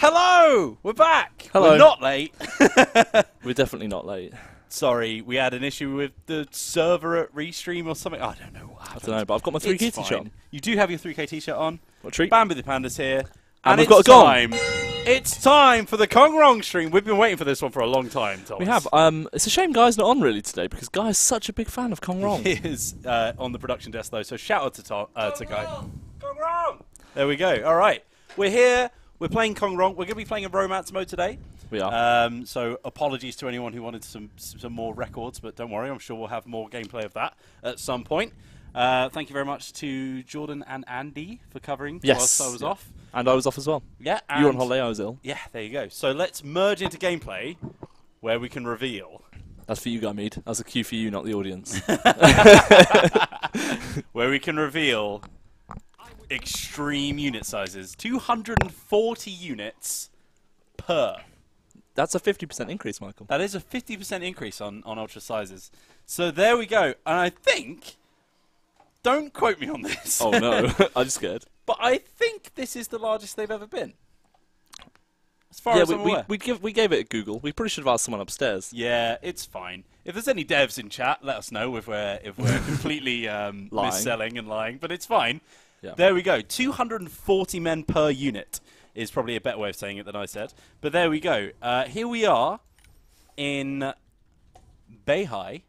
Hello! We're back! Hello. We're not late. We're definitely not late. Sorry, we had an issue with the server at Restream or something. I don't know what happened. I don't know, but I've got my 3K It's t-shirt fine. on. You do have your 3K t-shirt on. What a treat. Bambi the Panda's here. And we've it's got a gong. time. It's time for the Kong Rong stream. We've been waiting for this one for a long time, Thomas. We have. It's a shame Guy's not on really today because Guy's such a big fan of Kong Rong. He is on the production desk, though, so shout out to Guy. Kong Rong! There we go. All right. We're here. We're playing Kong Rong. We're going to be playing in romance mode today. We are. So apologies to anyone who wanted some more records, but don't worry, I'm sure we'll have more gameplay of that at some point. Thank you very much to Jordan and Andy for covering whilst I was off. And I was off as well. Yeah. You were on holiday, I was ill. Yeah, there you go. So let's merge into gameplay where we can reveal. That's for you, Guy Mead. That's a cue for you, not the audience. Where we can reveal extreme unit sizes. 240 units per. That's a 50% increase, Michael. That is a 50% increase on ultra sizes. So there we go. And I think, don't quote me on this. Oh no, I'm scared. But I think this is the largest they've ever been. As far as I'm aware. we gave it a Google. We probably should have asked someone upstairs. Yeah, it's fine. If there's any devs in chat, let us know if we're completely misselling and lying. But it's fine. Yeah. There we go. 240 men per unit is probably a better way of saying it than I said. But there we go. Here we are in Beihai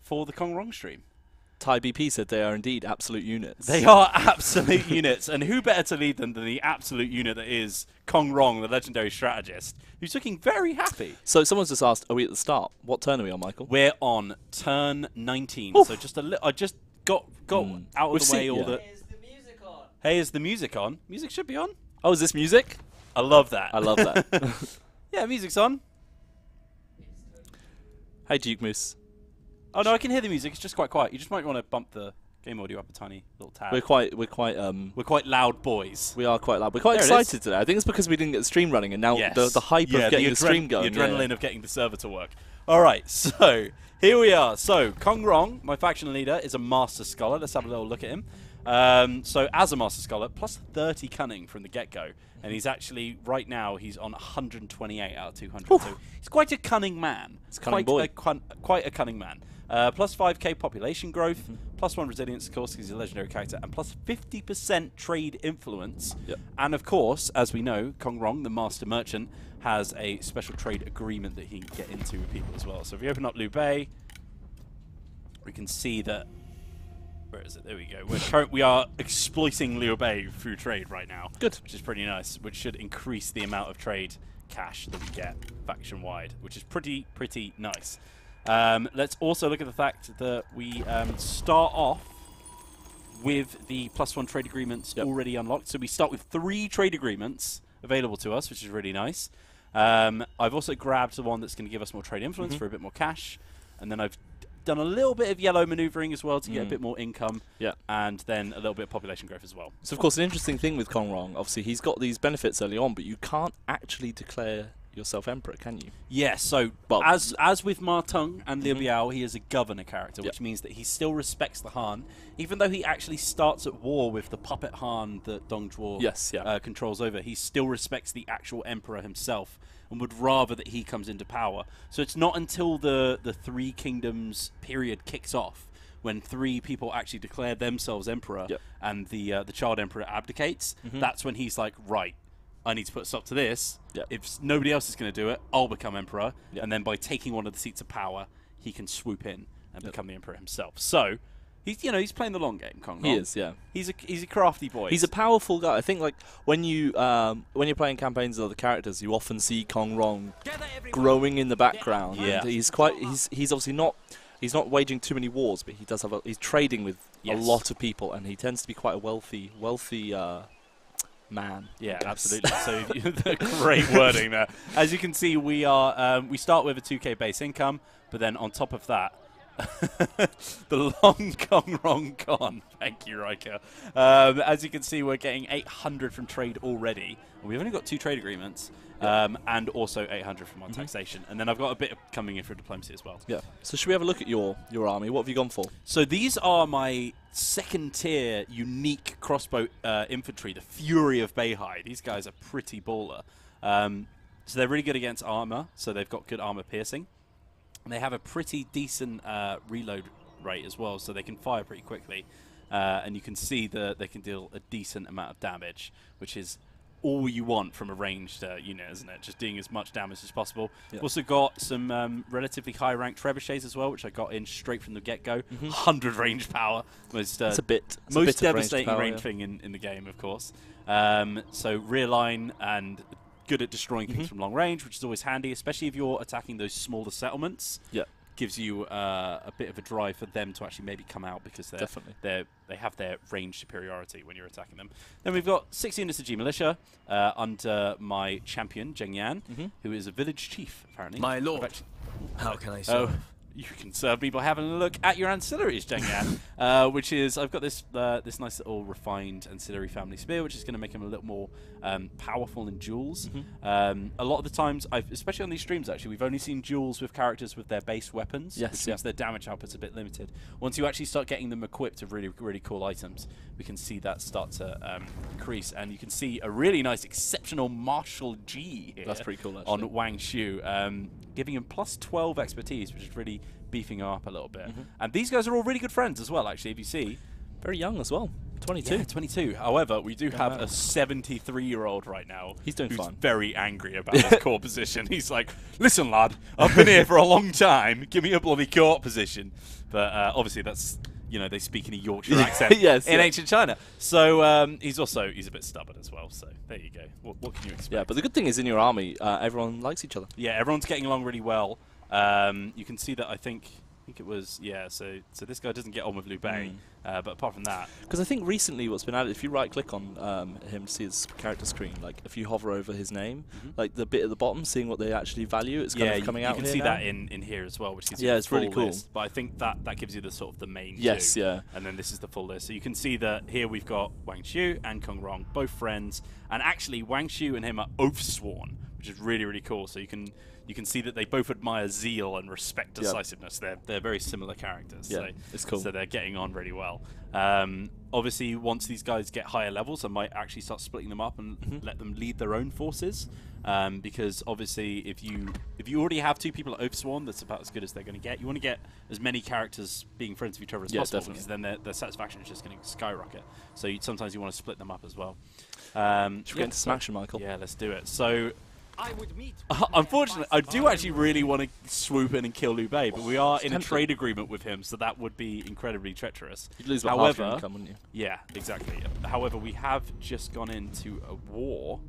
for the Kong Rong stream. Thai BP said they are indeed absolute units. They are absolute units. And who better to lead them than the absolute unit that is Kong Rong, the legendary strategist, who's looking very happy. So someone's just asked, are we at the start? What turn are we on, Michael? We're on turn 19. Oof. So just a little. I just got out of the way all the. Is the music on? Hey, is the music on? Music should be on. Oh, is this music? I love that. I love that. Yeah, music's on. Hey, Duke Moose. Oh no, I can hear the music. It's just quite quiet. You just might want to bump the game audio up a tiny little tab. We're quite We're quite loud boys. we are quite loud. We're quite There it is. excited today. I think it's because we didn't get the stream running, and now Yes. the hype of getting the stream going. The adrenaline of getting the server to work. All right, so here we are. So Kong Rong, my faction leader, is a Master Scholar. Let's have a little look at him. So as a Master Scholar, plus 30 cunning from the get-go. And he's actually, right now, he's on 128 out of 200. So he's quite a cunning man. He's a cunning quite boy. Quite a cunning man. Plus 5k population growth, plus 1 resilience, of course, because he's a legendary character, and plus 50% trade influence. Yep. And of course, as we know, Kong Rong, the master merchant, has a special trade agreement that he can get into with people as well. So if we open up Liu Bei, we can see that. Where is it? There we go. We are exploiting Liu Bei through trade right now. Good. Which is pretty nice, which should increase the amount of trade cash that we get faction-wide, which is pretty nice. Let's also look at the fact that we start off with the +1 trade agreements already unlocked. So we start with 3 trade agreements available to us, which is really nice. I've also grabbed the one that's going to give us more trade influence for a bit more cash. And then I've done a little bit of yellow maneuvering as well to get a bit more income. Yeah. And then a little bit of population growth as well. So, of course, an interesting thing with Kong Rong, obviously, he's got these benefits early on, but you can't actually declare yourself emperor, can you? Yes, so Well, as with Ma Teng and Liu Biao, he is a governor character, which means that he still respects the Han, even though he actually starts at war with the puppet Han that Dong Zhuo controls over. He still respects the actual emperor himself and would rather that he comes into power. So it's not until the Three Kingdoms period kicks off when 3 people actually declare themselves emperor and the child emperor abdicates. That's when he's like, right, I need to put a stop to this. If nobody else is going to do it, I'll become emperor. And then by taking one of the seats of power, he can swoop in and become the emperor himself. So he's playing the long game, Kong Rong. He is, yeah. He's a crafty boy. He's a powerful guy. I think like when you're playing campaigns with other characters, you often see Kong Rong growing in the background. Yeah. And he's obviously not. He's not waging too many wars, but he does have. He's trading with a lot of people, and he tends to be quite a wealthy man. Yeah, absolutely. So great wording there. As you can see, we start with a 2k base income, but then on top of that, The long Kong Rong con. Thank you, Riker. As you can see, we're getting 800 from trade already. We've only got 2 trade agreements. And also 800 from our taxation. And then I've got a bit coming in for diplomacy as well. Yeah. So should we have a look at your army? What have you gone for? So these are my second-tier unique crossbow infantry, the Fury of Beihai. These guys are pretty baller. So they're really good against armor, so they've got good armor piercing. And they have a pretty decent reload rate as well, so they can fire pretty quickly. And you can see that they can deal a decent amount of damage, which is all you want from a ranged unit, isn't it? Just doing as much damage as possible. Yep. Also got some relatively high-ranked trebuchets as well, which I got in straight from the get-go. 100 range power. Most devastating range thing in the game, of course. So rear line and good at destroying things from long range, which is always handy, especially if you're attacking those smaller settlements. Yeah. Gives you a bit of a drive for them to actually maybe come out because they have their range superiority when you're attacking them. Then we've got 6 units of G militia under my champion Zheng Yan, who is a village chief apparently. My lord, how can I serve? You can serve me by having a look at your ancillaries, Zheng Yan, which is I've got this this nice little refined ancillary family spear, which is going to make him a little more powerful in duels. A lot of the times, especially on these streams, actually, we've only seen duels with characters with their base weapons, which means their damage output's a bit limited. Once you actually start getting them equipped with really, really cool items, we can see that start to increase, and you can see a really nice, exceptional Marshal G here. That's pretty cool, actually. On Wang Shu, giving him plus 12 expertise, which is really beefing him up a little bit. And these guys are all really good friends as well, actually, if you see. Very young as well. 22. Yeah, 22. However, we do have a 73-year-old right now. He's doing fine. Very angry about his core position. He's like, listen, lad, I've been here for a long time. Give me a bloody court position. But obviously that's, you know, they speak in a Yorkshire accent in ancient China. So he's a bit stubborn as well. So there you go. What can you expect? Yeah, but the good thing is in your army, everyone likes each other. Yeah, everyone's getting along really well. You can see that I think it was, so this guy doesn't get on with Liu Bei, but apart from that... Because I think recently what's been added, if you right-click on him to see his character screen, like if you hover over his name, like the bit at the bottom, seeing what they actually value, it's kind of coming out you can see that in here as well, which gives you it's really cool. List. But I think that gives you the sort of the main two. Yeah. And then this is the full list. So you can see that here we've got Wang Shu and Kong Rong, both friends, and actually Wang Shu and him are oath-sworn, which is really, really cool. So you can see that they both admire zeal and respect decisiveness. They're very similar characters. Yeah, it's cool. So they're getting on really well. Obviously, once these guys get higher levels, I might actually start splitting them up and let them lead their own forces. Because obviously, if you already have 2 people at Oathsworn, that's about as good as they're going to get. You want to get as many characters being friends with each other as possible, because then their satisfaction is just going to skyrocket. So sometimes you want to split them up as well. Should we get into some action, Michael? Yeah, let's do it. So... unfortunately, I do actually really want to swoop in and kill Liu Bei, but we are in a trade agreement with him, so that would be incredibly treacherous. You'd lose about half your income, wouldn't you? Yeah, exactly. However, we have just gone into a war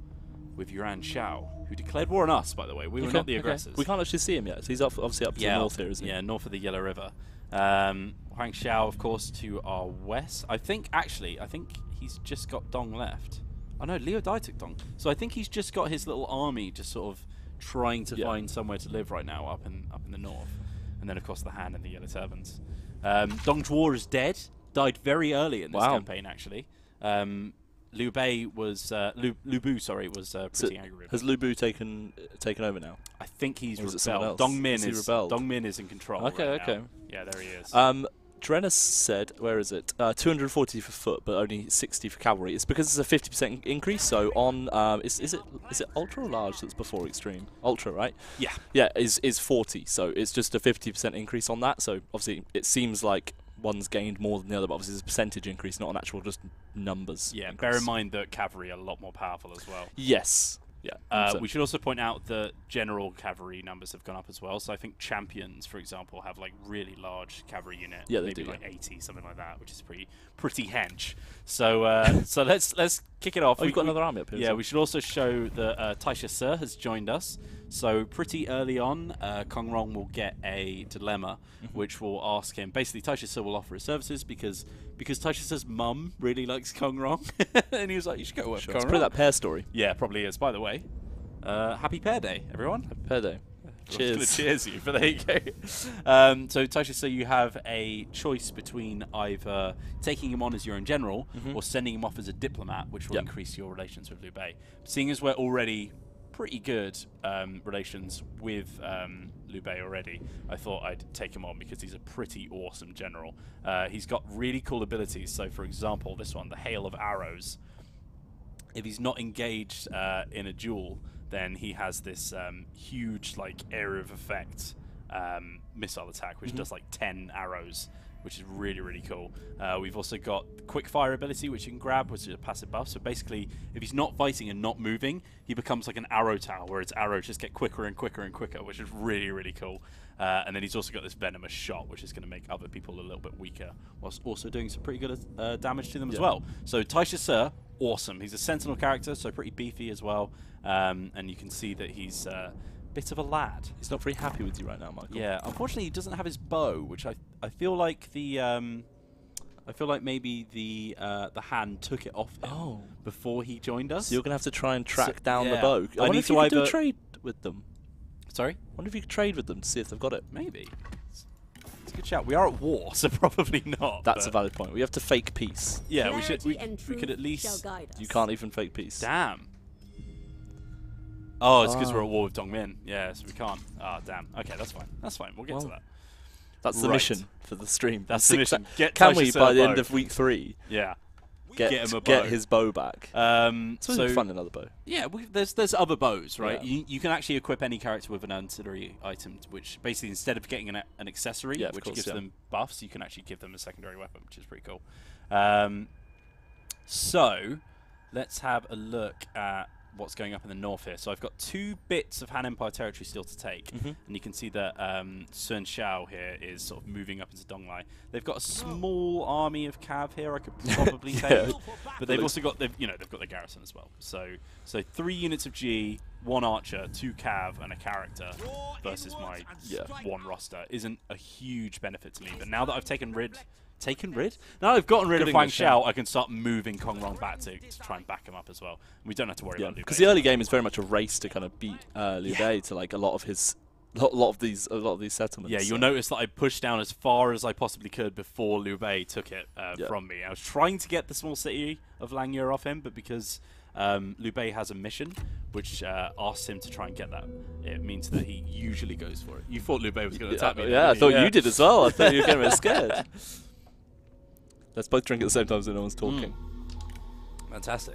with Yuan Shao, who declared war on us, by the way. We were not the aggressors. We can't actually see him yet. So he's obviously up to the north here, isn't he? Yeah, north of the Yellow River. Huang Shao, of course, to our west. I think he's just got Dong left. Oh no, Liu Dai took Dong. So I think he's just got his little army just sort of trying to find somewhere to live right now up in the north. And then of course the Han and the Yellow Turbans. Dong Zhuo is dead. Died very early in this campaign actually. Liu Bei was Lu Bu, sorry, was pretty angry with him. Has Lu Bu taken over now? I think he's rebelled. Dong Min is in control. Okay. Now. Yeah, there he is. Drennis said, where is it? 240 for foot, but only 60 for cavalry. It's because it's a 50% increase. So on, is it ultra or large that's before extreme? Ultra, right? Yeah. Yeah, is 40. So it's just a 50% increase on that. So obviously it seems like one's gained more than the other, but obviously it's a percentage increase, not an actual just numbers. Yeah. Increase. Bear in mind that cavalry are a lot more powerful as well. Yes. Yeah. We should also point out that general cavalry numbers have gone up as well. So I think champions, for example, have like really large cavalry unit. Yeah, they maybe do, like 80, something like that, which is pretty hench. So so let's kick it off. We've got another army up here. Yeah, we should also show that Taisha Sir has joined us. So pretty early on, Kong Rong will get a dilemma, which will ask him. Basically, Taisha Sir will offer his services because Taisha Sir's mum really likes Kong Rong, and he was like, "You should go work with Kong Rong." It's probably that pear story. Yeah, probably is. By the way, happy Pear Day, everyone. Happy Pear Day. Cheers. Cheers you, but there you go. So Taisha, so you have a choice between either taking him on as your own general or sending him off as a diplomat, which will increase your relations with Liu Bei. Seeing as we're already pretty good relations with Liu Bei already, I thought I'd take him on because he's a pretty awesome general. He's got really cool abilities. So, for example, this one, the Hail of Arrows. If he's not engaged in a duel, then he has this huge, like, area of effect missile attack, which does like 10 arrows, which is really, really cool. We've also got quick fire ability, which you can grab, which is a passive buff. So basically, if he's not fighting and not moving, he becomes like an arrow tower, where its arrows just get quicker and quicker and quicker, which is really, really cool. And then he's also got this venomous shot, which is going to make other people a little bit weaker, whilst also doing some pretty good damage to them as well. So Taisha Sir, awesome. He's a sentinel character, so pretty beefy as well. And you can see that he's bit of a lad. He's not very happy with you right now, Michael. Yeah, unfortunately he doesn't have his bow, which I feel like the maybe the hand took it off him before he joined us. So you're gonna have to try and track down the bow. I wonder if you could do a trade with them. Sorry? I wonder if you could trade with them to see if they've got it. Maybe. It's a good shout. We are at war, so probably not. That's a valid point. We have to fake peace. Yeah, we could at least. You can't even fake peace. Damn. Oh, it's because we're at war with Dongmin. Yeah, so we can't. Ah, damn. Okay, that's fine. That's fine. We'll get to that. That's the mission for the stream. That's the mission. Can we, by the end of week 3, get him get his bow back? So find another bow. Yeah, there's other bows, right? Yeah. You can actually equip any character with an ancillary item, which basically instead of getting an accessory, which gives them buffs, you can actually give them a secondary weapon, which is pretty cool. So let's have a look at what's going up in the north here. So I've got 2 bits of Han Empire territory still to take, and you can see that Sun Shao here is sort of moving up into Donglai. They've got a small army of cav here, I could probably take, but they've also got they've got the garrison as well. So 3 units of G, 1 archer, 2 cav, and a character versus my 1 roster isn't a huge benefit to me. But now that I've taken rid. Now I've gotten rid of Huang Xiao, I can start moving Kong Rong back to try and back him up as well. We don't have to worry about Liu Bei. Because the early game is very much a race to kind of beat Liu Bei to like a lot of these settlements. Yeah, you'll notice that I pushed down as far as I possibly could before Liu Bei took it from me. I was trying to get the small city of Langye off him, but because Liu Bei has a mission which asks him to try and get that, it means that he usually goes for it. You thought Liu Bei was going to attack me? Yeah, I thought you did as well. I thought you were getting scared. Let's both drink at the same time so no one's talking. Fantastic.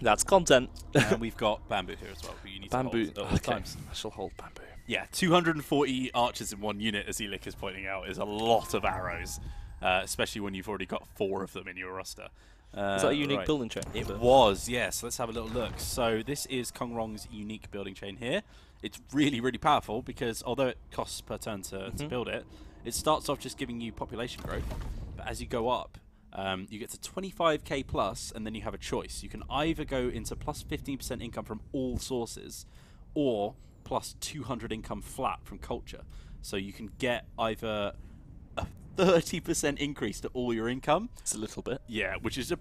That's content. And we've got bamboo here as well. But you need bamboo. To hold at all times. I shall hold bamboo. Yeah, 240 archers in 1 unit, as Elick is pointing out, is a lot of arrows, especially when you've already got 4 of them in your roster. Is that a unique building chain? It was, yes. Let's have a little look. So this is Kong Rong's unique building chain here. It's really, really powerful because although it costs per turn to build it, it starts off just giving you population growth. But as you go up, you get to 25k plus, and then you have a choice. You can either go into plus 15% income from all sources, or plus 200 income flat from culture. So you can get either a 30% increase to all your income. It's a little bit. Yeah, which is a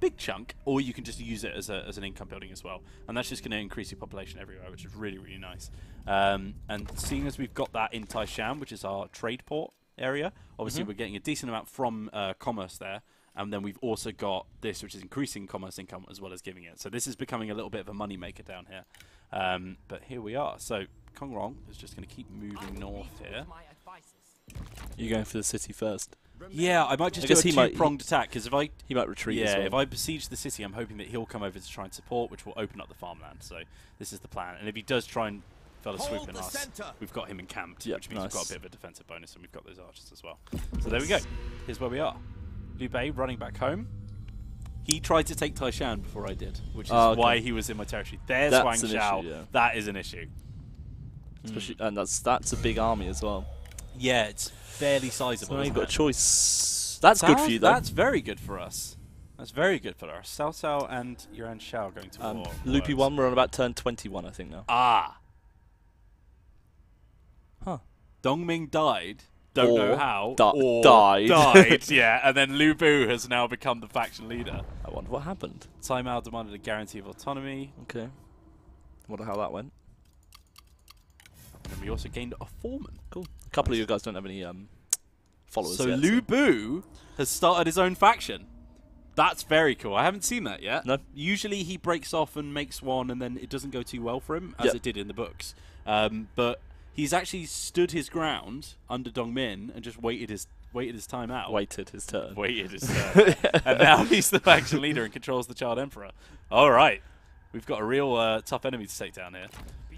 big chunk, or you can just use it as an income building as well. And that's just going to increase your population everywhere, which is really, really nice. And seeing as we've got that in Taishan, which is our trade port area, obviously we're getting a decent amount from commerce there. And then we've also got this, which is increasing commerce income as well as giving it. So this is becoming a little bit of a money maker down here. But here we are. So Kong Rong is just going to keep moving north here. You're going for the city first. Yeah, I might just do a two-pronged attack, because if he might retreat. Yeah, as well. If I besiege the city, I'm hoping that he'll come over to try and support, which will open up the farmland. So this is the plan. And if he does try and fell swoop in us, we've got him encamped, which means we've got a bit of a defensive bonus, and we've got those archers as well. So there we go. Here's where we are. Liu Bei running back home. He tried to take Taishan before I did, which is why he was in my territory. There's Huang Xiao. That is an issue. Especially, and that's a big army as well. Yeah, it's fairly sizable. So you've got a choice. That's good for you, though. That's very good for us. That's very good for us. Cao Cao and Yuan Shao going to war. Loopy 1, we're on about turn 21, I think, now. Ah. Huh. Dongming died. Don't know how. Died. Yeah, and then Lu Bu has now become the faction leader. I wonder what happened. Cai Mao demanded a guarantee of autonomy. Okay. Wonder how that went. And we also gained a foreman. Cool. A couple of you guys don't have any followers so yet. Lu Bu has started his own faction. That's very cool. I haven't seen that yet. No. Usually he breaks off and makes one, and then it doesn't go too well for him, as it did in the books. But he's actually stood his ground under Dongmin and just waited his time out. Waited his turn. Waited his turn. And now he's the faction leader and controls the Child Emperor. All right. We've got a real tough enemy to take down here.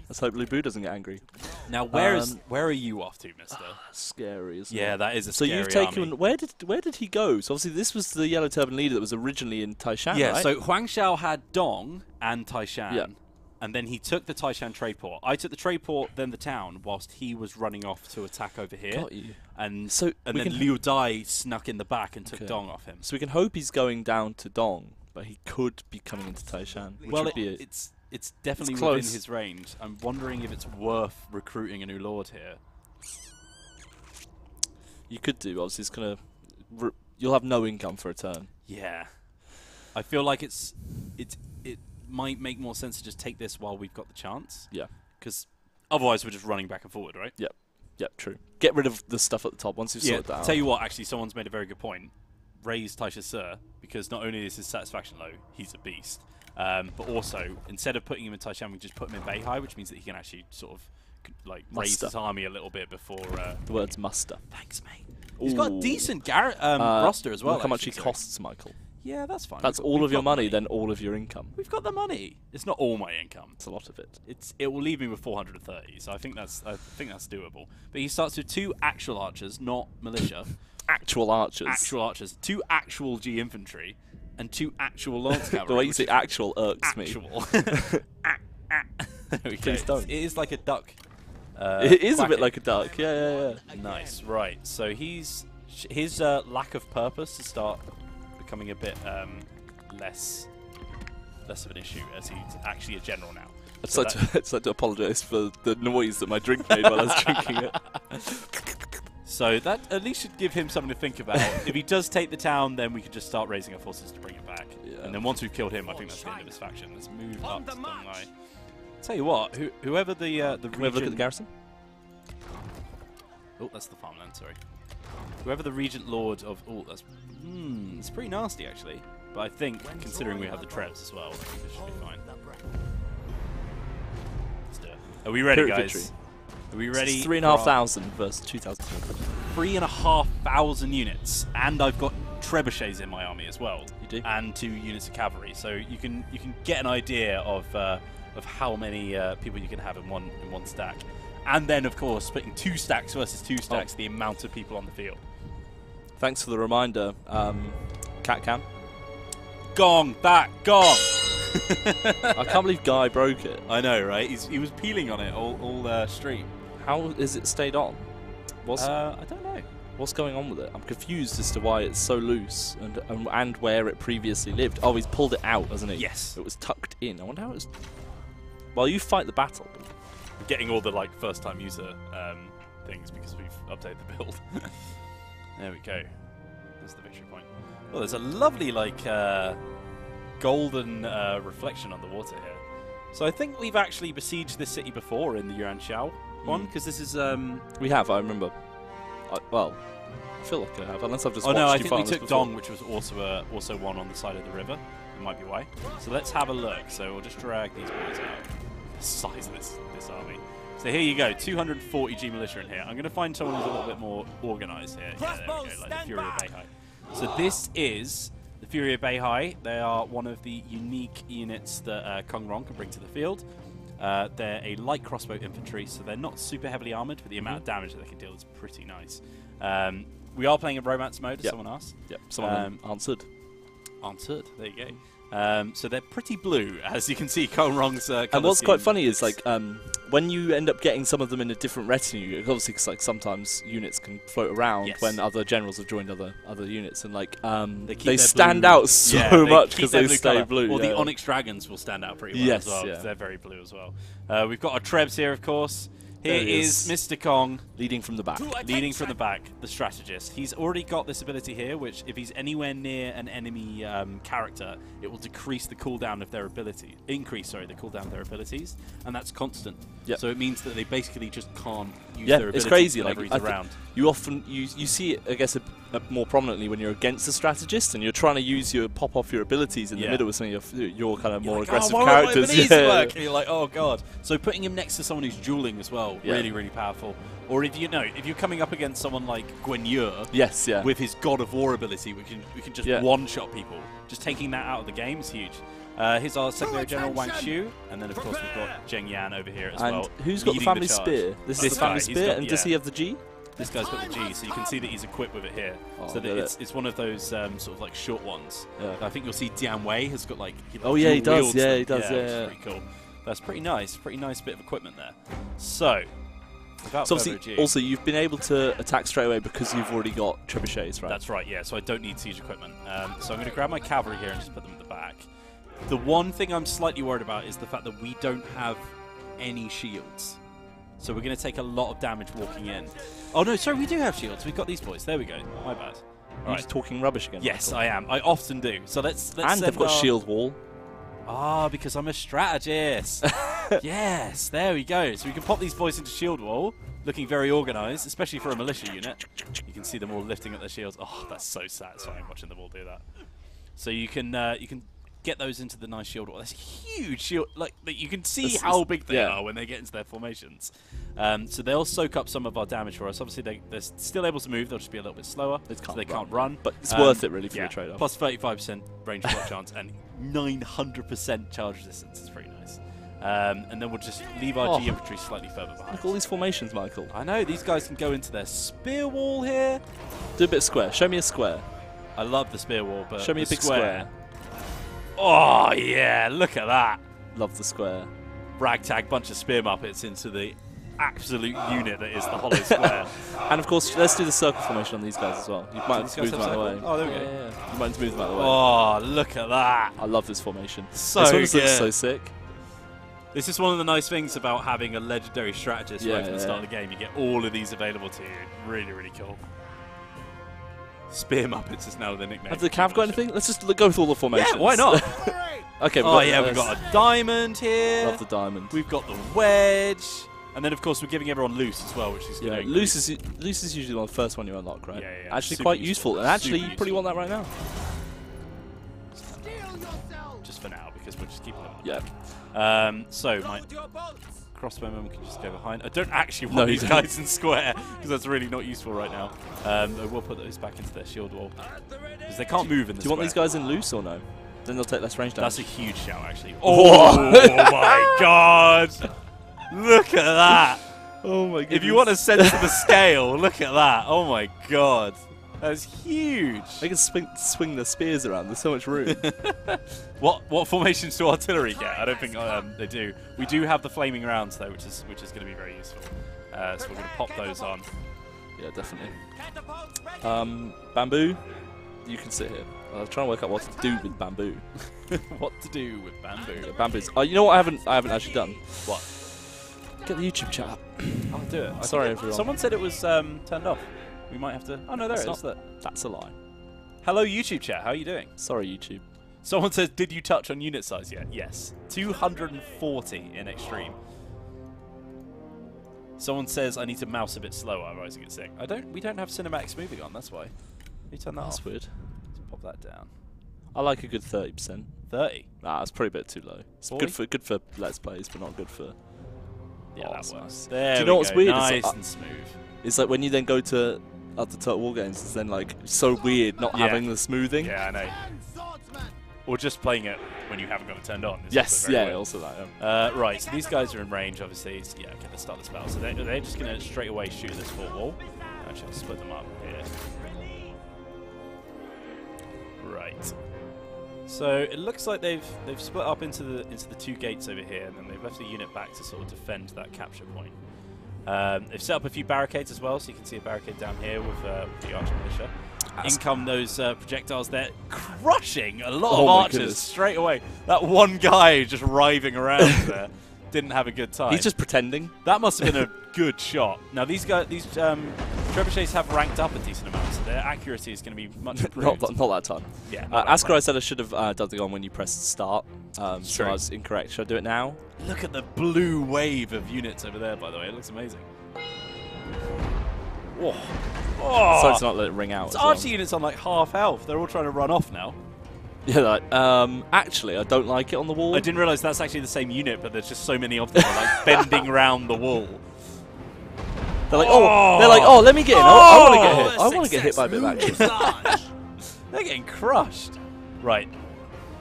Let's hope Lu Bu doesn't get angry. Now, where are you off to, mister? Scary, isn't it? Yeah, that is a scary So you've taken... army. Where did he go? So obviously this was the Yellow Turban leader that was originally in Taishan, yeah, right? so Huang Shao had Dong and Taishan. Yeah. And then he took the Taishan trade port. I took the trade port, then the town, whilst he was running off to attack over here. Got you. And so then Liu Dai snuck in the back and took Dong off him. So we can hope he's going down to Dong, but he could be coming into Taishan. Which would be it's definitely within his range. I'm wondering if it's worth recruiting a new lord here. You could do. Obviously, it's gonna. You'll have no income for a turn. Yeah, I feel like it might make more sense to just take this while we've got the chance. Yeah, because otherwise we're just running back and forward, right? Yep. Yep. True. Get rid of the stuff at the top once you've sorted that out. Tell you what, actually, someone's made a very good point. Raise Taisha Sir, because not only is his satisfaction low, he's a beast. But also, instead of putting him in Taishan, we just put him in Beihai, which means that he can actually sort of raise his army a little bit before. The word's muster. Thanks, mate. He's got a decent roster as well. Look how much he costs, Michael. Yeah, that's fine. That's all of your money, then all of your income. We've got the money. It's not all my income. It's a lot of it. It will leave me with 430, so I think that's doable. But he starts with 2 actual archers, not militia. Actual archers. Actual archers. 2 actual G infantry. And 2 actual lance cavalry. The way you say actual irks me. There we Please go. don't. It is like a duck. It is a bit like a duck. Yeah. Nice. Right. So his lack of purpose to start becoming a bit less of an issue as he's actually a general now. I'd like to apologise for the noise that my drink made while I was drinking it. So that at least should give him something to think about. If he does take the town, then we could just start raising our forces to bring it back. Yeah. And then once we've killed him, I think that's the end of his faction. Let's move up to Donglai. Tell you what, whoever the region... Can we have a look at the garrison? Oh, that's the farmland, sorry. Whoever the regent lord of... Oh, that's... it's pretty nasty, actually. But I think, considering we have the trebs as well, I think this should be fine. Let's do it. Are we ready, guys? Victory. Are we ready? 3,500 versus 2,000. 3,500 units, and I've got trebuchets in my army as well. You do, and 2 units of cavalry. So you can get an idea of how many people you can have in one stack, and then of course splitting 2 stacks versus 2 stacks, the amount of people on the field. Thanks for the reminder, Cat Cam. Gong that gong. I can't believe Guy broke it. I know, right? He was peeling on it all stream. How is it stayed on? I don't know. What's going on with it? I'm confused as to why it's so loose and where it previously lived. Oh, he's pulled it out, hasn't he? Yes. It was tucked in. I wonder how it was... Well, you fight the battle. I'm getting all the first-time user things because we've updated the build. There we go. There's the victory point. Well, there's a lovely golden reflection on the water here. So I think we've actually besieged this city before in the Yuan Shao one, because this is... We have, I remember. Well, I feel like I have, unless I've just watched no, I you think we took Dong, which was also one on the side of the river. It might be why. So let's have a look. So we'll just drag these boys out. The size of this army. So here you go, 240 G militia in here. I'm going to find someone who's a little bit more organised here. Yeah, there we go, like the Fury of Beihai. So this is the Fury of Beihai. They are one of the unique units that Kong Rong can bring to the field. They're a light crossbow infantry, so they're not super heavily armoured, but the amount of damage that they can deal is pretty nice. We are playing in romance mode, as someone asked. Yep, someone answered. Answered, there you go. So they're pretty blue, as you can see. Kong Rong's and what's quite funny is when you end up getting some of them in a different retinue, obviously because sometimes units can float around when other generals have joined other units, and they stand out so much because they stay blue. Or the Onyx Dragons will stand out pretty well as well, because they're very blue as well. We've got our Trebs here, of course. Here is Mr. Kong. Leading from the back. Leading from the back, the strategist. He's already got this ability here, which if he's anywhere near an enemy character, it will decrease the cooldown of their ability. Increase, sorry, the cooldown of their abilities, and that's constant. Yep. So it means that they basically just can't use their ability. It's crazy. Whenever he's around. You often you see it, I guess, more prominently when you're against a strategist and you're trying to pop off your abilities in the middle with some of your kind of more aggressive characters. And you're like, oh god. So putting him next to someone who's dueling as well, really, really powerful. Or if you're coming up against someone like Guineur, with his God of War ability, we can just one-shot people. Just taking that out of the game is huge. Here's our Secretary General Wang Shu, and then of course we've got Zheng Yan over here as well. Who's got the family spear? This is the family spear, and does he have the G? This guy's got the G, so you can see that he's equipped with it here. So that it's one of those sort of like short ones. Yeah. I think you'll see Dian Wei has got like. He does. Yeah, he does. Yeah, pretty cool. That's pretty nice. Pretty nice bit of equipment there. So. Obviously, also you've been able to attack straight away because you've already got trebuchets, right? That's right. Yeah. So I don't need siege equipment. So I'm going to grab my cavalry here and just put them at the back. The one thing I'm slightly worried about is the fact that we don't have any shields. So we're going to take a lot of damage walking in. Oh no, sorry, we do have shields. We've got these boys. There we go. My bad. You're just talking rubbish again. Yes, I am. I often do. So let's and they've got shield wall. Ah, because I'm a strategist. Yes, there we go. So we can pop these boys into shield wall, looking very organised, especially for a militia unit. You can see them all lifting up their shields. Oh, that's so satisfying watching them all do that. So you can get those into the nice shield wall. That's a huge shield. Like you can see how big they are when they get into their formations. So they'll soak up some of our damage for us. Obviously, they're still able to move. They'll just be a little bit slower. They can't run. But it's worth it really for the trade-off. Plus 35% range block chance and 900% charge resistance. It's pretty nice. And then we'll just leave our G infantry slightly further behind. Look at all these formations, Michael. I know. These guys can go into their spear wall here. Do a bit of square. Show me a square. I love the spear wall, but show me a big square. Oh, yeah. Look at that. Love the square. Ragtag bunch of spear muppets into the absolute unit that is the hollow square. And of course, let's do the circle formation on these guys as well. You might have to move them out of the way. Oh, there we go. Yeah. You might have to move them out of the way. Oh, look at that. I love this formation. So this one looks so sick. This is one of the nice things about having a legendary strategist right at the start of the game. You get all of these available to you. Really, really cool. Spear Muppets is now the nickname. Have the Cav got anything? Let's just go with all the formations. Yeah, why not? Okay. We've got a diamond here. Love the diamond. We've got the wedge. And then, of course, we're giving everyone loose as well, which is good. Loose is usually the first one you unlock, right? Yeah. Actually, quite useful. And actually, you probably want that right now. Just for now, because we're just keeping them. Yeah. So my crossbowmen can just go behind. I don't actually want these guys in square because that's really not useful right now. We'll put those back into their shield wall because they can't move in the Do you want these guys in loose or no? Then they'll take less range damage. That's a huge shout, actually. Oh my god! Look at that! Oh my god! If you want a sense of the scale, look at that! Oh my god! That's huge! They can swing their spears around. There's so much room. What formations do artillery get? I don't think they do. We do have the flaming rounds though, which is going to be very useful. So we're going to pop those on. Yeah, definitely. Bamboo, you can sit here. I was trying to work out what to do with bamboo. What to do with bamboo? Yeah, bamboos. You know what I haven't actually done? What? Get the YouTube chat up. I'll do it. Sorry, everyone. Someone said it was turned off. We might have to. Oh no, there it is. That's a lie. Hello, YouTube chat. How are you doing? Sorry, YouTube. Someone says, "Did you touch on unit size yet?" Yes, 240 in extreme. Someone says, "I need to mouse a bit slower." Rising at 6. We don't have cinematics moving on. That's why. You turn that off. That's weird. Let's pop that down. I like a good 30%. 30. Nah, that's probably a bit too low. It's good for let's plays, but not good for. Yeah, that works. Nice. There Do you know what's weird? Nice and smooth. It's like when you then go to other Total War games, it's then like so weird not having the smoothing. Yeah, I know. Or just playing it when you haven't got it turned on. Yes, yeah, also that. Right, so these guys are in range, obviously. So yeah, okay, let's start the spell. So they're just going to straight away shoot this fort wall. Actually, I'll split them up here. Right. So it looks like they've split up into the two gates over here, and then they've left a unit back to sort of defend that capture point. They've set up a few barricades as well, so you can see a barricade down here with the archer militia. In come those projectiles there, crushing a lot of archers straight away. That one guy just writhing around there. didn't have a good time. He's just pretending. That must have been a good shot. Now these trebuchets have ranked up a decent amount, so their accuracy is going to be much improved. not that time. Yeah. Asker, I said I should have done it on when you pressed start, so I was incorrect. Should I do it now? Look at the blue wave of units over there, by the way. It looks amazing. Whoa. Oh. So it's not let it ring out. Archer units on like half health. They're all trying to run off now. Yeah, like, actually, I don't like it on the wall. I didn't realise that's actually the same unit, but there's just so many of them like bending around the wall. They're like, oh, let me get in. I want to get hit. I want to get hit by a bit of action. They're getting crushed. Right,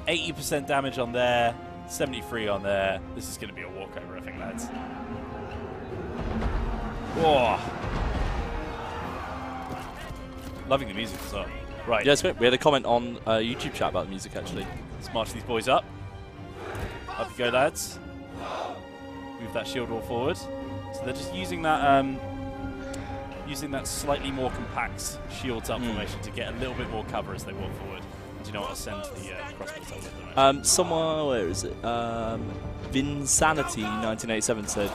80% damage on there, 73 on there. This is going to be a walkover, I think, lads. Whoa. Loving the music as well. Right. Yeah, it's great. We had a comment on YouTube chat about the music, actually. Let's march these boys up. Up you go, lads. Move that shield wall forward. So they're just using that slightly more compact shields up formation to get a little bit more cover as they walk forward. Do you know what I'll send to the crossbows over them? Somewhere, where is it? Vinsanity1987 said,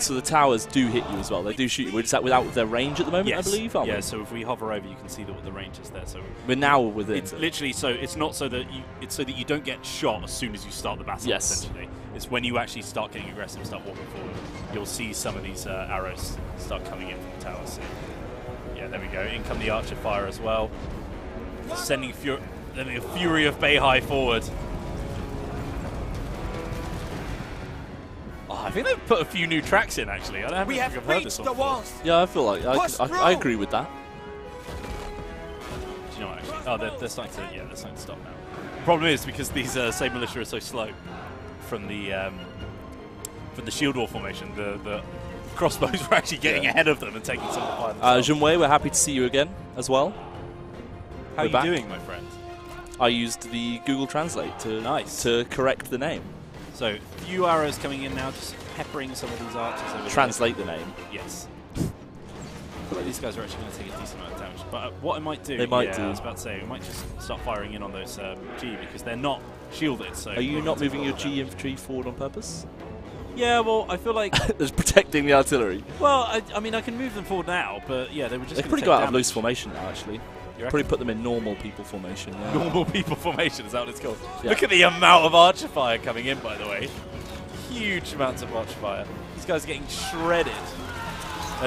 so the towers do hit you as well. They do shoot you. We're just without their range at the moment, yes. I believe, aren't we? Yeah, so if we hover over, you can see the range is there. So we're now within. It's literally so it's not so that it's so that you don't get shot as soon as you start the battle. Yes. Essentially, it's when you actually start getting aggressive, start walking forward. You'll see some of these arrows start coming in from the towers. So, yeah, there we go. In come the archer fire as well, sending a fury of Beihai forward. Oh, I think they've put a few new tracks in, actually. I don't think I've heard this one before. Yeah, I feel like I agree with that. Do you know what, actually? Oh, they're starting to stop now. The problem is because these Sabre Militia are so slow from the shield wall formation, the crossbows were actually getting ahead of them and taking some of the fire themselves. Junwei, we're happy to see you again as well. How are you doing, my friend? I used the Google Translate to correct the name. So, few arrows coming in now, just peppering some of these archers over Translate the name. Yes. I feel like these guys are actually going to take a decent amount of damage. But what I might do, I was about to say, we might just start firing in on those G because they're not shielded. So are you not moving your G infantry forward on purpose? Yeah, well, I feel like there's protecting the artillery. Well, I mean, I can move them forward now, but yeah, they were just. They probably go out of loose formation now, actually. Probably put them in normal people formation. Yeah. Normal people formation, is that what it's called? Yeah. Look at the amount of archer fire coming in, by the way. Huge amounts of archer fire. These guys are getting shredded.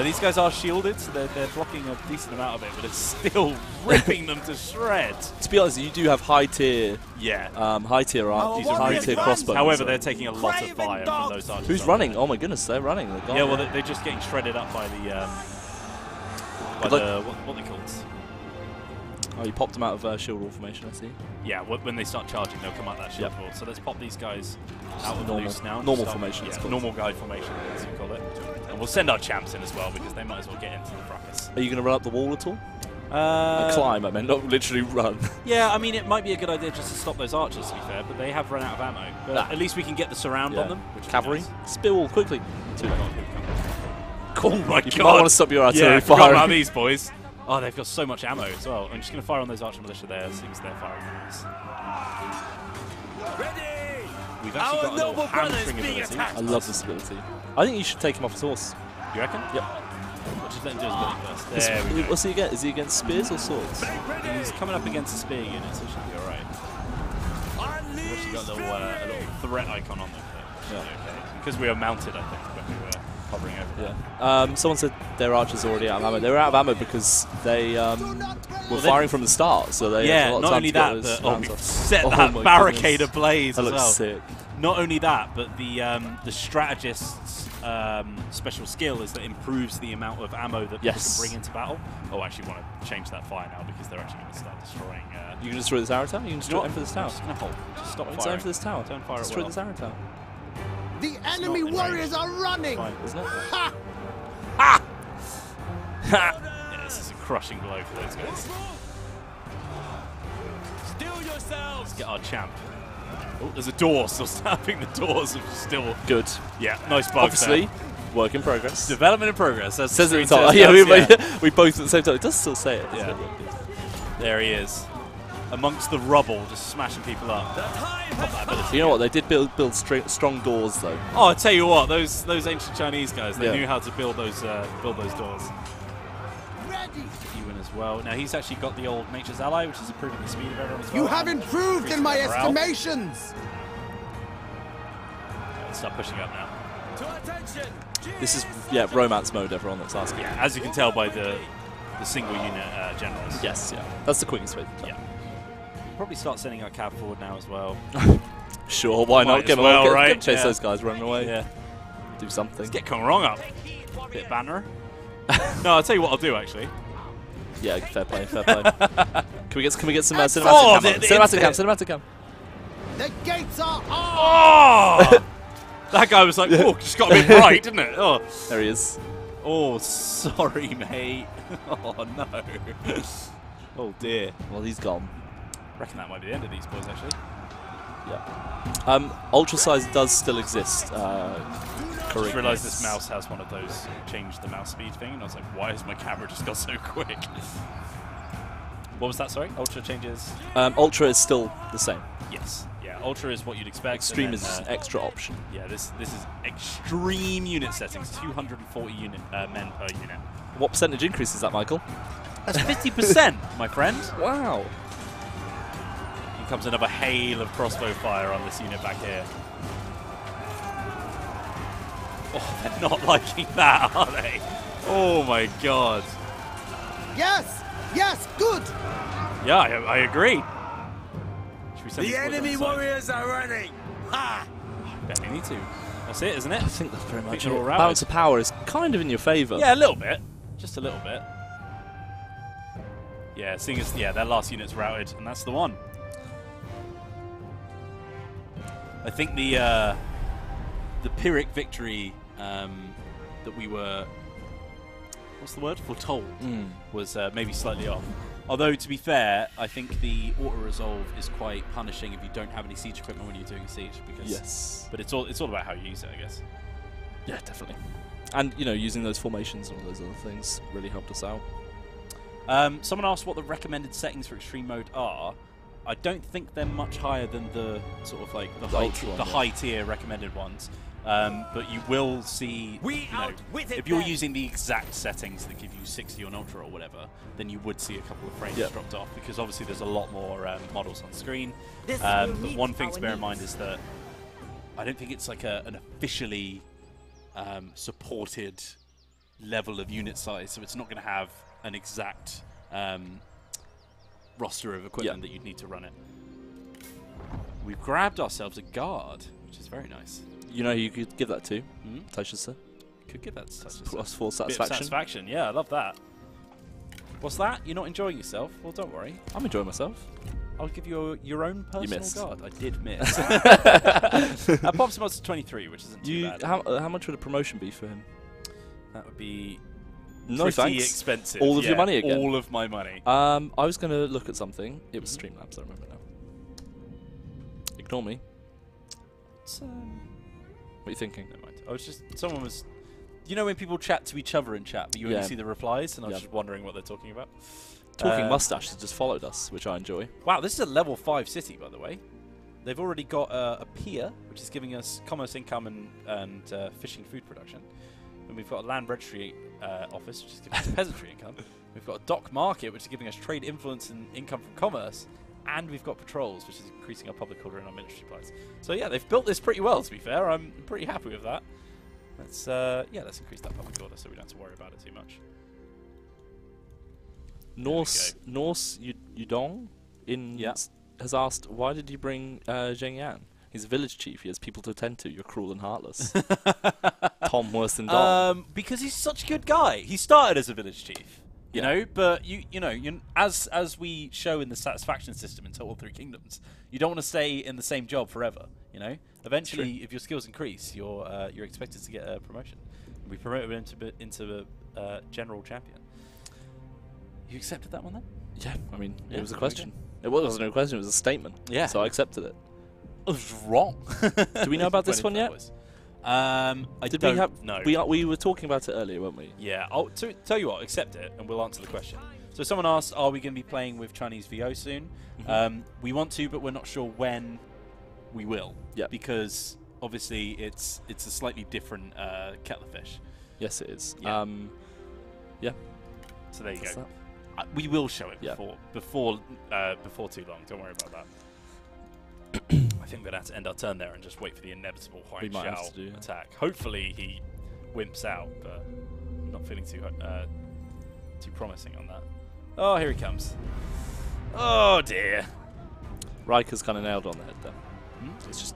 These guys are shielded, so they're blocking a decent amount of it, but it's still ripping them to shreds. To be honest, you do have high tier. Yeah. High tier crossbows. However, they're taking a lot of fire from those archers. Who's running? Oh my goodness, they're running. Yeah, well, they're just getting shredded up by the what are they called? Oh, you popped them out of shield wall formation, I see. Yeah, when they start charging, they'll come out that shield wall. So let's pop these guys out of loose now. Normal formation. Yeah, normal guide formation, as you call it. And we'll send our champs in as well, because they might as well get into the fracas. Are you going to run up the wall at all? Climb, I mean, not literally run. Yeah, I mean, it might be a good idea just to stop those archers, to be fair, but they have run out of ammo. But at least we can get the surround on them. Cavalry, spill quickly. Oh my god! You might want to stop your artillery fire. firing. About these boys. Oh, they've got so much ammo as well. I'm just going to fire on those archer militia there as soon as they're firing on us. Ready! We've actually got a little hamstring ability. I love this ability. I think you should take him off his horse. You reckon? Yep. We'll just let him do his ability first. There we go. What's he against? Is he against spears or swords? He's coming up against a spear unit, so it should be alright. We've actually got a little threat icon on them. Yeah. Okay. Because we were mounted, I think, when we were hovering over. Yeah. Someone said their archers are already out of ammo. They were out of ammo because they were firing from the start, so they had a lot of time to get those rounds off. Set that barricade ablaze as well. That looks sick. Not only that, but the strategist's special skill is that improves the amount of ammo that people can bring into battle. Oh, I actually want to change that fire now because they're actually going to start destroying. You can destroy this arrow tower? You can destroy this tower? I'm just going to hold. Just stop firing. Turn for this tower. Don't fire destroy this arrow tower. The enemy warriors are running! Fine, isn't it? Ha! Ha! Ha! Yeah, this is a crushing blow for those guys. Steel yourselves! Let's get our champ. Oh, there's a door still snapping. The doors are still good. Yeah, nice bug. Obviously, work in progress. Development in progress. That says it at the top. Yeah, we both at the same time. It does still say it. Yeah. There he is. amongst the rubble, just smashing people up. You know what? They did build strong doors, though. Oh, I tell you what, those ancient Chinese guys, they knew how to build those doors. You win as well. Now he's actually got the old Nature's Ally, which is improving the speed of everyone as well. You have improved in my estimations. Let's start pushing up now. To attention. This is romance mode. Everyone that's asking. Yeah, as you can tell by the single unit generals. Yes, that's the quickest way. Yeah. Probably start sending our cab forward now as well. Sure, why not? Get Chase those guys running away. Yeah. Do something. Let's get Kong Rong up. Bit of banner. No, I'll tell you what I'll do actually. Yeah, fair play, fair play. Can we get some cinematic cam? The gates are on. Oh! That guy was like, oh, just got a bit bright, didn't it? Oh, there he is. Oh, sorry, mate. Oh no. Oh dear. Well, he's gone. I reckon that might be the end of these boys, actually. Yeah. Ultra size does still exist. I just realised this mouse has one of those change the mouse speed thing, and I was like, why has my camera just got so quick? What was that, sorry? Ultra changes? Ultra is still the same. Yes. Yeah, Ultra is what you'd expect. Extreme is an extra option. Yeah, this is extreme unit settings, 240 men per unit. What percentage increase is that, Michael? That's 50%, my friend. Wow. Here comes another hail of crossbow fire on this unit back here. Oh, they're not liking that, are they? Oh my god. Yes, yes, good. Yeah, I agree. Should we send The enemy warriors are running. Ha! I bet we need to. That's it, isn't it? I think that's very much it. All Balance of power is kind of in your favour. Yeah, a little bit. Just a little bit. Yeah, seeing as their last unit's routed, and that's the one. I think the Pyrrhic victory that we were, what's the word? Foretold, was maybe slightly off. Although, to be fair, I think the auto-resolve is quite punishing if you don't have any siege equipment when you're doing a siege. Because, yes. But it's all about how you use it, I guess. Yeah, definitely. And, using those formations and all those other things really helped us out. Someone asked what the recommended settings for extreme mode are. I don't think they're much higher than the sort of like the high tier recommended ones. But you will see, if you're using the exact settings that give you 60 on Ultra or whatever, then you would see a couple of frames dropped off, because obviously there's a lot more models on screen. But one thing to bear in mind is that I don't think it's like an officially supported level of unit size, so it's not going to have an exact roster of equipment that you'd need to run it. We've grabbed ourselves a guard, which is very nice. You know who you could give that to? Taisha. Could give that to Taisha. +4 satisfaction. Satisfaction, yeah, I love that. What's that? You're not enjoying yourself? Well, don't worry. I'm enjoying myself. I'll give you your own personal guard. I did miss. Pops him up to 23, which isn't too bad. How much would a promotion be for him? That would be pretty expensive. All of your money again? All of my money. I was going to look at something. It was Streamlabs, I remember now. Ignore me. What are you thinking? Never mind. I was just, someone was, when people chat to each other in chat, but you only see the replies, and I was just wondering what they're talking about. Talking Mustache has just followed us, which I enjoy. Wow, this is a level 5 city, by the way. They've already got a pier, which is giving us commerce income and fishing food production. And we've got a land registry office, which is giving us peasantry income. We've got a dock market, which is giving us trade influence and income from commerce. And we've got patrols, which is increasing our public order and our military supplies. So yeah, they've built this pretty well, to be fair. I'm pretty happy with that. Let's increase that public order so we don't have to worry about it too much. Norse Yudong has asked, why did you bring Zheng Yan? He's a village chief. He has people to attend to. You're cruel and heartless. Tom worse than Dom. Because he's such a good guy. He started as a village chief. You know, but as we show in the satisfaction system in Total 3 Kingdoms, you don't want to stay in the same job forever. Eventually, if your skills increase, you're expected to get a promotion. We promoted him into a general champion. You accepted that one then? Yeah, I mean, it was a question. It wasn't a question; it was a statement. Yeah, so I accepted it. It was wrong. Do we know about this one yet? No. We were talking about it earlier, weren't we? Yeah. I'll tell you what. Accept it, and we'll answer the question. So someone asked, are we going to be playing with Chinese VO soon? We want to, but we're not sure when we will. Yeah. Because obviously it's a slightly different kettle of fish. Yes, it is. Yeah. Yeah. So there you go. We will show it before too long. Don't worry about that. I think we're going to have to end our turn there and just wait for the inevitable Huang Xiao attack. Hopefully he wimps out, but I'm not feeling too promising on that. Oh, here he comes. Oh, dear. Riker's kind of nailed on the head, though. It's just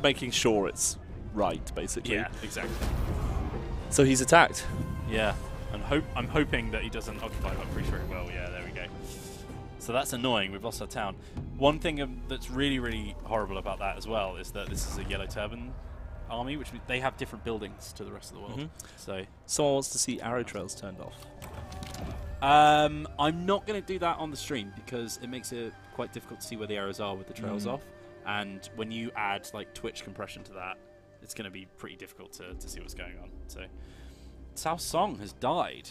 making sure it's right, basically. Yeah, exactly. So he's attacked. Yeah. I'm hoping that he doesn't occupy, but I'm pretty sure he will. Yeah, there we go. So that's annoying. We've lost our town. One thing that's really, really horrible about that as well is that this is a Yellow Turban army, which they have different buildings to the rest of the world. So someone wants to see arrow trails turned off. I'm not going to do that on the stream because it makes it quite difficult to see where the arrows are with the trails off. And when you add like Twitch compression to that, it's going to be pretty difficult to see what's going on. So Cao Song has died.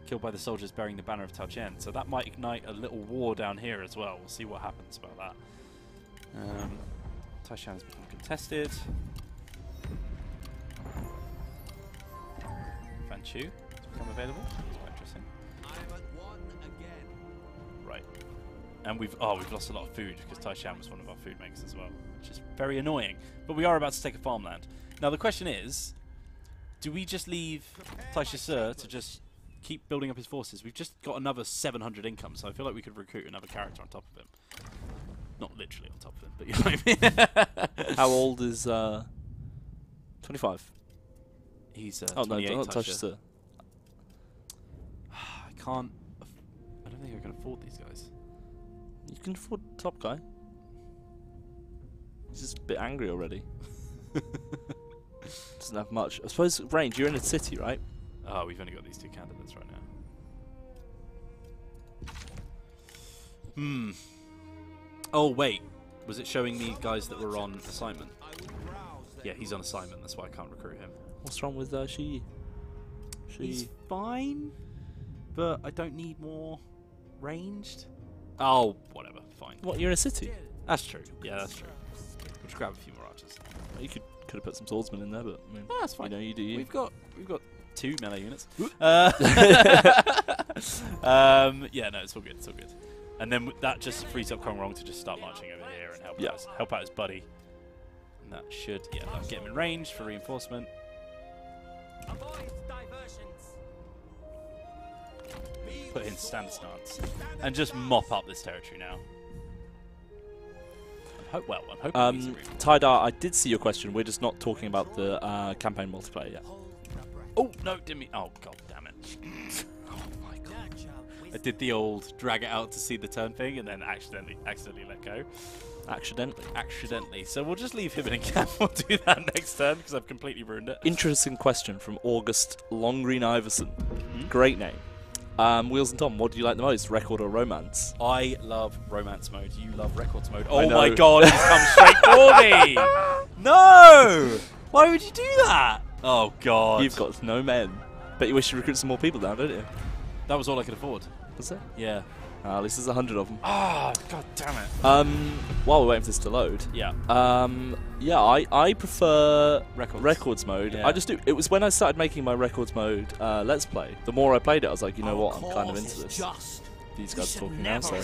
Killed by the soldiers bearing the banner of Tao Qian. So that might ignite a little war down here as well. We'll see what happens about that. Taishan has become contested. Fan Chu has become available. That's quite interesting. Right. And we've lost a lot of food because Taishan was one of our food makers as well, which is very annoying. But we are about to take a farmland. Now the question is, do we just leave Taisha Sur to just keep building up his forces? We've just got another 700 income, so I feel like we could recruit another character on top of him. Not literally on top of him, but you know what I mean. How old is 25? He's 28. No, not Taisha Sur. I can't. I don't think I can afford these guys. You can afford top guy. He's just a bit angry already. Doesn't have much. I suppose range. You're in a city, right? Oh, we've only got these two candidates right now. Oh wait, was it showing the guys that were on assignment? Yeah, he's on assignment. That's why I can't recruit him. What's wrong with Shi? He's fine, but I don't need more ranged. Oh, whatever. Fine. What? You're in a city? That's true. Yeah, that's true. We'll just grab a few more archers. Well, you could have put some swordsmen in there, but I mean, that's fine. You know, you do you. We've got 2 melee units. Yeah, no, it's all good. It's all good. And then that just frees up Rong to just start marching over here and help out his buddy. And that should, that'll get him in range for reinforcement. Avoid diversions. Put in stand stance and just mop up this territory now. I'm hoping. Tidar, I did see your question. We're just not talking about the campaign multiplayer yet. Oh no, didn't mean. Oh god, damn it! Oh my god! I did the old drag it out to see the turn thing and then accidentally let go. Accidentally. So we'll just leave him in a camp. We'll do that next turn because I've completely ruined it. Interesting question from August Longgreen Iverson. Great name. Wheels and Tom, what do you like the most, record or romance? I love romance mode. You love records mode. Oh my god, he's come straight for me! No! Why would you do that? Oh god. You've got no men. Bet you wish you recruit some more people now, don't you? That was all I could afford. Was it? Yeah. At least there's 100 of them. Ah, god damn it. While we're waiting for this to load. Yeah. I prefer records mode. Yeah. I just do. It was when I started making my records mode Let's Play. The more I played it, I was like, you know what, I'm kind of into this. These guys are talking now, so.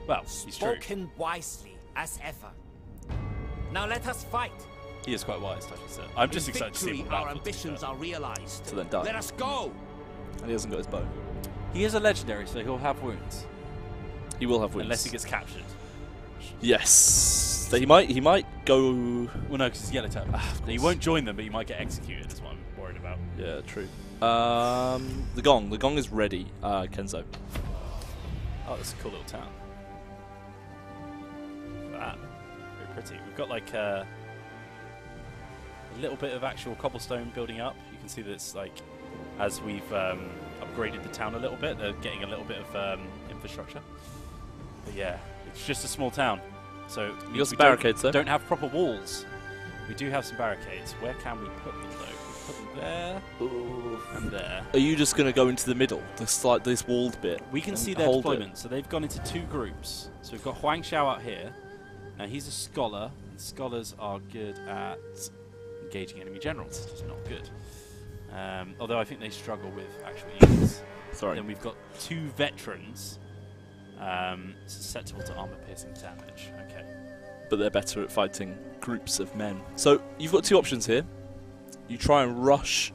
Well, he's true. Spoken wisely as ever. Now let us fight. He is quite wise, Tashi said. I'm just excited to see what our ambitions are realized. So then die. Let us go. And he hasn't got his bow. He is a legendary, so he'll have wounds. He will have wounds. Unless he gets captured. Yes. So he might go. Well, no, because he's yellow turban. He won't join them, but he might get executed. Is what I'm worried about. Yeah, true. The gong. The gong is ready. Kenzo. Oh, that's a cool little town. Look at that. Very pretty. We've got like a little bit of actual cobblestone building up. You can see that it's like as we've upgraded the town a little bit, they're getting a little bit of infrastructure. But yeah, it's just a small town. So you got some barricades though? Don't have proper walls. We do have some barricades. Where can we put them though? Put them there. Ooh. And there. Are you just going to go into the middle, this walled bit? We can see their deployment. So they've gone into 2 groups. So we've got Huang Xiao out here. Now he's a scholar, and scholars are good at engaging enemy generals. It's just not good. Although I think they struggle with actual units. Sorry. Then we've got 2 veterans susceptible to armor-piercing damage. Okay. But they're better at fighting groups of men. So you've got 2 options here. You try and rush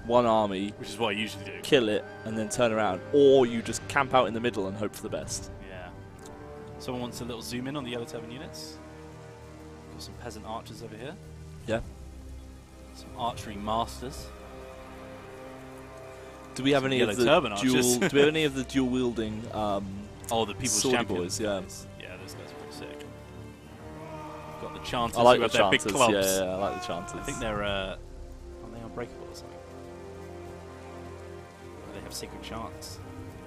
one army, which is what I usually do. Kill it, and then turn around. Or you just camp out in the middle and hope for the best. Yeah. Someone wants a little zoom in on the yellow turban units. Got some peasant archers over here. Yeah. Some archery masters. Do we have any of the dual? Do we have any of the dual wielding? Oh, the people's champions. Boys, yeah. Yeah, those guys are pretty sick. We've got the chanters. I like the chanters. Big clubs. Yeah, I like the chanters. I think they're are they unbreakable or something? They have secret chants.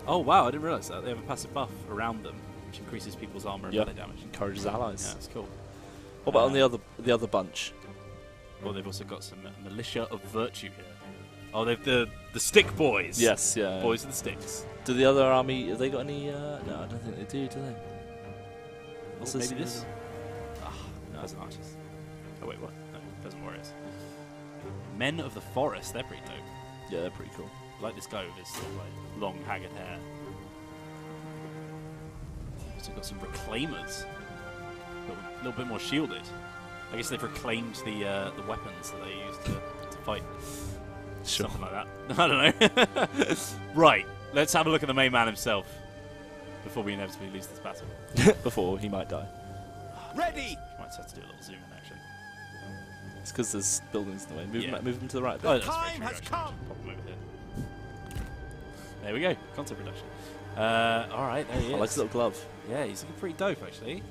Oh wow, I didn't realise that. They have a passive buff around them, which increases people's armor and melee damage. Encourages allies. Yeah, that's cool. What about on the other bunch? Well, they've also got some militia of virtue here. Oh, they've the stick boys. Yes, yeah. Boys with the sticks. Do the other army, have they got any? No, I don't think they do they? What's this? Maybe this? Ah, no, it's an archers. Oh, wait, what? No, peasant warriors. Men of the forest, they're pretty dope. Yeah, they're pretty cool. I like this guy with his sort of like long, haggard hair. Also got some reclaimers. A little bit more shielded. I guess they've reclaimed the weapons that they used to fight. Sure. Something like that. I don't know. Right, let's have a look at the main man himself before we inevitably lose this battle. Before he might die. Ready! Might have to do a little zoom in, actually. It's because there's buildings in the way. Move them to the right. Oh, Time has come! Pop them over here. There we go. Content production. Alright, there he is. I like his little glove. Yeah, he's looking pretty dope, actually.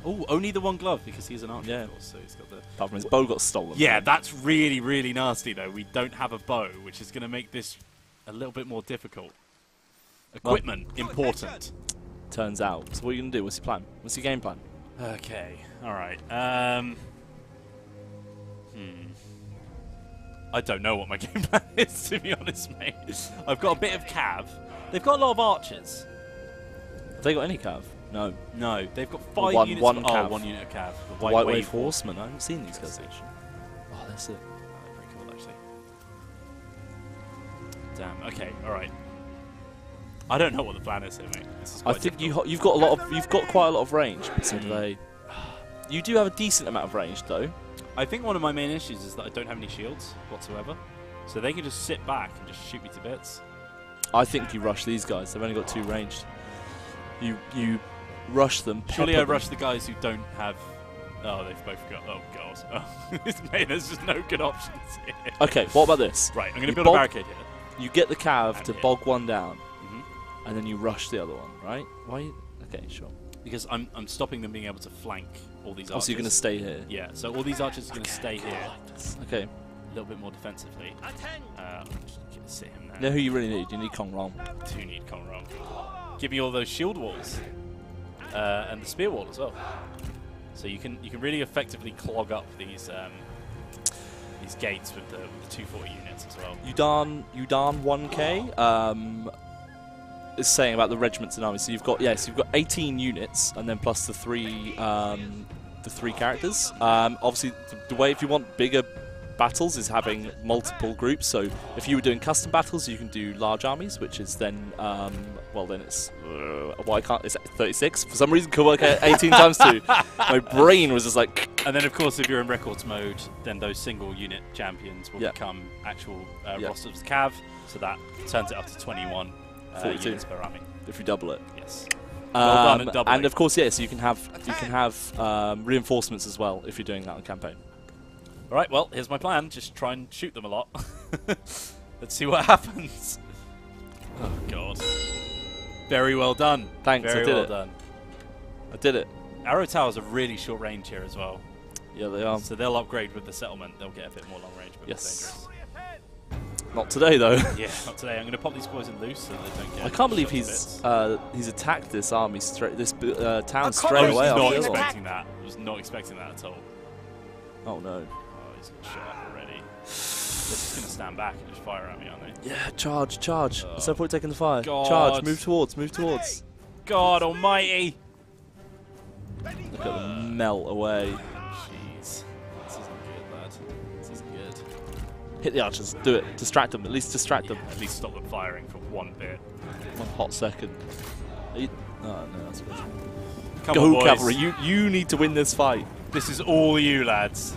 Oh, only the one glove because he's an archer, of course, so he's got the... Apart from his bow got stolen. Yeah, that's really, really nasty, though. We don't have a bow, which is going to make this a little bit more difficult. Equipment, important. Turns out. So what are you going to do? What's your plan? What's your game plan? Okay, alright. I don't know what my game plan is, to be honest, mate. I've got a bit of cav. They've got a lot of archers. Have they got any cav? No. No, they've got 5 units. One unit of cav. The White Wave Horsemen. I haven't seen these guys. Oh, they're sick. They're pretty cool, actually. Damn. Okay. All right. I don't know what the plan is here, mate. This is quite I think difficult. you've got quite a lot of range. So do they. You do have a decent amount of range, though. I think one of my main issues is that I don't have any shields whatsoever, so they can just sit back and just shoot me to bits. I think you rush these guys. They've only got 2 ranged. You rush them. Surely I rush the guys who don't have... Oh, they've both got... Oh, God. Oh. Mate, there's just no good options here. Okay, what about this? Right, I'm going to build a barricade here. You get the cav to bog one down, and then you rush the other one, right? Why? Okay, sure. Because I'm stopping them being able to flank all these archers. Oh, so you're going to stay here? Yeah, so all these archers are going to stay here. Okay. A little bit more defensively. Just sit him there. You know who you really need? You need Kong Rong. Do need Kong Rong. Give me all those shield walls. And the spear wall as well. So you can really effectively clog up these gates with the 240 units as well. Yudan 1K is saying about the regiments and armies. So you've got 18 units and then plus the 3 characters. Obviously the way if you want bigger battles is having multiple groups. So if you were doing custom battles, you can do large armies, which is then well then it's it's 36 for some reason. Could work out 18 times 2. My brain was just like. And then of course if you're in records mode, then those single unit champions will become actual rosters of cav. So that turns it up to 21 units per army if you double it. Yes. Well done at doubling. And of course, yes, you can have reinforcements as well if you're doing that on campaign. All right, well, here's my plan. Just try and shoot them a lot. Let's see what happens. Oh, God. Very well done. Thanks, Very I did well it. done. I did it. Arrow towers are really short range here as well. Yeah, they are. So they'll upgrade with the settlement. They'll get a bit more long range, but yes. Not today, though. Yeah, not today. I'm going to pop these boys in loose so that they don't get... I can't believe he's attacked this army, town straight away. I was not expecting that. I was not expecting that at all. Oh, no. Oh, he's got shot already. just going to stand back and just fire at me, aren't they? Yeah, charge, charge. There's no point taking the fire. God. Charge, move towards, move towards. God almighty! Look at them melt away. Jeez. This isn't good, lad. This isn't good. Hit the archers, do it. Distract them, at least distract them. At least stop them firing for 1 bit. 1 hot second. Oh, no, that's good. Come Go, on, boys. cavalry, you need to win this fight. This is all you, lads.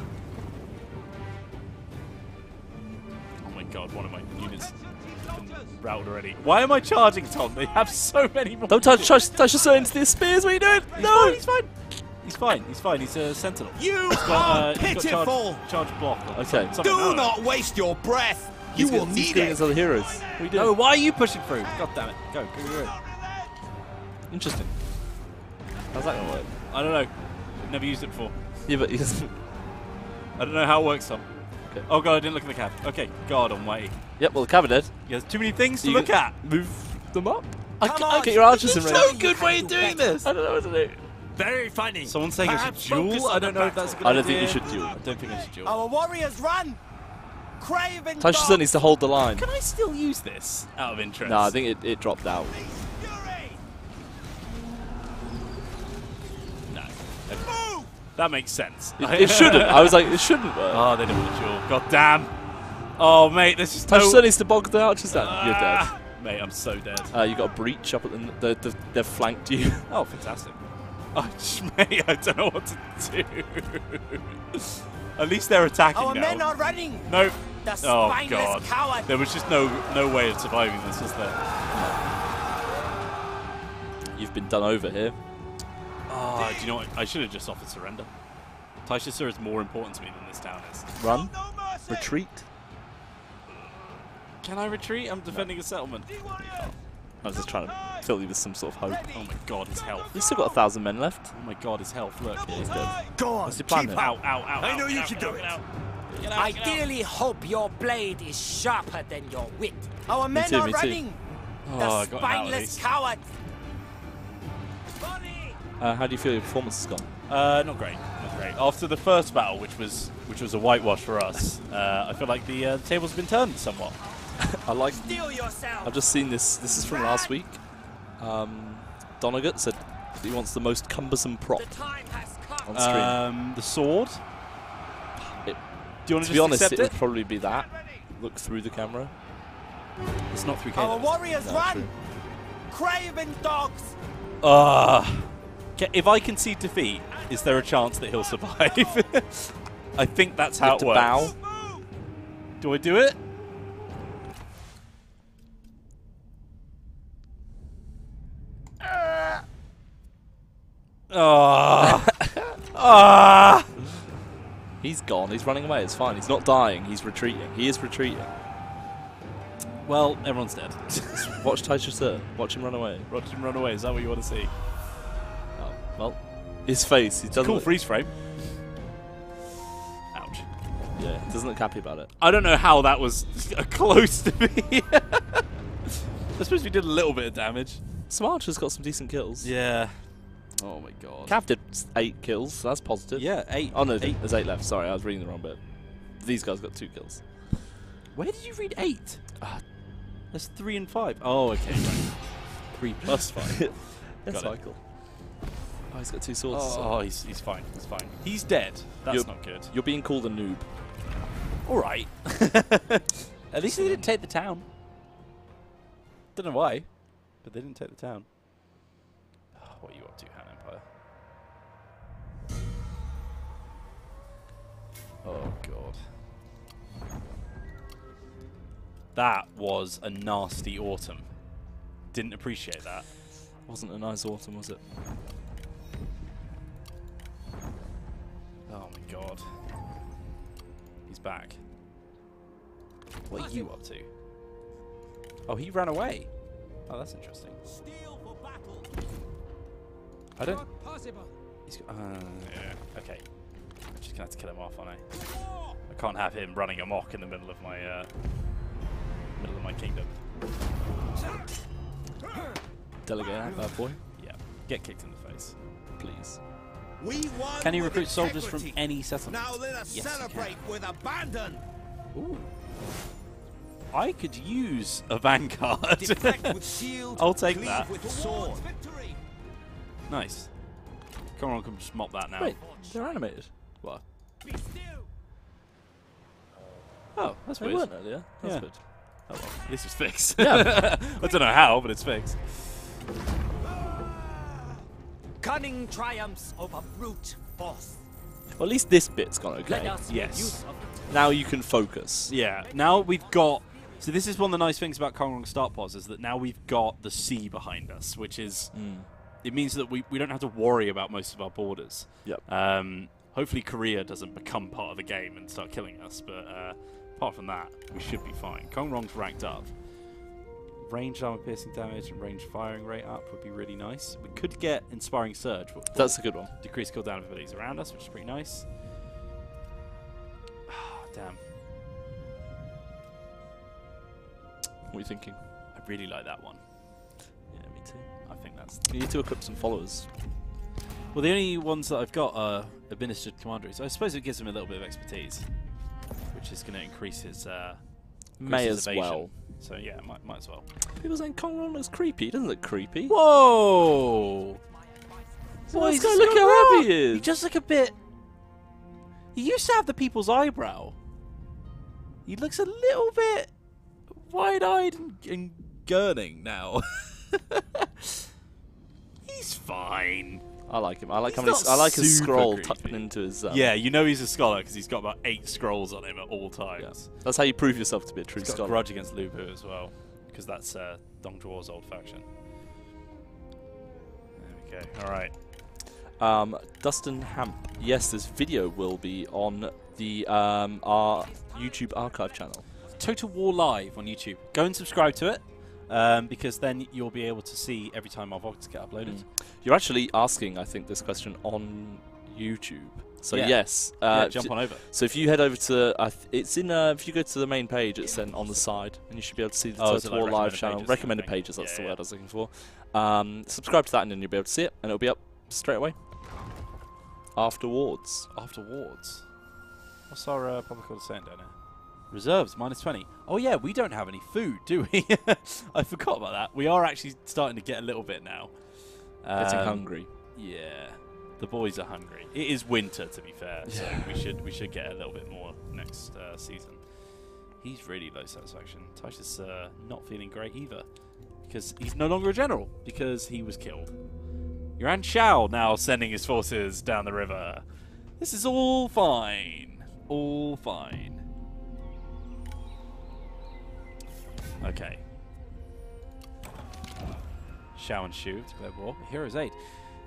Oh my god, one of my units has been routed already. Why am I charging, Tom? They have so many more. Don't touch your sword into the spears, what are you doing? No! He's fine. He's fine. He's fine. He's a sentinel. You are pitiful! Charge block. Okay. Do not waste your breath. You will need it. Other heroes. What are you doing? No, why are you pushing through? God damn it. Go. Interesting. How's that gonna work? I don't know. Never used it before. Yeah, but I don't know how it works, Tom. Okay. Oh god, I didn't look at the cab. Okay, God almighty. Yep, well the cav dead. There's too many things to look at. Move them up. Come on, get your archers in range. No good way of doing this. I don't know what to do. Very funny. Someone's saying I should duel. I don't know if that's a good I idea. don't think you should duel. I don't think I should duel. Our warriors run. Craven Taisha needs to hold the line. Can I still use this out of interest? No, I think it dropped out. No. Okay. That makes sense. It shouldn't. I was like, it shouldn't work. Oh, they don't want to duel. God damn. Oh, mate, this is Taisha needs to bog the archers down. You're dead. Mate, I'm so dead. You got a breach up at they've flanked you. Oh, fantastic. Oh, mate, I don't know what to do. At least they're attacking Our now. men are running. No. The Oh, spineless God. coward. There was just no way of surviving this, was there? You've been done over here. Oh, do you know what? I should have just offered surrender. Taisha is more important to me than this town is. Run. Retreat. Can I retreat? I'm defending a settlement. I was just trying to fill you with some sort of hope. Oh my god, his health. You've still got 1,000 men left. Oh my god, his health. Look. Yeah, he's dead. Go on. What's your plan then? Ow, ow, ow. I know you can do it. I dearly hope your blade is sharper than your wit. Our men too, are me too. running. Oh, The I got him out at spineless least. coward. How do you feel your performance has gone? Not great. Not great. After the first battle, which was a whitewash for us, I feel like the tables have been turned somewhat. I like. Steal yourself. I've just seen this. This is from last week. Donegat said he wants the most cumbersome prop The time has come. on stream. The sword. It- Do you want to to be just honest, accept it it? would probably be that. Look through the camera. It's not 3K. Our though. warriors No, run. true. Craven dogs. If I concede defeat, is there a chance that he'll survive? I think that's how it You have works. to bow. Do I do it? He's gone. He's running away. It's fine. He's not dying. He's retreating. He is retreating. Well, everyone's dead. Watch Taisha Sir. Watch him run away. Watch him run away. Is that what you want to see? Oh, well, his face. He doesn't. Cool look, freeze frame. Ouch. Yeah, he doesn't look happy about it. I don't know how that was close to me. I suppose we did a little bit of damage. Smarcher's got some decent kills. Yeah. Oh my god. Cav did 8 kills, so that's positive. Yeah, 8. Oh no, 8. there's 8 left. Sorry, I was reading the wrong bit. These guys got 2 kills. Where did you read 8? Ah. That's 3 and 5. Oh, okay. Right. 3 plus 5. Yes, Got it. Michael. Oh, he's got 2 swords. Oh, he's fine. He's fine. He's dead. That's You're- not good. You're being called a noob. All right. At least they didn't take the town. Don't know why, but they didn't take the town. What are you up to, Han Empire? Oh god. That was a nasty autumn. Didn't appreciate that. Wasn't a nice autumn, was it? Oh my god. He's back. What are you up to? Oh, he ran away. Oh, that's interesting. Steel for battle. I don't. Possible. He's got, yeah. Okay. I'm just gonna have to kill him off, aren't I? I can't have him running amok in the middle of my kingdom. Delegate that bad boy, Yeah. Get kicked in the face. please. We won Can you with recruit soldiers from integrity. any settlement? Now let us Yes, you celebrate with abandon. Ooh. I could use a Vanguard. Deflect with shield, I'll take cleave that. with sword. Nice. Come on, can just mop that now. Wait, they're animated. What? Be still. Oh, that's They weird. weren't earlier. That's Yeah. good. Oh well, this is fixed. Yeah. I don't know how, but it's fixed. Cunning triumphs over brute force. Well, at least this bit's gone Let okay. us Yes. make use of it. Now you can focus. Yeah, now we've got... So this is one of the nice things about Rong Start Pods, is that now we've got the sea behind us, which is... It means that we don't have to worry about most of our borders. Yep. Hopefully Korea doesn't become part of the game and start killing us, but apart from that, we should be fine. Rong's ranked up. Range armor piercing damage and range firing rate up would be really nice. We could get Inspiring Surge. That's a good one. Decrease cooldown of abilities around us, which is pretty nice. Damn. What are you thinking? I really like that one. Yeah, me too. I think that's... You need to equip some followers. Well, the only ones that I've got are Administered Commanderies. I suppose it gives him a little bit of expertise, which is going to increase his May his as evasion. well. So yeah, might as well. People saying Rong looks creepy. He doesn't look creepy. Whoa! Boy, look how happy he is. He just look a bit... He used to have the people's eyebrow. He looks a little bit wide-eyed and gurning now. He's fine. I like him. I like He's I like his super scroll creepy. tucked into his. Yeah, you know he's a scholar because he's got about 8 scrolls on him at all times. Yeah. That's how you prove yourself to be a true He's got a scholar. grudge against Lubu as well, because that's Dong Zhuo's old faction. There we go. All right. Dustin Hamp. Yes, this video will be on the our YouTube archive channel. Total War Live on YouTube. Go and subscribe to it, because then you'll be able to see every time our vlogs get uploaded. You're actually asking, I think, this question on YouTube. So Yeah. yes, Jump on over. So if you head over to, it's in. If you go to the main page, it's then on the side, and you should be able to see the Total War Live channel. Recommended pages. That's the word I was looking for. Subscribe to that, and then you'll be able to see it, and it'll be up straight away. Afterwards. What's our public order saying down here? Reserves, -20. Oh yeah, we don't have any food, do we? I forgot about that. We are actually starting to get a little bit now. Getting hungry. Yeah, the boys are hungry. It is winter, to be fair, so we should get a little bit more next season. He's really low satisfaction. Tysh is not feeling great either, because he's no longer a general, because he was killed. Yuan Shao now sending his forces down the river. This is all fine. All fine. Okay. Shao and Shu declare war. Hero's aid.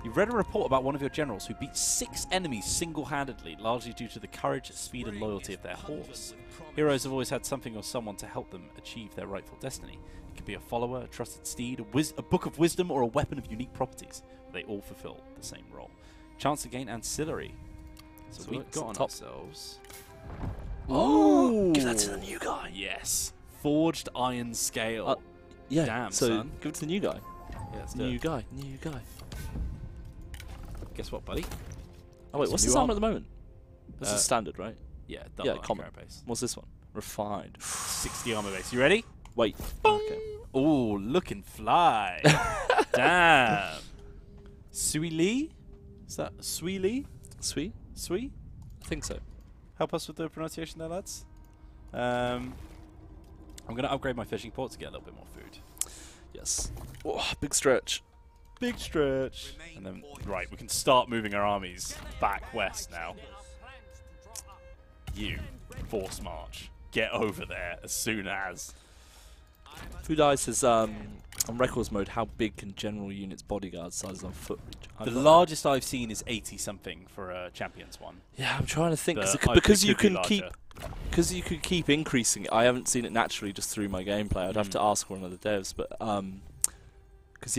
You've read a report about one of your generals who beat 6 enemies single-handedly, largely due to the courage, speed, and loyalty of their horse. Heroes have always had something or someone to help them achieve their rightful destiny. It could be a follower, a trusted steed, a book of wisdom, or a weapon of unique properties. They all fulfill the same role. Chance to gain ancillary. So we've got on ourselves... Oh! Give that to the new guy. Yes. Forged iron scale. Yeah. Damn, so son. give it to the new guy. Yeah, let's do New it. guy. New guy. Guess what, buddy? Oh wait, what's new this armor armor. at the moment? This is standard, right? Yeah, double common. base. What's this one? Refined. 60 armor base. You ready? Wait. Boom. Okay. Ooh, looking fly. Damn. Sui Li? Is that Sui Li? Sweet? Sui? I think so. Help us with the pronunciation there, lads. I'm going to upgrade my fishing port to get a little bit more food. Yes. Oh, big stretch. Big stretch. And then, right, we can start moving our armies back west now. You, force march. Get over there as soon as. Foodeye says, on records mode, how big can general units bodyguard sizes on foot reach? The largest I've seen is 80-something for a Champions one. Yeah, I'm trying to think But because it you could be can keep larger. because you could keep increasing it. I haven't seen it naturally just through my gameplay. I'd have to ask one of the devs, but because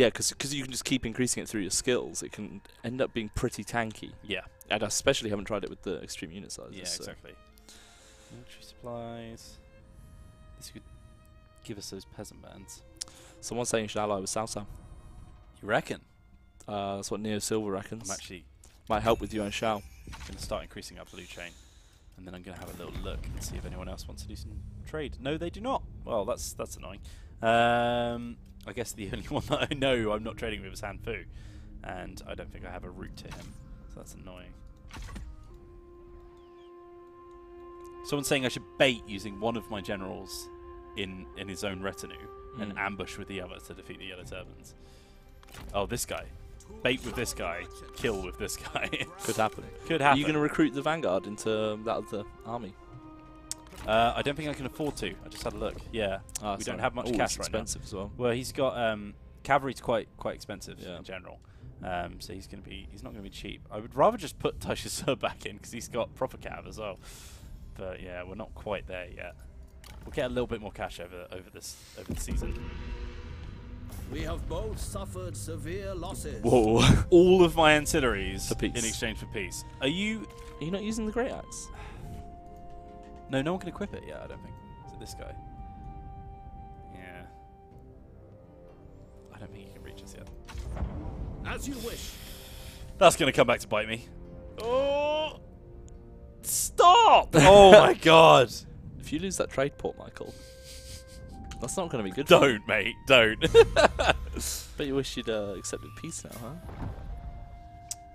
you can just keep increasing it through your skills, it can end up being pretty tanky. Yeah. And I especially haven't tried it with the extreme unit sizes. Yeah, so. exactly. Military supplies. This could give us those peasant bands. Someone's saying you should ally with Salsa. You reckon? That's what Neo Silver reckons. I'm actually Might help with you and Shao. going to start increasing our blue chain. And then I'm going to have a little look and see if anyone else wants to do some trade. No, they do not. Well, that's annoying. I guess the only one that I know I'm not trading with is Han Fu, and I don't think I have a route to him, so that's annoying. Someone's saying I should bait using one of my generals in his own retinue and ambush with the other to defeat the Yellow Turbans. Oh, this guy. Bait with this guy, kill with this guy. Could happen. Could happen. Are you going to recruit the Vanguard into that other army? I don't think I can afford to. I just had a look. Yeah, we don't have much cash right now. Expensive as well. Well, he's got cavalry's quite expensive in general. So he's not gonna be cheap. I would rather just put Taishasur back in because he's got proper cav as well. But yeah, we're not quite there yet. We'll get a little bit more cash over the season. We have both suffered severe losses. Whoa! All of my ancillaries for peace. In exchange for peace. Are you not using the Great Axe? No, no one can equip it yet. I don't think. Is it this guy? Yeah. I don't think he can reach us yet. As you wish. That's gonna come back to bite me. Oh! Stop! Oh my god! If you lose that trade port, Michael, that's not going to be good. Don't, mate. Don't. But you wish you'd accepted peace now, huh?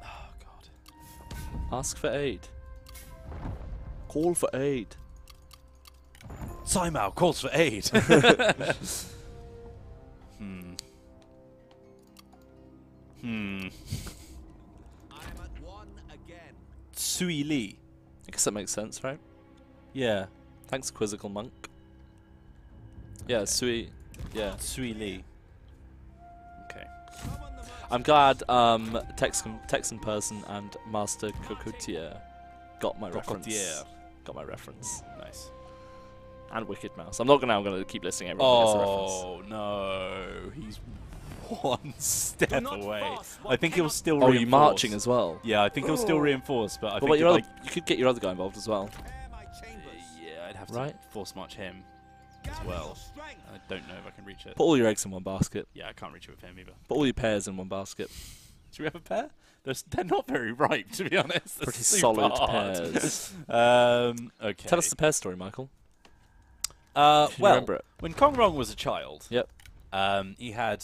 Oh god. Ask for aid. Call for aid. Saimao calls for aid. I'm at one again. Sui Li. I guess that makes sense, right? Yeah. Thanks, Quizzical Monk. Yeah, okay. Sui. Yeah. Sui Li. Okay. I'm glad Texan Person and Master Cocotier got my reference. Got my reference. Nice. And Wicked Mouse. I'm not gonna keep listing everyone as a reference. Oh no, he's one step away. I think he'll still reinforce. Oh, you marching as well? Yeah, I think he'll still reinforce, but I think you could get your other guy involved as well. Yeah, I'd have to force march him as well. I don't know if I can reach it. Put all your eggs in one basket. Yeah, I can't reach it with him either. Put all your pears in one basket. Do we have a pair? They're not very ripe, to be honest. They're pretty solid pears. Okay. Tell us the pear story, Michael. Well, when Kong Rong was a child, he had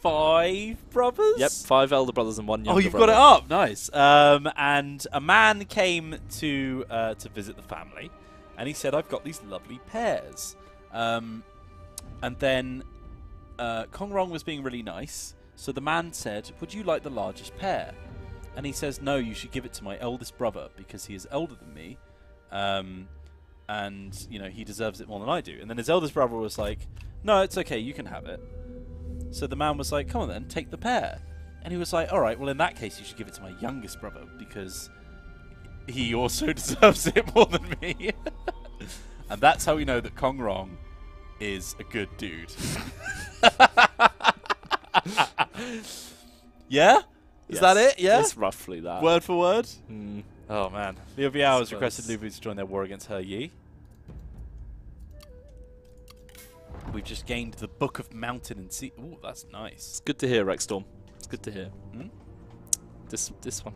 5 brothers? Yep, 5 elder brothers and 1 younger brother. Oh, you've got it up. Nice. And a man came to visit the family, and he said, I've got these lovely pears. And then Kong Rong was being really nice, so the man said, would you like the largest pear? And he says, no, you should give it to my eldest brother, because he is elder than me, and you know he deserves it more than I do. And then his eldest brother was like, no, it's okay, you can have it. So the man was like, come on then, take the pear. And he was like, all right, well in that case you should give it to my youngest brother because he also deserves it more than me. And that's how we know that Kong Rong is a good dude. Yeah? Is that it? Yeah? It's roughly that. Word for word? Oh man. Liu Biao has requested Lu Bu to join their war against He Yi. We've just gained the Book of Mountain and Sea. Ooh, that's nice. It's good to hear, Rexstorm. It's good to hear. This one,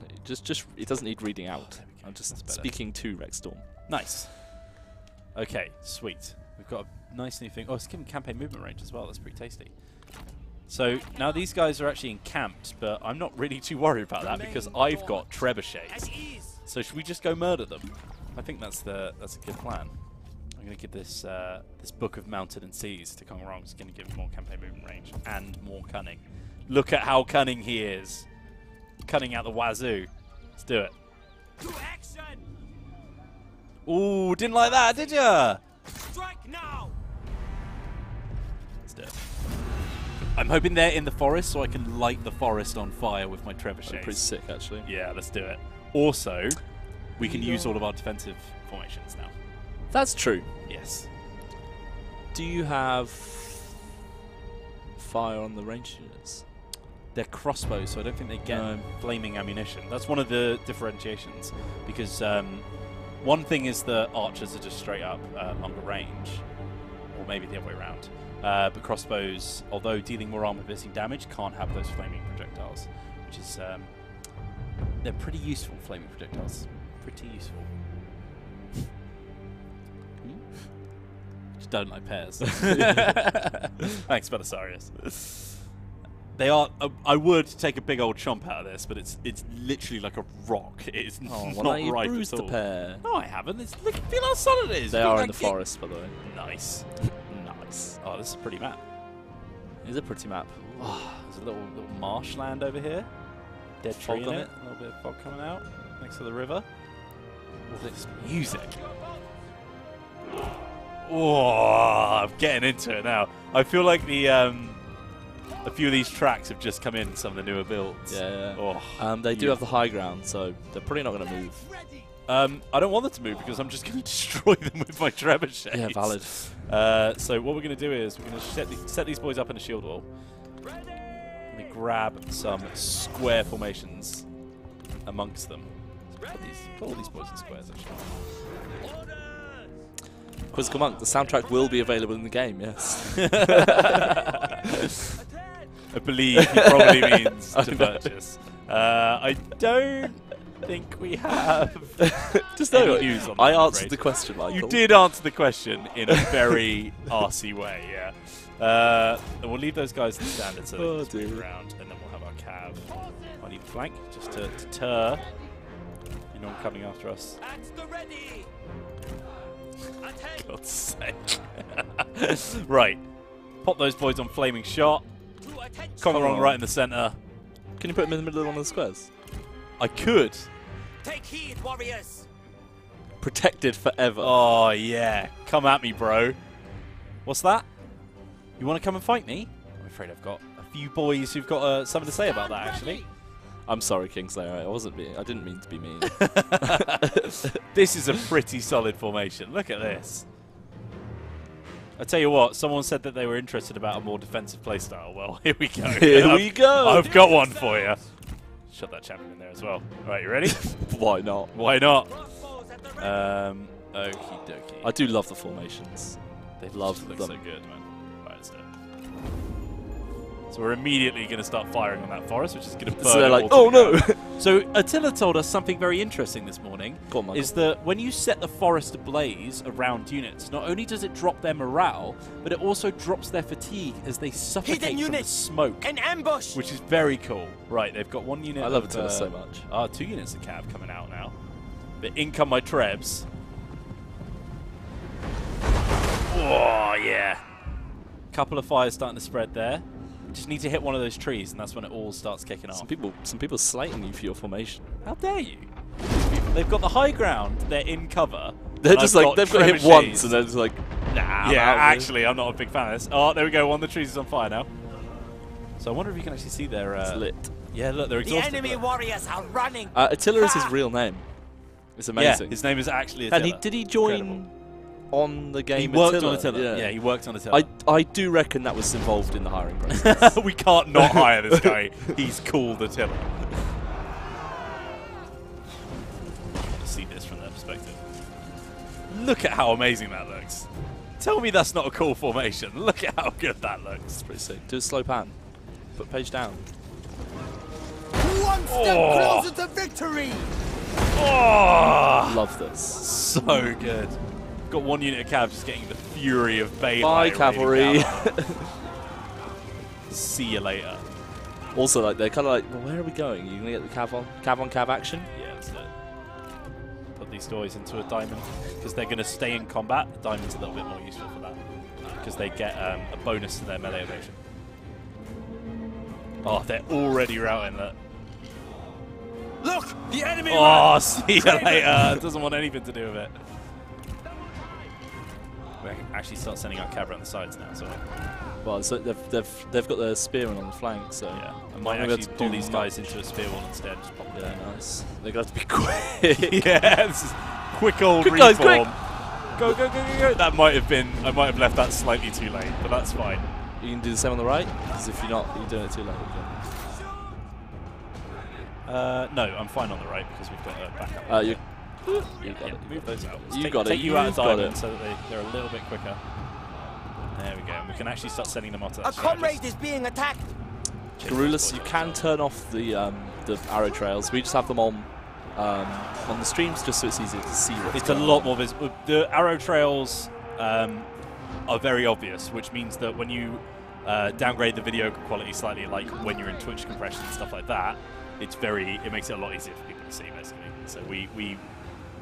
it doesn't need reading out. I'm just speaking to Rexstorm. Nice. Okay, sweet. We've got a nice new thing. Oh, it's giving campaign movement range as well. That's pretty tasty. So now these guys are actually encamped, but I'm not really too worried about that because I've got trebuchets. So should we just go murder them? I think that's a good plan. I'm going to give this this Book of Mountain and Seas to Kong Rong. It's going to give him more campaign movement range and more cunning. Look at how cunning he is. Cunning out the wazoo. Let's do it. Ooh, didn't like that, did ya? Strike now. Let's do it. I'm hoping they're in the forest so I can light the forest on fire with my trebuchets. Pretty sick, actually. Yeah, let's do it. Also, we can use all of our defensive formations now. That's true. Yes. Do you have fire on the ranged units? They're crossbows, so I don't think they get flaming ammunition. That's one of the differentiations, because one thing is that archers are just straight up longer range, or maybe the other way around. But crossbows, although dealing more armor-piercing damage, can't have those flaming projectiles, which is they're pretty useful. Flaming projectiles, pretty useful. Just don't like pears. Thanks, Belisarius. They are. I would take a big old chomp out of this, but it's literally like a rock. It is not right bruised at all. The pear. No, I haven't. Feel how solid it is. They are in the forest, by the way. Nice. Nice. Oh, this is a pretty map. It is a pretty map. Oh, there's a little marshland over here. Dead tree on it. A little bit of fog coming out next to the river. This music. Oh, I'm getting into it now. I feel like a few of these tracks have just come in, some of the newer builds. Yeah. Oh, they do have the high ground, so they're probably not going to move. I don't want them to move because I'm just going to destroy them with my trebuchet. Yeah, valid. So what we're going to do is we're going to set these boys up in a shield wall. Let me grab some square formations amongst them. Put all these boys in squares, actually. Quizzical Monk, the soundtrack will be available in the game, yes. I believe he probably means to purchase. I don't think we have just any news on that. I answered the question, Michael. You did answer the question in a very arsey way, yeah. And we'll leave those guys in standard so they can just move around, and then we'll have our cav on either flank just to deter anyone coming after us. God's sake. Right. Pop those boys on flaming shot. Rong right in the centre. Can you put him in the middle of one of the squares? I could. Take heed, warriors. Protected forever. Oh, yeah. Come at me, bro. What's that? You want to come and fight me? I'm afraid I've got a few boys who've got something to say about that, actually. I'm sorry, Kingslayer. I didn't mean to be mean. This is a pretty solid formation. Look at this. I tell you what, someone said that they were interested about a more defensive playstyle. Well, here we go. Here we go. I've got one for you. Shut that champion in there as well. Right, you ready? Why not? Why not? Okie dokie. I do love the formations. They look so good, man. Right, let's do it. So we're immediately going to start firing on that forest, which is going to burn. So they're like, oh no! So Attila told us something very interesting this morning. Go on, Michael. Is that when you set the forest ablaze around units, not only does it drop their morale, but it also drops their fatigue as they suffocate from the smoke. An ambush! Which is very cool. Right, they've got one unit. I love Attila so much. 2 units of cav coming out now. But in come my trebs. Oh, yeah. Couple of fires starting to spread there. Just need to hit one of those trees, and that's when it all starts kicking off. Some people slating you for your formation. How dare you? They've got the high ground. They're in cover. They're just like they've got hit once, and they're just like, nah. Yeah, actually, I'm not a big fan of this. Oh, there we go. One of the trees is on fire now. So I wonder if you can actually see their. It's lit. Yeah, look, they're exhausted. The enemy warriors are running. Attila is his real name. It's amazing. Yeah, his name is actually Attila. And did he join on the game? He worked on Attila. Yeah, he worked on Attila. I do reckon that was involved in the hiring process. We can't not hire this guy. He's called Attila. See this from their perspective. Look at how amazing that looks. Tell me that's not a cool formation. Look at how good that looks. It's pretty sick. Do a slow pan. Put page down. One step closer to victory. Oh, love this. So good. Got one unit of cav just getting the fury of Bay. Bye, cavalry. See you later. Also, like they're kind of like, well, where are we going? Are you gonna get the cav on cav action? Yeah, that's it. Put these toys into a diamond because they're gonna stay in combat. The diamond's a little bit more useful for that because they get a bonus to their melee evasion. Oh, they're already routing that. Look, the enemy. Oh, see you later. Doesn't want anything to do with it. We can actually start sending out cav around the sides now. So. Well, so they've got their spearmen on the flank, so yeah, I might actually pull these guys into a spear wall instead. Just pop them down. Nice. They're going to have to be quick. Yeah, this is quick old quick reform. Guys, quick. Go, go, go, go, go. That might have been. I might have left that slightly too late, but that's fine. You can do the same on the right, because if you're not, you're doing it too late. No, I'm fine on the right because we've got a backup. You got it. Move those out. Take you out of diamond so that they're a little bit quicker. There we go. And we can actually start sending them onto that. A comrade is being attacked. Garrulus, you can turn off the arrow trails. We just have them on the streams just so it's easier to see. It's a lot more visible. The arrow trails are very obvious, which means that when you downgrade the video quality slightly, like when you're in Twitch compression and stuff like that, it makes it a lot easier for people to see, basically. So we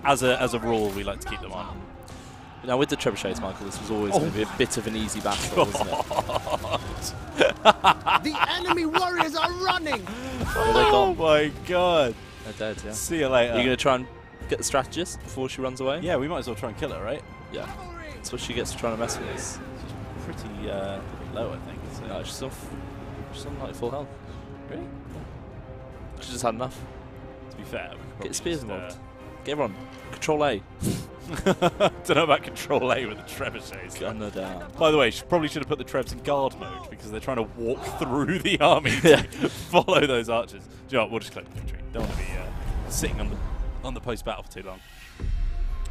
as a rule, we like to keep them on. Now with the trebuchets, Michael, this was always going to be a bit of an easy battle, wasn't it? The enemy warriors are running! Oh my god! They're dead, yeah. See you later. Are you going to try and get the strategist before she runs away? Yeah, we might as well try and kill her, right? Yeah. That's what she gets for trying to mess with us. She's pretty low, I think. So. No, she's on like full health. Really? She just had enough. To be fair, we could get spears involved. Get everyone. Control A. Don't know about Control A with the trebuchets. Gun her down. By the way, probably should have put the trebs in guard mode because they're trying to walk through the army to follow those archers. Do you know what? We'll just click the victory. Don't want to be sitting on the post battle for too long.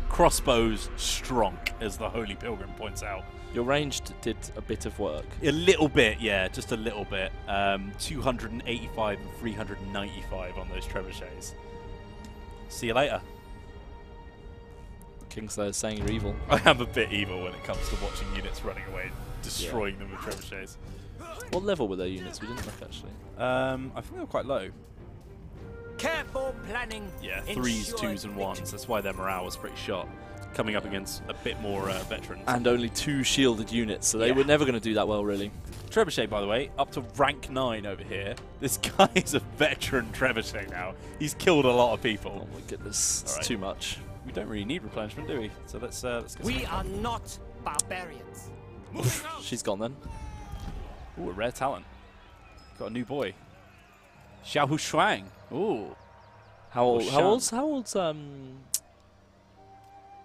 Crossbows strong, as the Holy Pilgrim points out. Your ranged did a bit of work. A little bit, yeah, just a little bit. 285 and 395 on those trebuchets. See you later. Kingslayer is saying you're evil. I am a bit evil when it comes to watching units running away, destroying them with trebuchets. What level were their units? We didn't look, actually. I think they were quite low. Careful planning. Yeah, 3s, 2s, and 1s. That's why their morale was pretty shot. Coming up against a bit more veterans. And only 2 shielded units, so they were never going to do that well, really. Trebuchet, by the way, up to rank 9 over here. This guy is a veteran trebuchet now. He's killed a lot of people. Oh my goodness, it's too much. We don't really need replenishment, do we? So let's get We are not barbarians. She's gone then. Ooh, a rare talent. Got a new boy. Xiao Hu Shuang. Ooh. How old's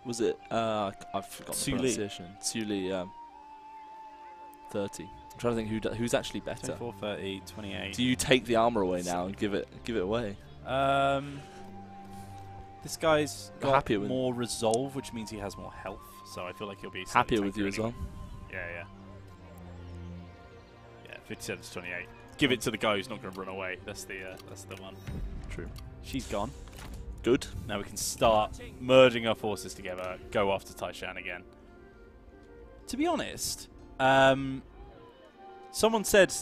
was it? I've forgotten the pronunciation. Su Li, 30. I'm trying to think who's actually better. 24, 30, 28. Do you take the armor away now and give it away? This guy's got more resolve, which means he has more health. So I feel like he'll be happier with you as well. Yeah. Yeah, 57 to 28. Give it to the guy who's not going to run away. That's the one. True. She's gone. Good. Now we can start merging our forces together, go after Taishan again. To be honest, someone said,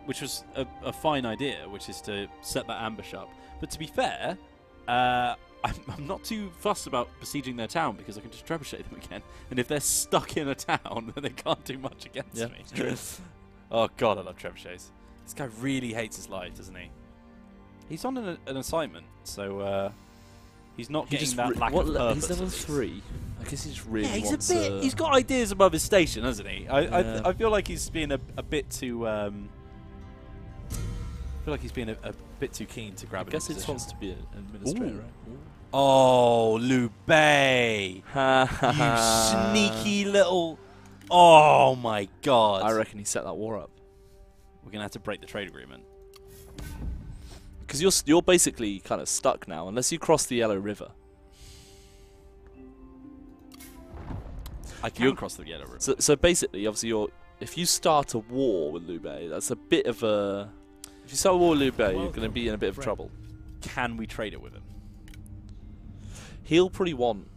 which was a fine idea, which is to set that ambush up. But to be fair, I'm not too fussed about besieging their town because I can just trebuchet them again. And if they're stuck in a town, then they can't do much against me. It's true. Oh god, I love trebuchets. This guy really hates his life, doesn't he? He's on an assignment, so he's not getting that lack of purpose. He's level 3. I guess he just really wants he's got ideas above his station, hasn't he? I feel like he's being a bit too. I feel like he's being a bit too keen to grab. I guess he just wants to be an administrator, right? Oh, Liu Bei! You sneaky little. Oh my god! I reckon he set that war up. We're gonna have to break the trade agreement. Because you're basically kind of stuck now, unless you cross the Yellow River. I can cross the Yellow River. So basically, obviously, if you start a war with Liu Bei, that's a bit of a. If you start a war with Liu Bei, you're going to be in a bit of trouble. Can we trade it with him? He'll probably want.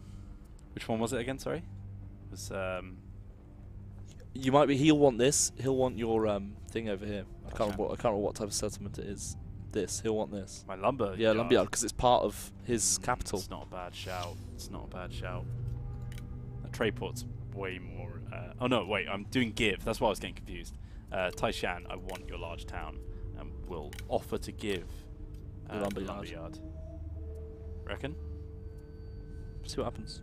Which one was it again? Sorry. It was You might be. He'll want this. He'll want your thing over here. I can't remember what type of settlement it is. This. He'll want this. My lumber. Yeah, lumberyard, because it's part of his capital. It's not a bad shout. It's not a bad shout. That trade port's way more. Oh no, wait. I'm doing give. That's why I was getting confused. Taishan, I want your large town, and will offer to give the lumberyard. Reckon? See what happens.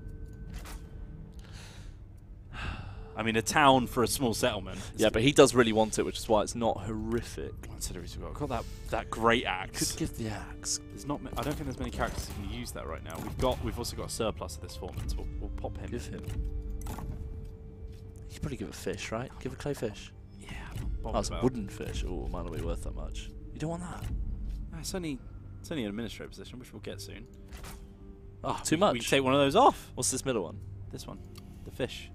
I mean, a town for a small settlement. Yeah, but he does really want it, which is why it's not horrific. I've got that great axe. Could give the axe. There's not. I don't think there's many characters who can use that right now. We've also got a surplus of this foreman, so we'll pop him. Give him. You could probably give a fish, right? Give a clay fish. Yeah. Oh, it's a wooden fish. Oh, might not be worth that much. You don't want that. It's only an administrative position, which we'll get soon. Oh, too much. We can take one of those off. What's this middle one? This one, the fish.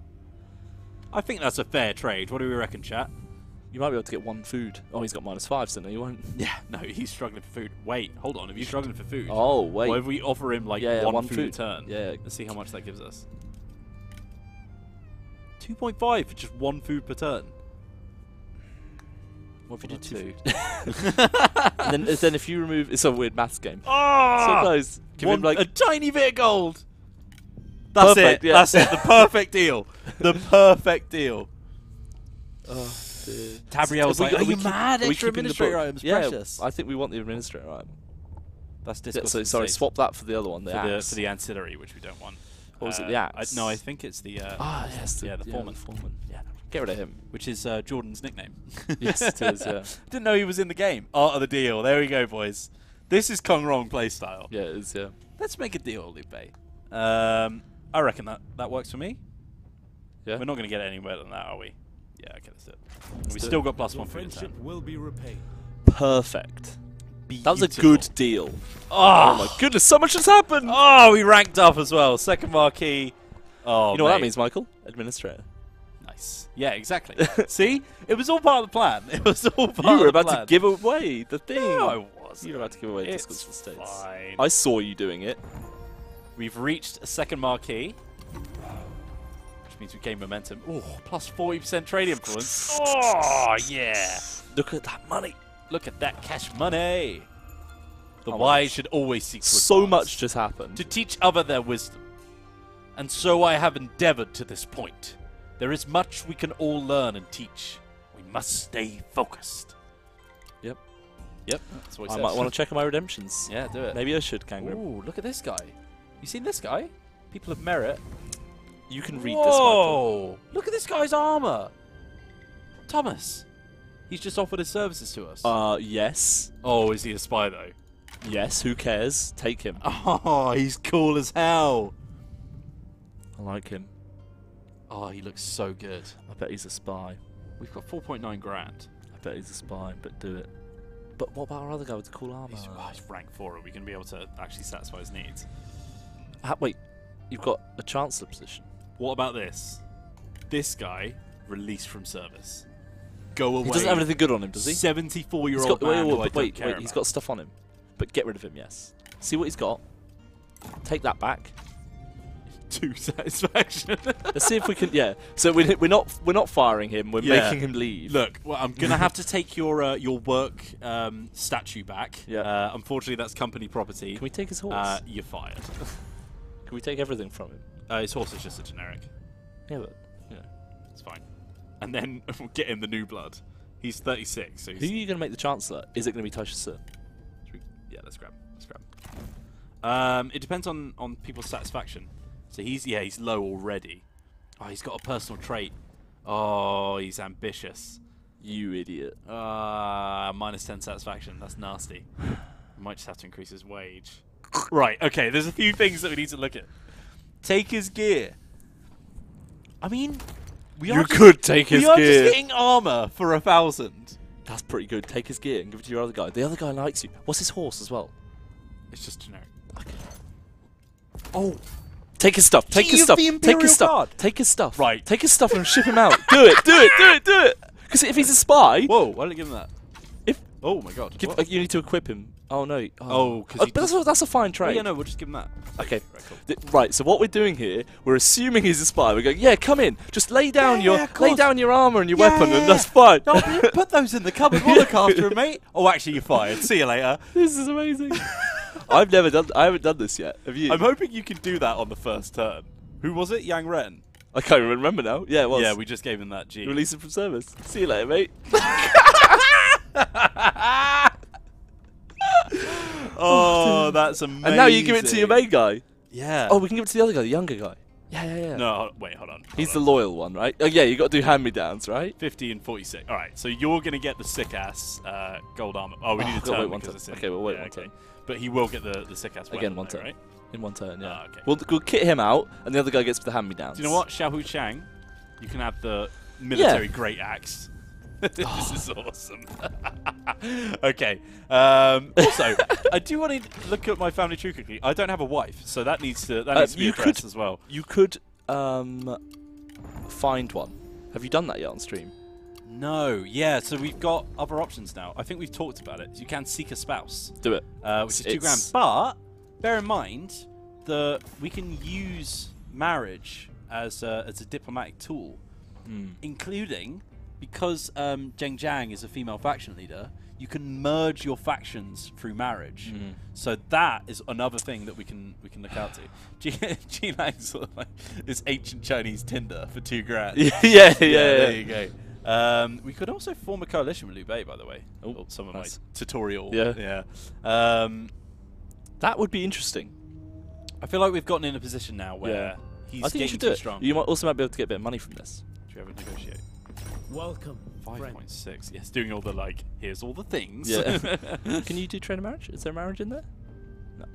I think that's a fair trade. What do we reckon, chat? You might be able to get 1 food. Oh, he's got -5, so no, you won't. Yeah, no, he's struggling for food. Wait, hold on. Are you struggling for food? Oh, wait. Or if we offer him like one food a turn? Yeah. Let's see how much that gives us. 2.5 for just 1 food per turn. What if you did 2? and then if you remove... It's a weird maths game. Oh! So close. Give him like a tiny bit of gold. That's perfect, it. yeah. That's it. The perfect deal. The perfect deal. Oh, dear. Tabriel's like, are you mad? Extra administrator items, yeah, precious. I think we want the administrator item. That's disgusting. So, sorry, swap that for the other one, for the ancillary, which we don't want. What was it, the axe? No, I think it's the... yes, the foreman. Yeah, get rid of him. Which is Jordan's nickname. Yes, it is, yeah. Didn't know he was in the game. Art of the deal. There we go, boys. This is Kong Rong playstyle. Yeah, it is, yeah. Let's make a deal, Lupe. I reckon that works for me. Yeah. We're not going to get any better than that, are we? Yeah, okay, that's it. We still got +1 for friendship will be repaid. Perfect. That was a good deal. Oh my goodness, so much has happened! Oh, we ranked up as well. Second marquee. Oh, you know what that means, Michael? Administrator. Nice. Yeah, exactly. See? It was all part of the plan. It was all part of the plan. You were about to give away the thing. No, I wasn't. You were about to give away Discourse for States. Fine. I saw you doing it. We've reached a second marquee, which means we gain momentum. Oh, plus 40% trade influence. Oh, yeah. Look at that money. Look at that cash money. The wise should always seek to so advance, much just happened. to teach other their wisdom. And so I have endeavored to this point. There is much we can all learn and teach. We must stay focused. Yep. That's what he I says. might want to check on my redemptions. Yeah, do it. Maybe I should, Kangaroo. Ooh, look at this guy. You seen this guy? People of merit. You can read this, Michael. Whoa! Look at this guy's armor. Thomas. He's just offered his services to us. Yes. Oh, is he a spy though? Yes, who cares? Take him. Oh, he's cool as hell. I like him. Oh, he looks so good. I bet he's a spy. We've got 4.9 grand. I bet he's a spy, but do it. But what about our other guy with the cool armor? He's rank 4. Are we going to be able to actually satisfy his needs? Wait, you've got a Chancellor position. What about this? This guy, released from service. Go away. He doesn't have anything good on him, does he? 74-year-old man wait, he's got stuff on him. But get rid of him, yes. See what he's got. Take that back. 2 satisfaction. Let's see if we can. Yeah. So we're not firing him. We're making him leave. Look, well, I'm gonna have to take your work statue back. Yeah. Unfortunately, that's company property. Can we take his horse? You're fired. Can we take everything from him? His horse is just a generic. Yeah, but it's fine. And then we'll get him the new blood. He's 36. So he's who are you going to make the Chancellor? Is it going to be Toshisa? Yeah, let's grab. It depends on people's satisfaction. So he's low already. Oh, he's got a personal trait. Oh, he's ambitious. You idiot. Minus 10 satisfaction. That's nasty. Might just have to increase his wage. Right, okay, there's a few things that we need to look at. Take his gear. I mean, we are could take his gear. We are just getting armor for 1,000. That's pretty good. Take his gear and give it to your other guy. The other guy likes you. What's his horse as well? It's just generic. Okay. Oh. Take his stuff. Take his stuff. Take his stuff. Take his stuff. Right. Take his stuff and ship him out. Do it. Do it. Do it. Do it. Because if he's a spy. Whoa, why didn't I give him that? Oh my god. You need to equip him. Oh no. Because that's a fine trade. Oh, yeah, no, we'll just give him that. Okay. Right, cool. Right, so what we're doing here, we're assuming he's a spy. We're going, yeah, come in. Just lay down your armor and your weapon, and that's fine. No, put those in the cupboard. We'll look after him, mate. Oh, actually, you're fired. See you later. This is amazing. I haven't done this yet. Have you? I'm hoping you can do that on the first turn. Who was it? Yang Ren? I can't even remember now. Yeah, it was. Yeah, we just gave him that G. Release him from service. See you later, mate. Oh, that's amazing. And now you give it to your main guy. Yeah. Oh, we can give it to the other guy, the younger guy. Yeah. No, wait, hold on. He's the loyal one, right? Oh, yeah, you got to do hand-me-downs, right? 50 and 46. All right, so you're going to get the sick-ass gold armor. Oh, we need to turn wait one turn. Okay, we'll wait one turn. But he will get the sick-ass weapon. Again, one turn. Right? In one turn, yeah. Okay. We'll kit him out, and the other guy gets the hand-me-downs. Do you know what? Xiaohu Chang, you can have the military great axe. This is awesome. Okay. Also, I do want to look at my family tree quickly. I don't have a wife, so that needs to be addressed as well. You could find one. Have you done that yet on stream? No. Yeah. So we've got other options now. I think we've talked about it. You can seek a spouse. Do it. Which is 2 grand. But bear in mind that we can use marriage as a diplomatic tool. including because Zheng Jiang is a female faction leader. You can merge your factions through marriage, so that is another thing that we can look out to. G-Lang's sort of like this ancient Chinese Tinder for $2,000. yeah. There you go. We could also form a coalition with Liu Bei, by the way. Oh, some of my tutorial. Yeah. That would be interesting. I feel like we've gotten in a position now where he's getting too strong. You might also be able to get a bit of money from this. Should we have a negotiate? Welcome. 5.6. Yes, doing all the here's all the things. Yeah. Can you do trade a marriage? Is there a marriage in there? No.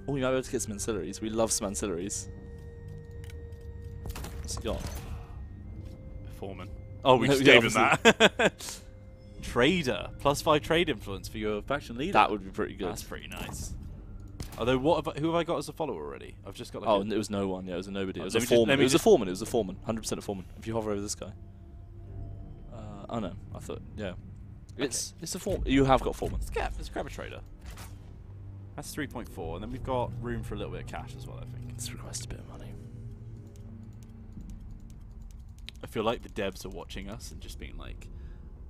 Oh, you might be able to get some ancillaries. We love some ancillaries. What's he got? Foreman. Oh, we just gave him that. Trader. +5 trade influence for your faction leader. That would be pretty good. That's pretty nice. Although, who have I got as a follower already? I've just got it was no one. Yeah, it was a nobody. It was a foreman. It was a foreman. 100% a foreman. If you hover over this guy. Oh no, I thought, yeah. It's a foreman. You have got foreman. Let's grab a trader. That's 3.4, and then we've got room for a little bit of cash as well, I think. This requires a bit of money. I feel like the devs are watching us and just being like,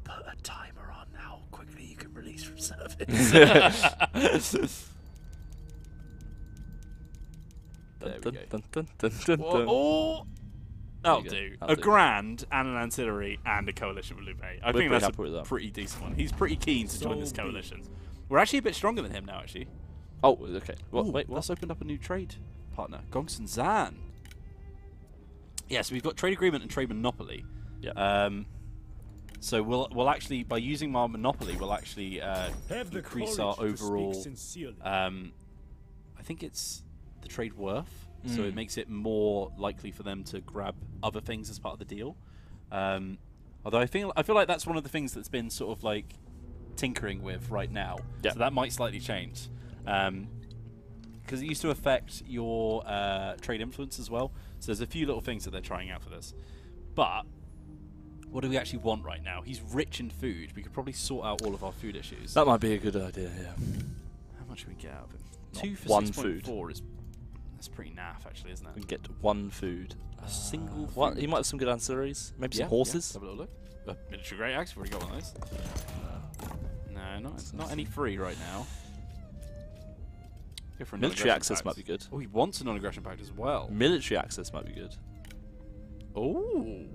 put a timer on how quickly you can release from service. There we go. Oh! That'll do. A grand and an ancillary and a coalition with Liu Bei. I think that's a pretty decent one. He's pretty keen to join this coalition. We're actually a bit stronger than him now, actually. Oh, okay. Wait, what? That's opened up a new trade partner. Gongsun Zan. Yeah, so we've got trade agreement and trade monopoly. Yeah. So we'll actually, by using our monopoly, we'll actually increase our overall. I think it's the trade worth. So it makes it more likely for them to grab other things as part of the deal. Although I feel like that's one of the things that's been sort of like tinkering with right now. Yeah. So that might slightly change. Because it used to affect your trade influence as well. So there's a few little things that they're trying out for this. But what do we actually want right now? He's rich in food. We could probably sort out all of our food issues. That might be a good idea, yeah. How much can we get out of him? Not 2 for 6.4 is... That's pretty naff, actually, isn't it? We can get 1 food. A single food. What? He might have some good ancillarities. Maybe some horses. Have a little look. Military great axe. We've already got one of those. No, not any free right now. Go for a military access might be good. Oh, he wants a non-aggression pact as well. Military access might be good. Oh,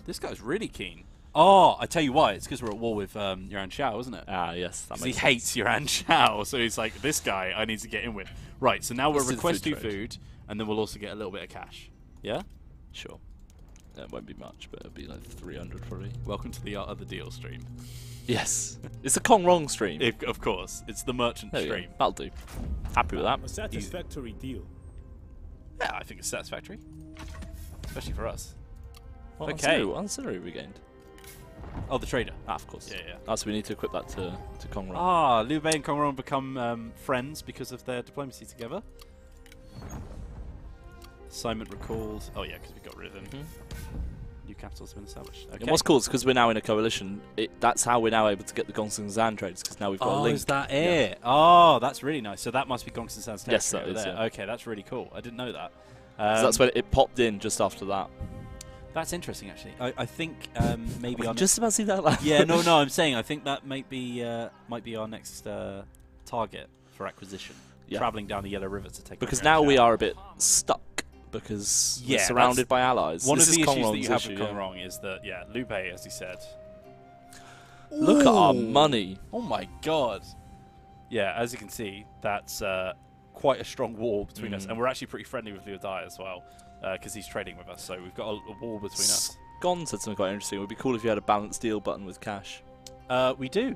this guy's really keen. Oh, I tell you why. It's because we're at war with Yuan Shao, isn't it? Ah, yes. That makes sense. He hates Yuan Shao, so he's like, this guy I need to get in with. Right, so now we'll request 2 food, and then we'll also get a little bit of cash. Yeah? Sure. Yeah, it won't be much, but it'll be like 300 probably. Welcome to the Art of the Deal stream. Yes. It's a Kong Rong stream. Of course. It's the merchant stream. That'll do. Happy with that. A satisfactory deal. Yeah, I think it's satisfactory. Especially for us. What ancillary we gained? Oh, the trader. Ah, of course. Yeah. Ah, so we need to equip that to Kong Rong. Ah, Liu Bei and Kong Rong become friends because of their diplomacy together. Assignment recalled. Oh, yeah, because we got rid of him. New capital's been established. Okay. And what's cool is because we're now in a coalition, that's how we're now able to get the Gongsun Zan trades, because now we've got a link. Oh, is that it? Yeah. Oh, that's really nice. So that must be Gongsun Zan's territory. Yes, that is, yeah. Okay, that's really cool. I didn't know that. So that's when it popped in just after that. That's interesting, actually. I think maybe I just about to see that. Yeah, no. I'm saying I think that might be our next target for acquisition. Yeah. Traveling down the Yellow River to take. Because now we are a bit stuck because we're surrounded by allies. One of the issues that you have with Kong Rong is that Liu Bei, as he said. Look at our money. Oh my god. Yeah, as you can see, that's quite a strong wall between us, and we're actually pretty friendly with Liu Dai as well. Because he's trading with us, so we've got a wall between us. Gon said something quite interesting. It would be cool if you had a balance deal button with cash. We do.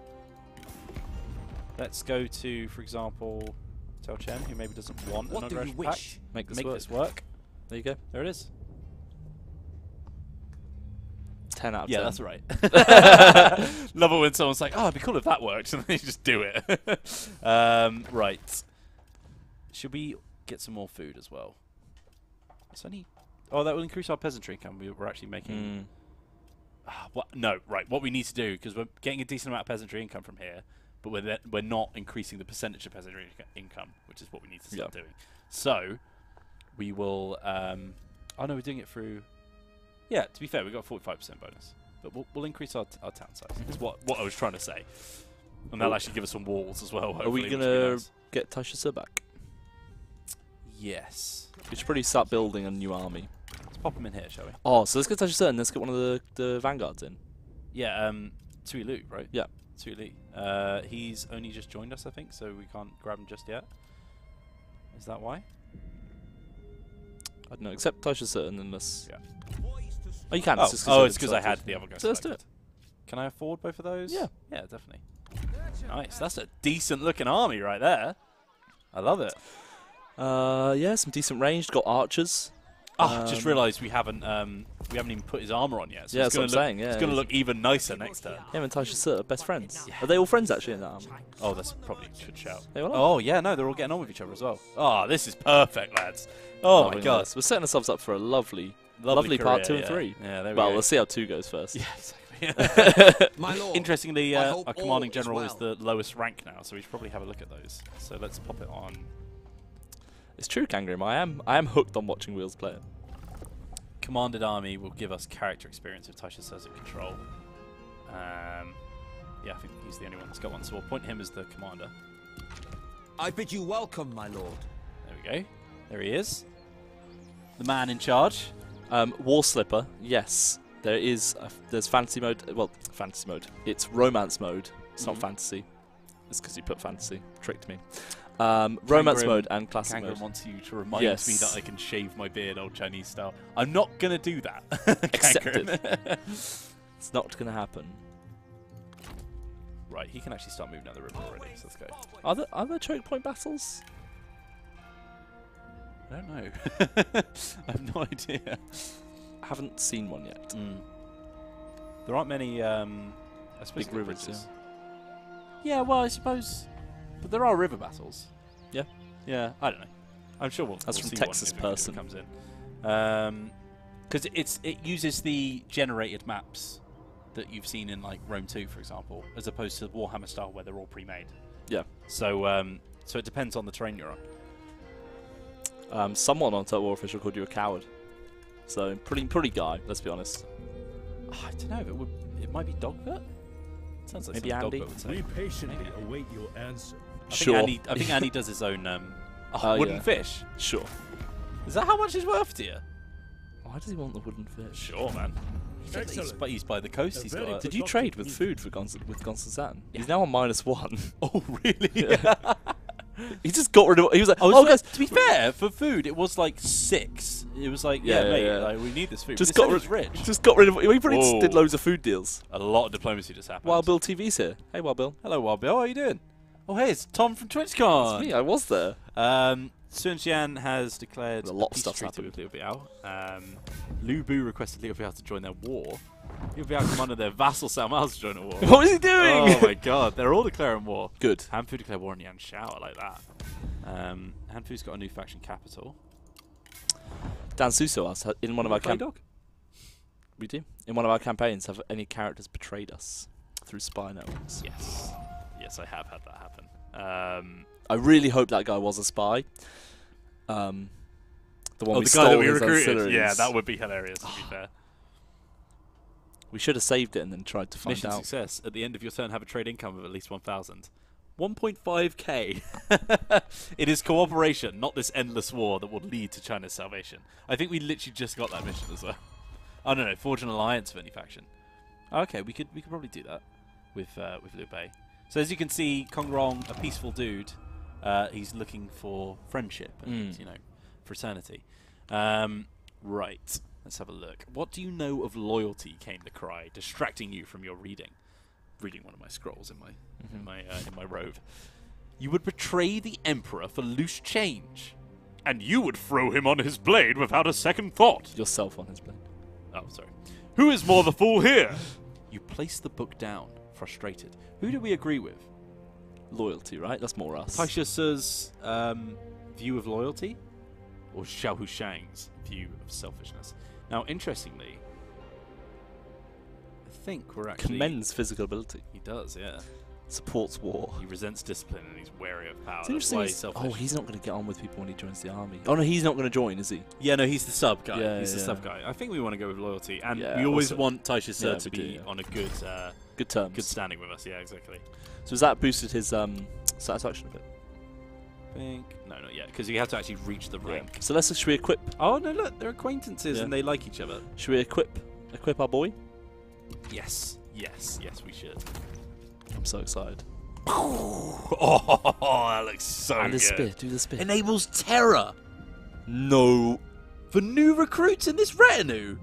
Let's go to, for example, Tao Chen, who maybe doesn't want an aggression pact. Make this work. There you go. There it is. 10 out of 10. Yeah, that's right. Love it when someone's like, oh, it'd be cool if that worked, and then you just do it. Right. Should we get some more food as well? Oh, that will increase our peasantry income. We're actually making... No, right. What we need to do, because we're getting a decent amount of peasantry income from here, but we're not increasing the percentage of peasantry income, which is what we need to start doing. So, we will... oh, no, we're doing it through... Yeah, to be fair, we got a 45% bonus. But we'll increase our town size. Is what I was trying to say. And that'll actually give us some walls as well. Are we going to get Taisha back? Yes. We should probably start building a new army. Let's pop him in here, shall we? Oh, so let's get Taisha and let's get one of the vanguards in. Yeah, Tui Lu, right? Yeah. Tui Lu. He's only just joined us, I think, so we can't grab him just yet. Is that why? I don't know, except Taisha and then let's... Yeah. Oh, you can. Oh, it's because I had the other guys. So let's do it. Can I afford both of those? Yeah. Yeah, definitely. Nice. That's a decent-looking army right there. I love it. Yeah, some decent range. Got archers. Oh, just realised we haven't even put his armor on yet. So yeah, that's what I'm saying. Yeah, it's going to look even nicer next turn. Him and Taisha are best friends. Yeah. Are they all friends actually in that army? Oh, that's probably a good shout. Oh yeah, no, they're all getting on with each other as well. Oh, this is perfect, lads. Oh my god, we're setting ourselves up for a lovely career, part 2 and 3. Yeah, there we go. Well, let's see how 2 goes first. Yeah, exactly. My lord, interestingly, our commanding general is the lowest rank now, so we should probably have a look at those. So let's pop it on. It's true, Kangrim. I am hooked on watching Wheels play it. Commanded army will give us character experience if Taisha says at control. Yeah, I think he's the only one that's got one, so we'll point him as the commander. I bid you welcome, my lord. There we go. There he is. The man in charge. War Slipper, yes. There's fantasy mode. Well, fantasy mode. It's romance mode. It's not fantasy. It's because you put fantasy. Tricked me. Romance mode and classic mode. Kangrim wants you to remind me that I can shave my beard old Chinese style. I'm not going to do that. Accept it. It's not going to happen. Right, he can actually start moving down the river already, so let's go. Are there choke point battles? I don't know. I have no idea. I haven't seen one yet. There aren't many I suppose big rivers. Yeah, well, I suppose. But there are river battles. Yeah. Yeah, I don't know. I'm sure That's we'll from see Texas one person. If it comes in. Because it uses the generated maps that you've seen in like Rome 2, for example, as opposed to Warhammer style where they're all pre-made. Yeah. So so it depends on the terrain you're on. Someone on Total War Official called you a coward. So pretty guy. Let's be honest. I don't know. It might be Dogbert. Sounds like maybe Andy. Dogbert would say. We patiently await your answer. I think Andy does his own wooden fish. Sure. Is that how much he's worth to you? Why does he want the wooden fish? Sure, man. He's by the coast. He's got. Did you trade with food with Gonzalezan? Yeah. He's now on -1. Oh, really? Yeah. He just got rid of. He was like, guys. To be fair, for food, it was like 6. It was like, mate, like, we need this food. Just got rid of. He probably just did loads of food deals. A lot of diplomacy just happened. Wild Bill TV's here. Hey, Wild Bill. Hello, Wild Bill. How are you doing? Oh, hey, it's Tom from TwitchCon. It's me. I was there. Sun Xian has declared a lot of peace stuff treaty with Liu Biao. Lu Bu requested Liu Biao to join their war. Liu Biao commanded their vassal Cao Mao to join a war. What is he doing? Oh my god, they're all declaring war. Good. Han Fu declared war on Yan Shao. I like that. Han Fu's got a new faction capital. Dan Suso asks, in one of our we do. In one of our campaigns, have any characters betrayed us through spy networks? Yes. Yes, I have had that happen. I really hope that guy was a spy. The one we the stole guy that we his recruited. auxiliaries. Yeah, that would be hilarious, to be fair. We should have saved it and then tried to find Mission out. success. At the end of your turn, have a trade income of at least 1,000. 1.5k. It is cooperation, not this endless war that will lead to China's salvation. I think we literally just got that mission as well. I don't know, forge an alliance with any faction. Okay, we could probably do that with Liu Bei. So as you can see, Kong Rong, a peaceful dude, he's looking for friendship and fraternity. Right, let's have a look. What do you know of loyalty? Came the cry, distracting you from your reading. Reading one of my scrolls in my robe. You would betray the Emperor for loose change, and you would throw him on his blade without a second thought. Yourself on his blade. Oh, sorry. Who is more the fool here? You place the book down, frustrated. Who do we agree with? Loyalty, right? That's more us. Taisha's view of loyalty, or Xiao Hushang's view of selfishness. Now, interestingly, I think we're actually... Commends physical ability. He does, yeah. Supports war. He resents discipline and he's wary of power. It's That's why he's selfish. Oh, he's not going to get on with people when he joins the army. Oh no, he's not going to join, is he? Yeah, no, he's the sub guy. Yeah, he's the sub guy. I think we want to go with loyalty, and Yeah, we always also- want Taisha Sir Yeah, to we be do, on a good, Good terms. good standing with us. Yeah, exactly. So has that boosted his satisfaction a bit? I think no, not yet, because you have to actually reach the rank. So should we equip? Oh no, look, they're acquaintances and they like each other. Should we equip our boy? Yes, yes, yes, we should. I'm so excited. Oh, that looks so And good. his spear. Do the spear. Enables terror No. for new recruits in this retinue.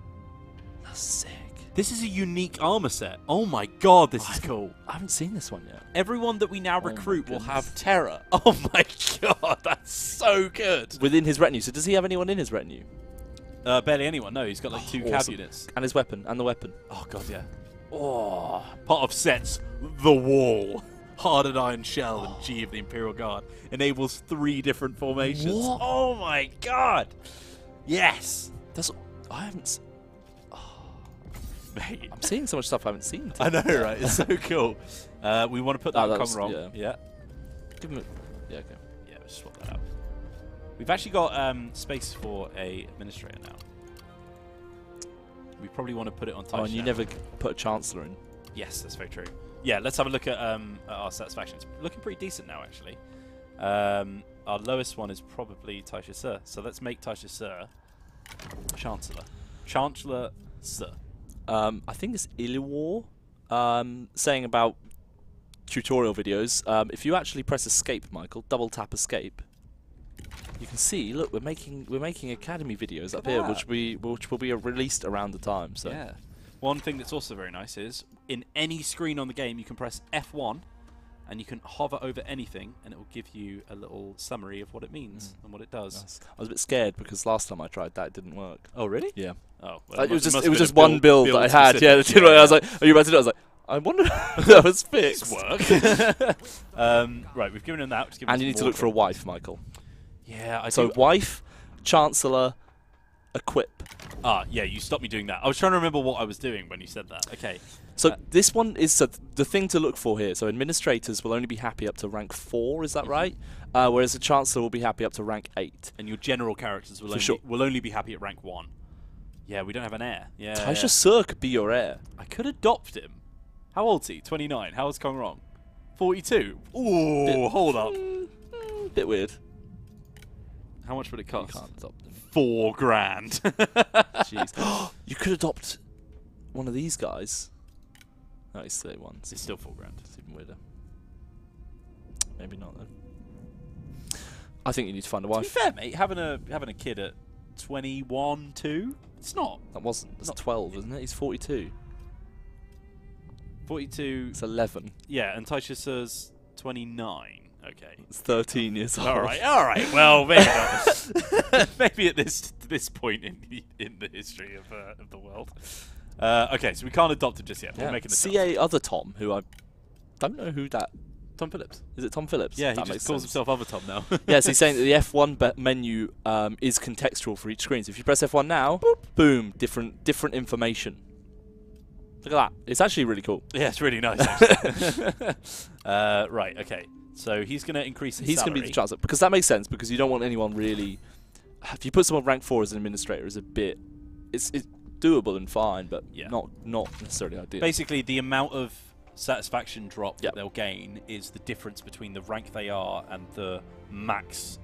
That's sick. This is a unique armor set. Oh my god, this is cool. I haven't seen this one yet. Everyone that we now my recruit will goodness. have terror. Oh my god, that's so good. Within his retinue. So does he have anyone in his retinue? Barely anyone. No, he's got like 2 cav Awesome. units. And his weapon. And the weapon. Oh god, yeah. Oh, part of sets the wall. Hardened iron shell and G of the Imperial Guard enables 3 different formations. What? Oh my god. Yes. I haven't. Mate. I'm seeing so much stuff I haven't seen. I know, right? It's so cool. We want to put that on Rong. Yeah. Give him a. Yeah. Okay. Yeah, let's swap that out. We've actually got space for a administrator now. We probably want to put it on Taisha. Oh, and you never put a chancellor in. Yes, that's very true. Yeah, let's have a look at our satisfaction. It's looking pretty decent now, actually. Our lowest one is probably Taisha Sir. So let's make Taisha Sir Chancellor. Chancellor Sir. I think it's Iluwar saying about tutorial videos. If you actually press escape, Michael, double tap escape, you can see. Look, we're making academy videos up here, which will be released around the time. So yeah. One thing that's also very nice is in any screen on the game, you can press F1 and you can hover over anything, and it will give you a little summary of what it means and what it does. Nice. I was a bit scared because last time I tried that, it didn't work. Oh, really? Yeah. Oh, well, it was just one build that I had. Yeah, I was like, "Are you about to do it?" I was like, "I wonder if that was fixed." Work. Right, we've given him that. And you need to look for a wife, Michael. Yeah, So wife, chancellor, equip. Ah, yeah, you stopped me doing that. I was trying to remember what I was doing when you said that. Okay. So this one is the thing to look for here. So administrators will only be happy up to rank 4, is that right? Whereas the chancellor will be happy up to rank 8. And your general characters will only be happy at rank 1. Yeah, we don't have an heir. Yeah. Taisha Sir could be your heir. I could adopt him. How old's he? 29. How old's Kong Rong? 42. Ooh, hold up. Bit weird. How much would it cost? You can't adopt them. 4 grand. Jeez. You could adopt one of these guys. No, he's 31. It's still 4 grand. It's even weirder. Maybe not then. I think you need to find a wife. To be fair, mate, having a kid at 21, 2, it's not. That wasn't. That's 12, isn't it? He's 42. 42. It's 11. Yeah, and Taisha Sir's 29. Okay. It's 13 years old. All right. Well, maybe not. Maybe at this point in the history of the world. Okay, so we can't adopt him just yet. Yeah. We're making the CA other Tom, who I don't know who that. Tom Phillips. Is it Tom Phillips? Yeah, that he makes just calls sense. himself Other Tom now. Yeah, so he's saying that the F1 menu is contextual for each screen. So if you press F1 now, boop, boom, different information. Look at that. It's actually really cool. Yeah, it's really nice, actually. Right, okay. So he's going to increase his salary. He's going to be the chancellor. Because that makes sense, because you don't want anyone really... If you put someone rank 4 as an administrator, is a bit... It's doable and fine, but not necessarily ideal. Basically, the amount of satisfaction drop that they'll gain is the difference between the rank they are and the max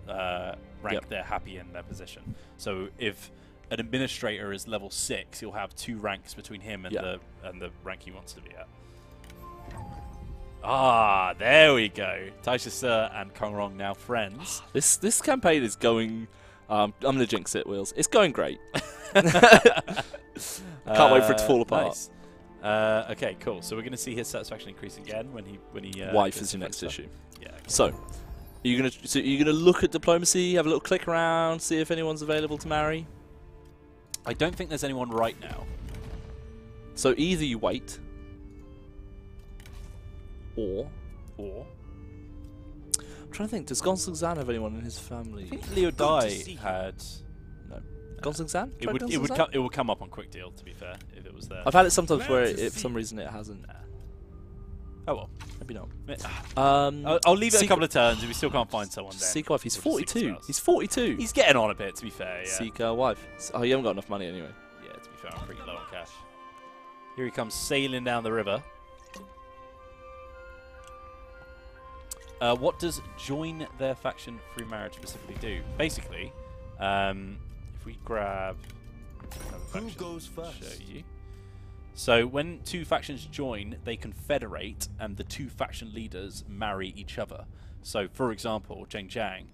rank they're happy in their position. So if an administrator is level 6, you'll have 2 ranks between him and the rank he wants to be at. Ah, there we go. Taisha Sir and Kong Rong now friends. This campaign is going... I'm going to jinx it, Wheels. It's going great. Can't wait for it to fall apart. Nice. Okay, cool. So we're going to see his satisfaction increase again when he wife is your next issue. Yeah. Okay. So, you're gonna look at diplomacy, have a little click around, see if anyone's available to marry. I don't think there's anyone right now. So either you wait, or I'm trying to think. Does Gonsung Zan have anyone in his family? I think Leo Dai had. No. Gonsung Zan? It would come up on Quick Deal. To be fair, if it was there. I've had it sometimes where for some reason it hasn't. Oh well, maybe not. I'll leave it a couple of turns if we still can't find someone. Then Seeker wife. He's 42. He's 42. He's getting on a bit, to be fair. Yeah. Seeker wife. Oh, you haven't got enough money anyway. Yeah, to be fair, I'm pretty low on cash. Here he comes sailing down the river. What does join their faction through marriage specifically do? Basically, if we grab who goes first? Show you. So when two factions join, they confederate, and the two faction leaders marry each other. So, for example, Zheng Jiang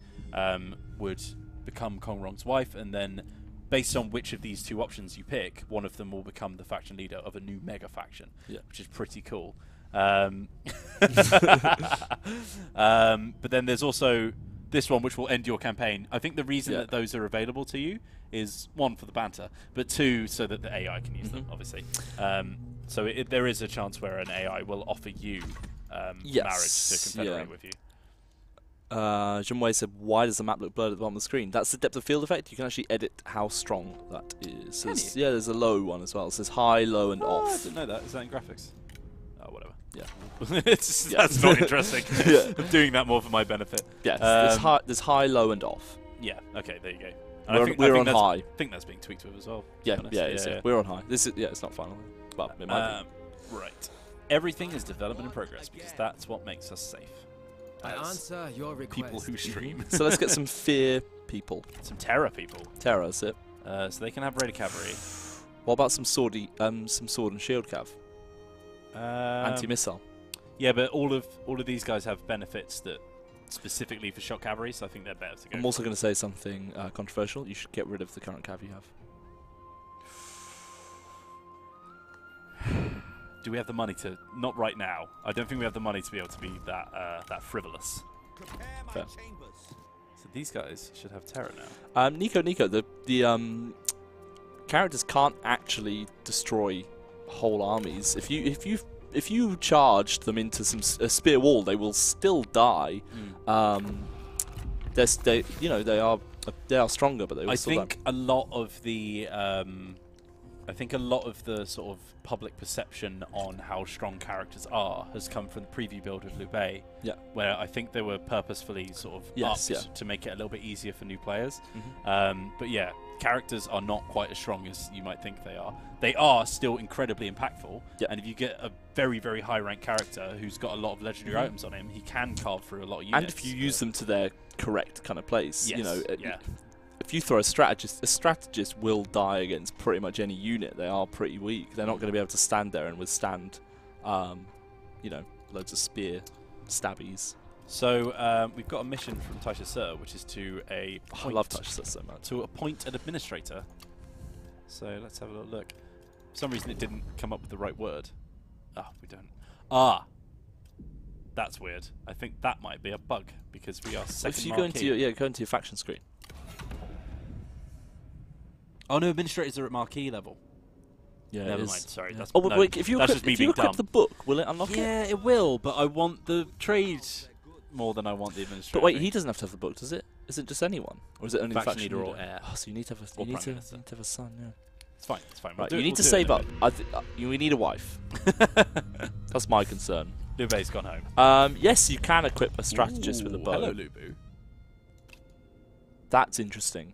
would become Kong Rong's wife, and then, based on which of these two options you pick, one of them will become the faction leader of a new mega faction, which is pretty cool. But then there's also this one, which will end your campaign. I think the reason that those are available to you is, one, for the banter, but two, so that the AI can use them, obviously. So there is a chance where an AI will offer you marriage to confederate with you. Junwei said, why does the map look blurred at the bottom of the screen? That's the depth of field effect. You can actually edit how strong that is. So there's a low one as well. It says high, low, and off. I didn't know that. Is that in graphics? Oh, whatever. Yeah. That's not interesting. I'm doing that more for my benefit. Yes, there's high, low, and off. Yeah, okay, there you go. We're on high. I think that's being tweaked with as well. Yeah, we're on high. This is it's not final. But it might be. Right. Everything is development in progress because that's what makes us safe. I answer your request. People who stream. So let's get some fear people. Some terror people. Terror, that's it. So they can have Raider Cavalry. What about some sword and shield cav? Anti-missile. Yeah, but all of these guys have benefits that specifically for shock cavalry, so I think they're better to go. I'm also going to say something controversial. You should get rid of the current cav you have. Do we have the money to? Not right now. I don't think we have the money to be able to be that frivolous. Fair. So these guys should have terror now. Nico, the characters can't actually destroy whole armies. If you charged them into a spear wall, they will still die. They are stronger, but they will still die. I think a lot of the sort of public perception on how strong characters are has come from the preview build with Liu Bei, where I think they were purposefully sort of upped to make it a little bit easier for new players. But yeah, characters are not quite as strong as you might think they are. They are still incredibly impactful, and if you get a very, very high-ranked character who's got a lot of legendary items on him, he can carve through a lot of units. And if you use them to their correct kind of place, if you throw a strategist will die against pretty much any unit. They are pretty weak. They're not going to be able to stand there and withstand, loads of spear stabbies. So we've got a mission from Taisha Sir, which is to I love Taisha Sir so much. To appoint an administrator. So let's have a little look. For some reason it didn't come up with the right word. We don't. That's weird. I think that might be a bug because we are second if you go into your faction screen. Oh no, administrators are at marquee level. Yeah, never mind. Sorry, that's wait, if you equip the book, will it unlock it? Yeah, it will. But I want the trade more than I want the administrator. But wait, he doesn't have to have the book, does it? Is it just anyone, or is it only faction leader or heir? Oh, so you need to have a you need to have a son. Yeah, it's fine. It's fine. Right, you need to save up. We need a wife. That's my concern. Liu Bei's gone home. Yes, you can equip a strategist with a bow. Hello, Lu Bu. That's interesting.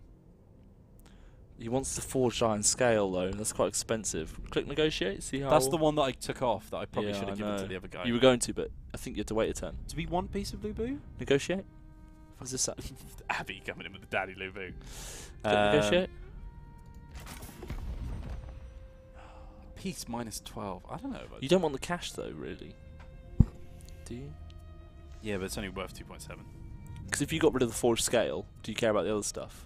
He wants the forged iron scale though. That's quite expensive. Click negotiate. See how. That's the one that I took off. That I probably should have given to the other guy. You were going to, but I think you had to wait a turn. Do we want piece of Lu Bu? Negotiate. What's this? Abby coming in with the daddy Lu Bu. Negotiate. Peace minus 12. I don't know. You don't want the cash though, really. Do you? Yeah, but it's only worth 2.7. Because if you got rid of the forged scale, do you care about the other stuff?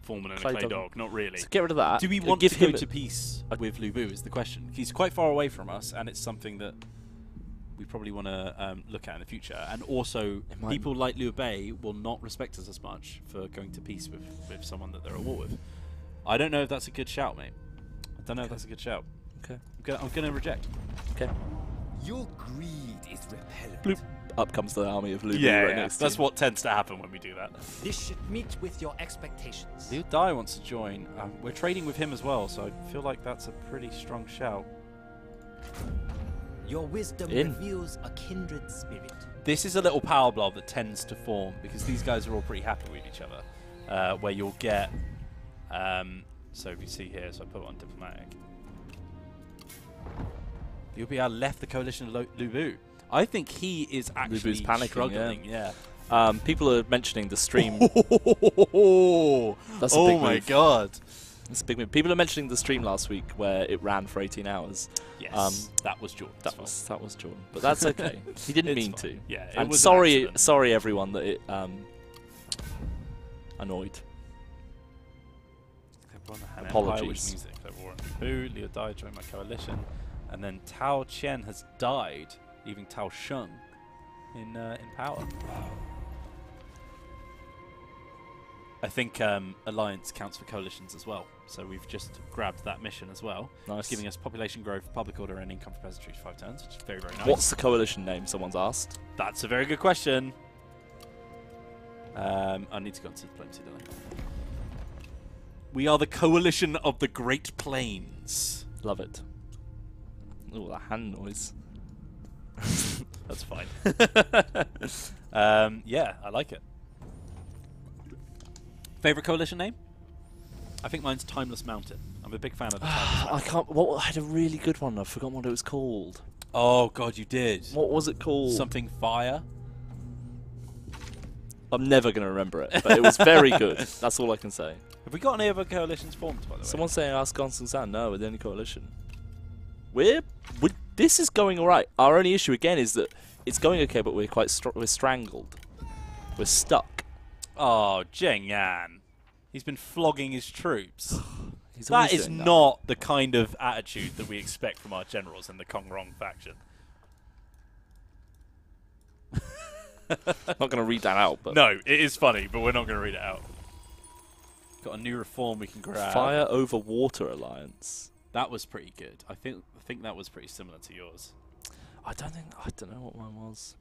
Foreman and a clay dog, not really. So get rid of that. Do we want to go to peace with Lu Bu is the question. He's quite far away from us, and it's something that we probably want to look at in the future. And also, people like Liu Bei will not respect us as much for going to peace with someone that they're at war with. I don't know if that's a good shout, mate. I don't know if that's a good shout. Okay. I'm going to reject. Okay. Your greed is repellent. Bloop. Up comes the army of Lu Bu next that's what tends to happen when we do that. This should meet with your expectations. Liu Dai wants to join. We're trading with him as well, so I feel like that's a pretty strong shout. Your wisdom reveals a kindred spirit. This is a little power blob that tends to form because these guys are all pretty happy with each other. Where you'll get, so we see here, so I put it on diplomatic. Liu left the coalition of Lubu. I think he is actually struggling. Yeah. People are mentioning the stream. That's a oh big my move. god. That's a big move. People are mentioning the stream last week where it ran for 18 hours. Yes. That was Jordan. That was Jordan. But that's okay. He didn't mean fine. to. Yeah. It and was sorry everyone that it annoyed. Apologies. Which means they declare war on Lubu. Liu Dai joined my coalition, and then Tao Qian has died, leaving Tao Sheng in power. I think Alliance counts for coalitions as well, so we've just grabbed that mission as well. Nice. It's giving us population growth, public order, and income for peasantry for 5 turns, which is very, very nice. What's the coalition name? Someone's asked. That's a very good question. I need to go into diplomacy, don't I? We are the coalition of the Great Plains. Love it. Oh, that hand noise. That's fine. Yeah, I like it. Favorite coalition name? I think mine's Timeless Mountain. I'm a big fan of the Timeless Mountain. I can't. What? I had a really good one. I've forgotten what it was called. Oh god, you did. What was it called? Something Fire. I'm never going to remember it, but it was very good. That's all I can say. Have we got any other coalitions formed, by the way? Someone's saying ask Gonson San. No, we're the only coalition. This is going alright. Our only issue again is that it's going okay, but we're we're strangled. We're stuck. Oh, Zheng Yan. He's been flogging his troops. That is not the kind of attitude that we expect from our generals in the Kong Rong faction. Not going to read that out, but no, it is funny, but we're not going to read it out. Got a new reform we can grab. Fire over Water Alliance. That was pretty good. I think that was pretty similar to yours. I don't know what mine was.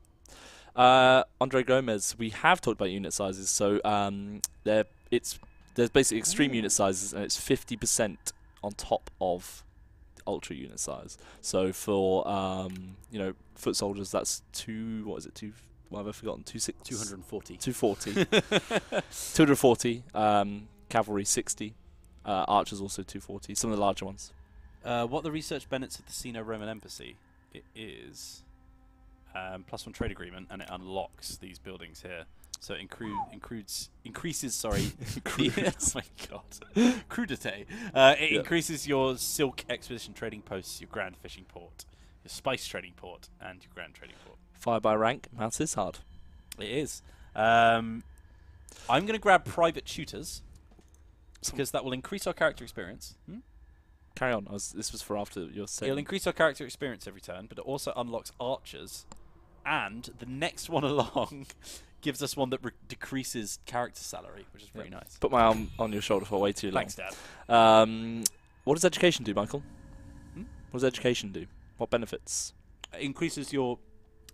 Andre Gomez. We have talked about unit sizes, so there's basically extreme unit sizes, and it's 50% on top of the ultra unit size. So for foot soldiers, that's 240. 240. 240. Cavalry 60. Archers also 240. Some of the larger ones. What the research benefits of the Sino-Roman Embassy? It is +1 trade agreement, and it unlocks these buildings here. So it increases. Sorry, oh my god, crudité. It increases your silk expedition trading posts, your grand fishing port, your spice trading port, and your grand trading port. Fire by rank. Maths is hard. It is. I'm going to grab private tutors because that will increase our character experience. Carry on. This was for after your saying. It'll increase our character experience every turn, but it also unlocks archers, and the next one along gives us one that decreases character salary, which is pretty nice. Put my arm on your shoulder for way too long. Thanks, Dad. What does education do, Michael? What does education do? What benefits? It increases your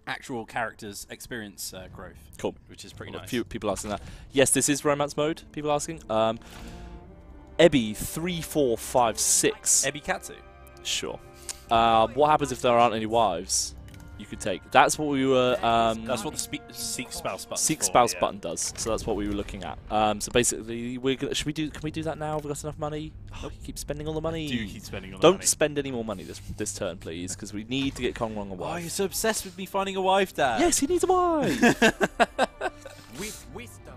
actual character's experience growth. Cool. Which is pretty nice. A few people asking that. Yes, this is romance mode, people asking. Ebby 3456. Ebby Katsu. Sure. What happens if there aren't any wives you could take? That's what we were... that's what the Seek Spouse button Seek Spouse button does. So that's what we were looking at. So basically, we're gonna, can we do that now? Have we got enough money? Oh, you keep spending all the money. I do keep spending all the money. Don't spend any more money this turn, please, because we need to get Kong Rong a wife. Oh, you're so obsessed with me finding a wife, Dad. Yes, he needs a wife. With wisdom.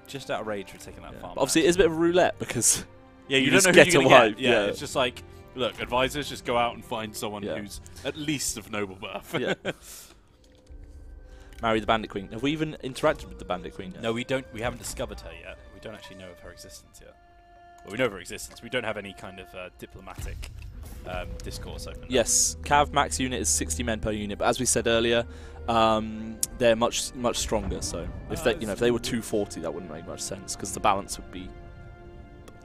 Just out of rage for taking that farm. Obviously, it is a bit of a roulette because you don't know get who you're a gonna wife. get. Yeah, it's just like, look, advisors, just go out and find someone Yeah. who's at least of noble birth. Yeah. Marry the Bandit Queen. Have we even interacted with the Bandit Queen yet? No, we don't. We haven't discovered her yet. We don't actually know of her existence yet. Well, we know of her existence. We don't have any kind of diplomatic discourse open. Yes, Cav max unit is 60 men per unit, but as we said earlier, they're much stronger. So if they were 240, that wouldn't make much sense because the balance would be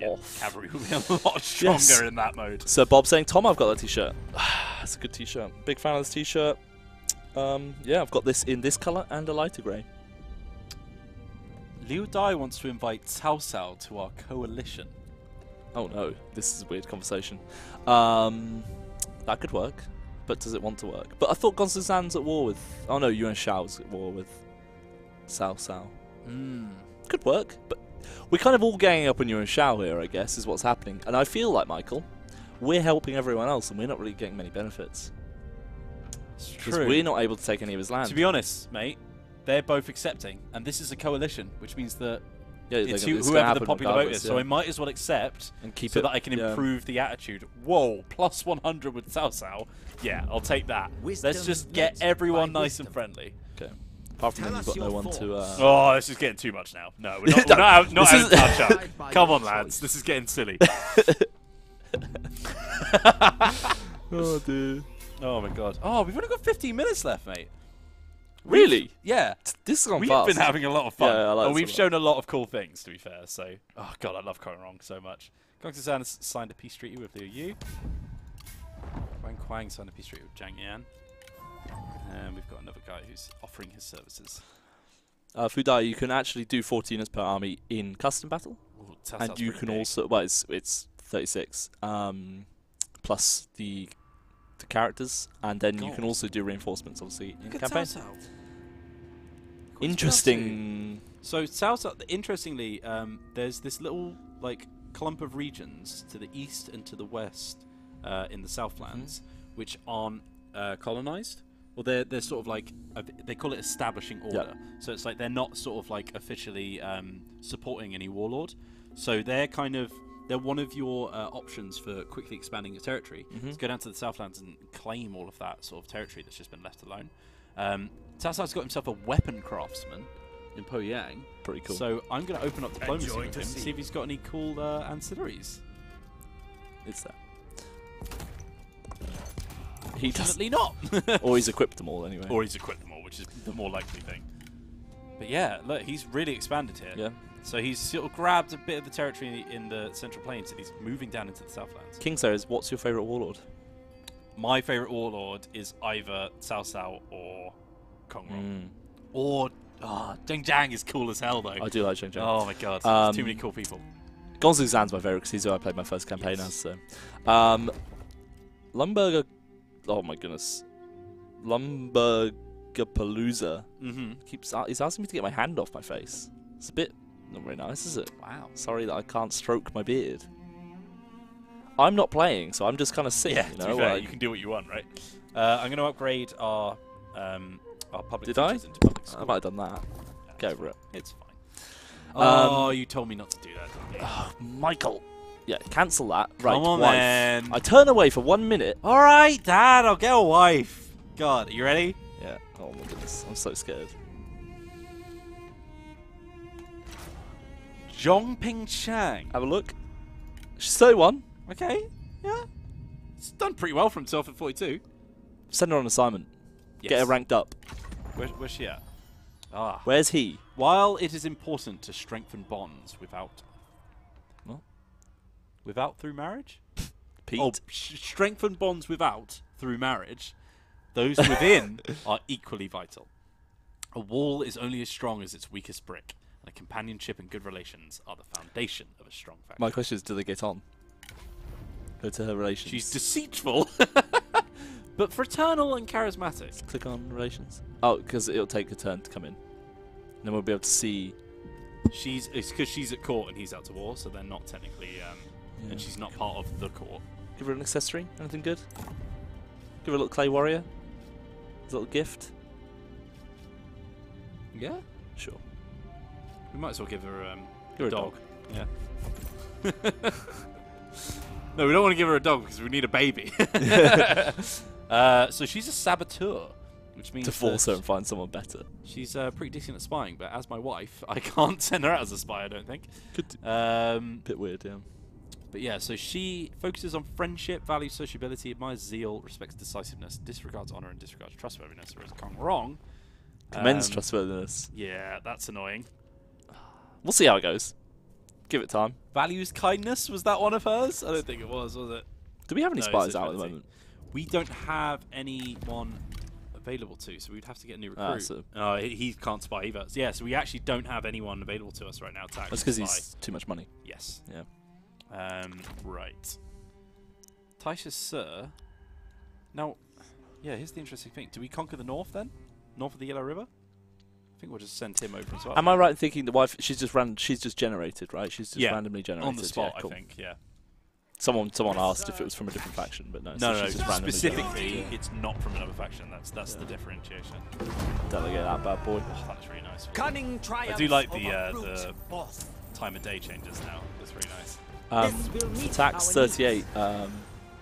off. Cavalry will be a lot stronger in that mode. So Bob saying, Tom, I've got that t-shirt. That's a good t-shirt. Big fan of this t-shirt. Yeah, I've got this in this colour and a lighter grey. Liu Dai wants to invite Cao Cao to our coalition. Oh no, this is a weird conversation. That could work. But does it want to work? But I thought Gongsun Zan's at war with... Oh no, Yuan Shao's at war with Cao Cao. Could work, but we're kind of all ganging up on Yuan Shao here, I guess, is what's happening. And I feel like, Michael, we're helping everyone else and we're not really getting many benefits. It's because true. we're not able to take any of his land. To be honest, mate, they're both accepting. And this is a coalition, which means that it's whoever the popular vote is. So I might as well accept and keep so that I can improve the attitude. Whoa, plus 100 with Cao Cao. Yeah, I'll take that. Let's just get everyone nice and friendly. Okay. Apart from you've got no one to... Oh, this is getting too much now. No, we're not having touch up. Come on, lads. This is getting silly. Oh, dude. Oh, my God. Oh, we've only got 15 minutes left, mate. Really? Yeah. This has gone fast. We've been having a lot of fun. Yeah, I like and we've shown a lot of cool things, to be fair. So, oh, God, I love Rong so much. Gongsun Zan has signed a peace treaty with Liu Yu. Quang signed a peace treaty with Zhang Yan. And we've got another guy who's offering his services. Fudai, you can actually do 14 units per army in custom battle. Ooh, and you can also... Well, it's 36. Plus the characters. And then you can also do reinforcements, obviously, in campaign. Interesting. So, Cao Cao, interestingly, there's this little like clump of regions to the east and to the west in the Southlands, which aren't colonized. Well, they're sort of like they call it establishing order. Yep. So it's like they're not sort of like officially supporting any warlord. So they're one of your options for quickly expanding your territory. To go down to the Southlands and claim all of that sort of territory that's just been left alone. Cao Cao's got himself a weapon craftsman in Poyang. Pretty cool. So I'm going to open up diplomacy with him and see if he's got any cool ancillaries. It's that. He definitely not. Or he's equipped them all anyway. Or he's equipped them all, which is the more likely thing. But yeah, look, he's really expanded here. Yeah. So he's sort of grabbed a bit of the territory in the Central Plains and he's moving down into the Southlands. King says, what's your favourite warlord? My favourite warlord is either Cao Cao or Kong Rong. Or Zheng Jiang is cool as hell, though. I do like Zheng Jiang. Oh my God, there's too many cool people. Gongsun Zan's my favourite because he's who I played my first campaign as. So, Lumberger. Oh my goodness, Lumbergapalooza he's asking me to get my hand off my face. It's a bit not very nice, is it? Wow. Sorry that I can't stroke my beard. I'm not playing, so I'm just kind of sitting. Yeah, you to know, be fair, you can do what you want, right? I'm going to upgrade our public features into public school. I might have done that. Get over it. It's fine. Oh, you told me not to do that, didn't you? Oh, Michael. Yeah, cancel that. Right, Come on, wife. man. I turn away for 1 minute. All right, Dad, I'll get a wife. God, are you ready? Yeah. Oh my goodness, I'm so scared. Zhongping Chang. Have a look. She's 31. Okay, yeah. It's done pretty well for himself at 42. Send her on assignment. Yes. Get her ranked up. Where's she at? Ah. Where's he? While it is important to strengthen bonds without... What? Without through marriage? Pete. Oh, strengthen bonds without through marriage. Those within are equally vital. A wall is only as strong as its weakest brick, and a companionship and good relations are the foundation of a strong faction. My question is, do they get on? Go to her relations. She's deceitful, but fraternal and charismatic. Click on relations. Oh, because it'll take a turn to come in. And then we'll be able to see... It's because she's at court and he's out to war, so they're not technically... And she's not part of the court. Give her an accessory. Anything good? Give her a little clay warrior. A little gift. Yeah? Sure. We might as well give her a dog. Yeah. No, we don't want to give her a dog because we need a baby. So she's a saboteur, which means to force her and find someone better. She's pretty decent at spying, but as my wife, I can't send her out as a spy, I don't think. Bit weird, yeah. But yeah, so she focuses on friendship, values sociability, admires zeal, respects decisiveness, disregards honor, and disregards trustworthiness. Whereas Kong Rong commends trustworthiness. Yeah, that's annoying. We'll see how it goes. Give it time. Values kindness, was that one of hers? I don't think it was it? Do we have any spies out at the moment? We don't have anyone available to, so we'd have to get a new recruit. He can't spy either. So yeah, so we actually don't have anyone available to us right now to actually That's because he's too much money. Yes. Yeah. Right. Taisha Sir. Now, Yeah, here's the interesting thing. Do we conquer the north then? North of the Yellow River? I think we'll just send him over as well. Am I right in thinking the wife? She's just generated, right? She's just randomly generated on the spot. Yeah, cool. I think. Yeah. Someone asked if it was from a different faction, but no. No, just specifically, it's not from another faction. That's the differentiation. Delegate that bad boy. Oh, that's really nice. Cunning triumph. I do like the time of day changes now. That's really nice. Attacks 38.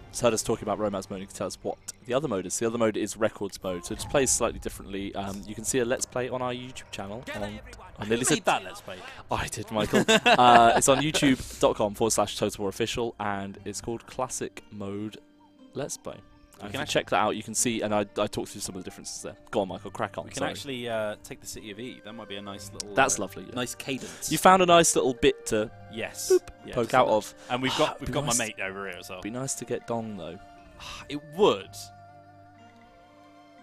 It's heard us talking about romance mode. You can tell us what the other mode is. The other mode is records mode, so it just plays slightly differently. You can see a let's play on our YouTube channel. I nearly said that let's play. I did, Michael. It's on youtube.com/TotalWarOfficial, and it's called Classic Mode Let's Play. You can check that out. You can see, and I talked through some of the differences there. Go on, Michael, crack on. We can actually take the city of E. That might be a nice little. That's lovely. Yeah. Nice cadence. You found a nice little bit to poke out of, and we've got my mate over here as well. Be nice to get Dong though. It would,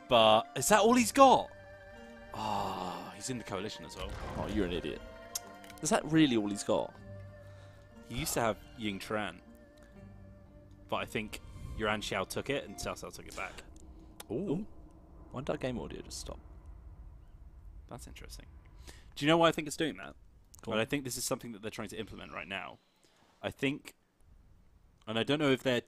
but is that all he's got? He's in the coalition as well. Oh, you're an idiot. Is that really all he's got? He used to have Ying Tran, but I think Yuan Xiao took it and Cao Cao took it back. Ooh. Why did our game audio just stop? That's interesting. Do you know why I think it's doing that? Well, I think this is something that they're trying to implement right now. I think, and I don't know if they're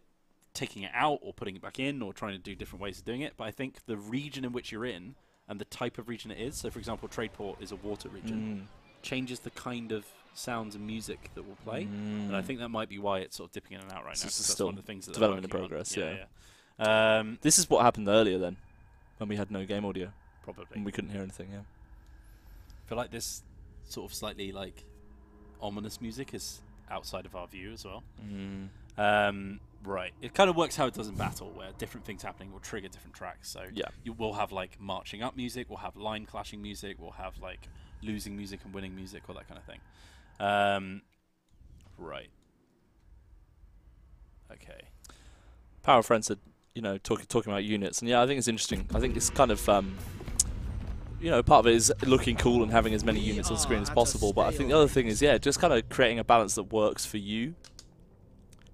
taking it out or putting it back in or trying to do different ways of doing it, but I think the region in which you're in and the type of region it is, so for example, Tradeport is a water region, changes the kind of sounds and music that will play, and I think that might be why it's sort of dipping in and out right now. This is that's still one of the things that development in progress. Yeah. This is what happened earlier then, when we had no game audio. Probably. And we couldn't hear anything. Yeah. I feel like this sort of slightly like ominous music is outside of our view as well. Right. It kind of works how it does in battle, where different things happening will trigger different tracks. So you will have like marching up music, we'll have line clashing music, we'll have like losing music and winning music, or that kind of thing. Right. Okay. Power Friend said, you know, talking about units, and yeah, I think it's interesting. I think it's kind of, you know, part of it is looking cool and having as many units on screen as possible. But I think the other thing is, just kind of creating a balance that works for you.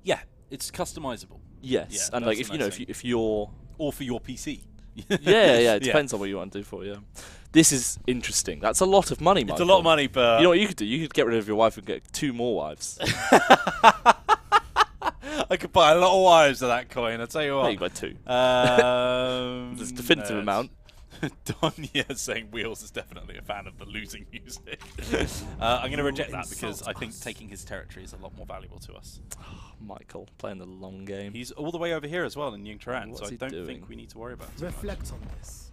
Yeah, it's customizable. Yes, and like if you're or for your PC. It depends on what you want to do for it. Yeah. This is interesting. That's a lot of money, Michael. It's a lot of money, but... You know what you could do? You could get rid of your wife and get 2 more wives. I could buy a lot of wives of that coin, I'll tell you what. No, you got 2. There's a definitive amount. Donya saying Wheels is definitely a fan of the losing music. I'm going to reject that because I think taking his territory is a lot more valuable to us. Michael, playing the long game. He's all the way over here as well in Ying Turan, so I don't think we need to worry about it. Reflect on this.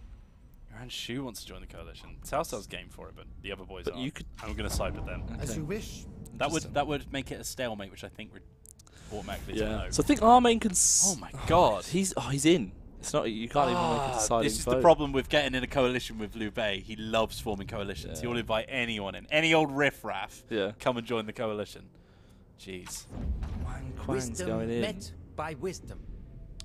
Yuan Shu wants to join the coalition. Cao Cao's game for it, but the other boys aren't. You could. I'm going to side with them. As you wish. That would make it a stalemate, which I think would automatically turn over. So I think our main Oh my God, he's in. It's not. You can't even make a deciding This is the problem with getting in a coalition with Liu Bei. He loves forming coalitions. He'll invite anyone in, any old riffraff. Come and join the coalition. Jeez. Quang's going in. Met by wisdom.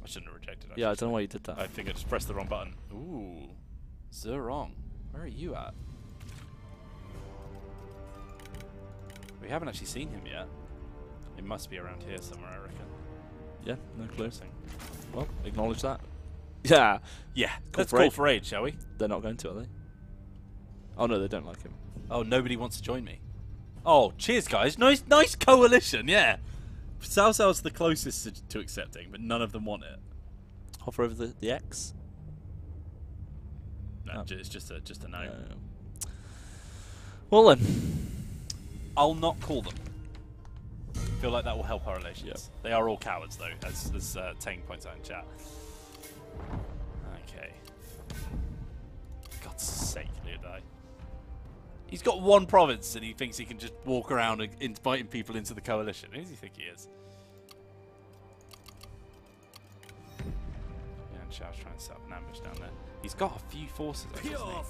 I shouldn't have rejected it. Yeah, I don't know why you did that. I think I just pressed the wrong button. Ooh. Rong. Where are you at? We haven't actually seen him yet. It must be around here somewhere, I reckon. Yeah, no clue. Well, acknowledge that. Yeah. Yeah. Let's call for aid, shall we? They're not going to, are they? Oh no, they don't like him. Oh, nobody wants to join me. Oh, cheers, guys. Nice coalition, yeah. Cao Cao's the closest to accepting, but none of them want it. Hover over the X? No, it's just a no. Well then. I'll not call them. I feel like that will help our relations. Yep. They are all cowards, though, as Tang points out in chat. Okay. God's sake, Liu Bei. He's got one province and he thinks he can just walk around inviting people into the coalition. Who does he think he is? Yeah, and Xiao's trying to set up an ambush down there. He's got a few forces,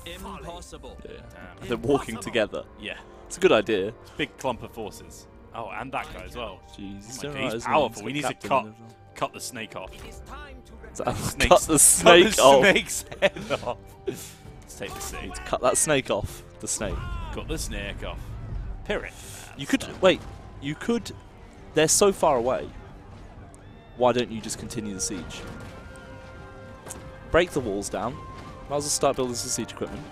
Impossible. Yeah. They're walking together. Yeah. It's a good idea. It's a big clump of forces. Oh, and that guy as well. Jeez, oh he's powerful. We need to cut the snake off. Cut the snake off. Snake's head off. Let's take the snake. Cut that snake off. The snake. Cut the snake off. Pirate. You could wait. You could. They're so far away. Why don't you just continue the siege? break the walls down. Might as well start building some siege equipment.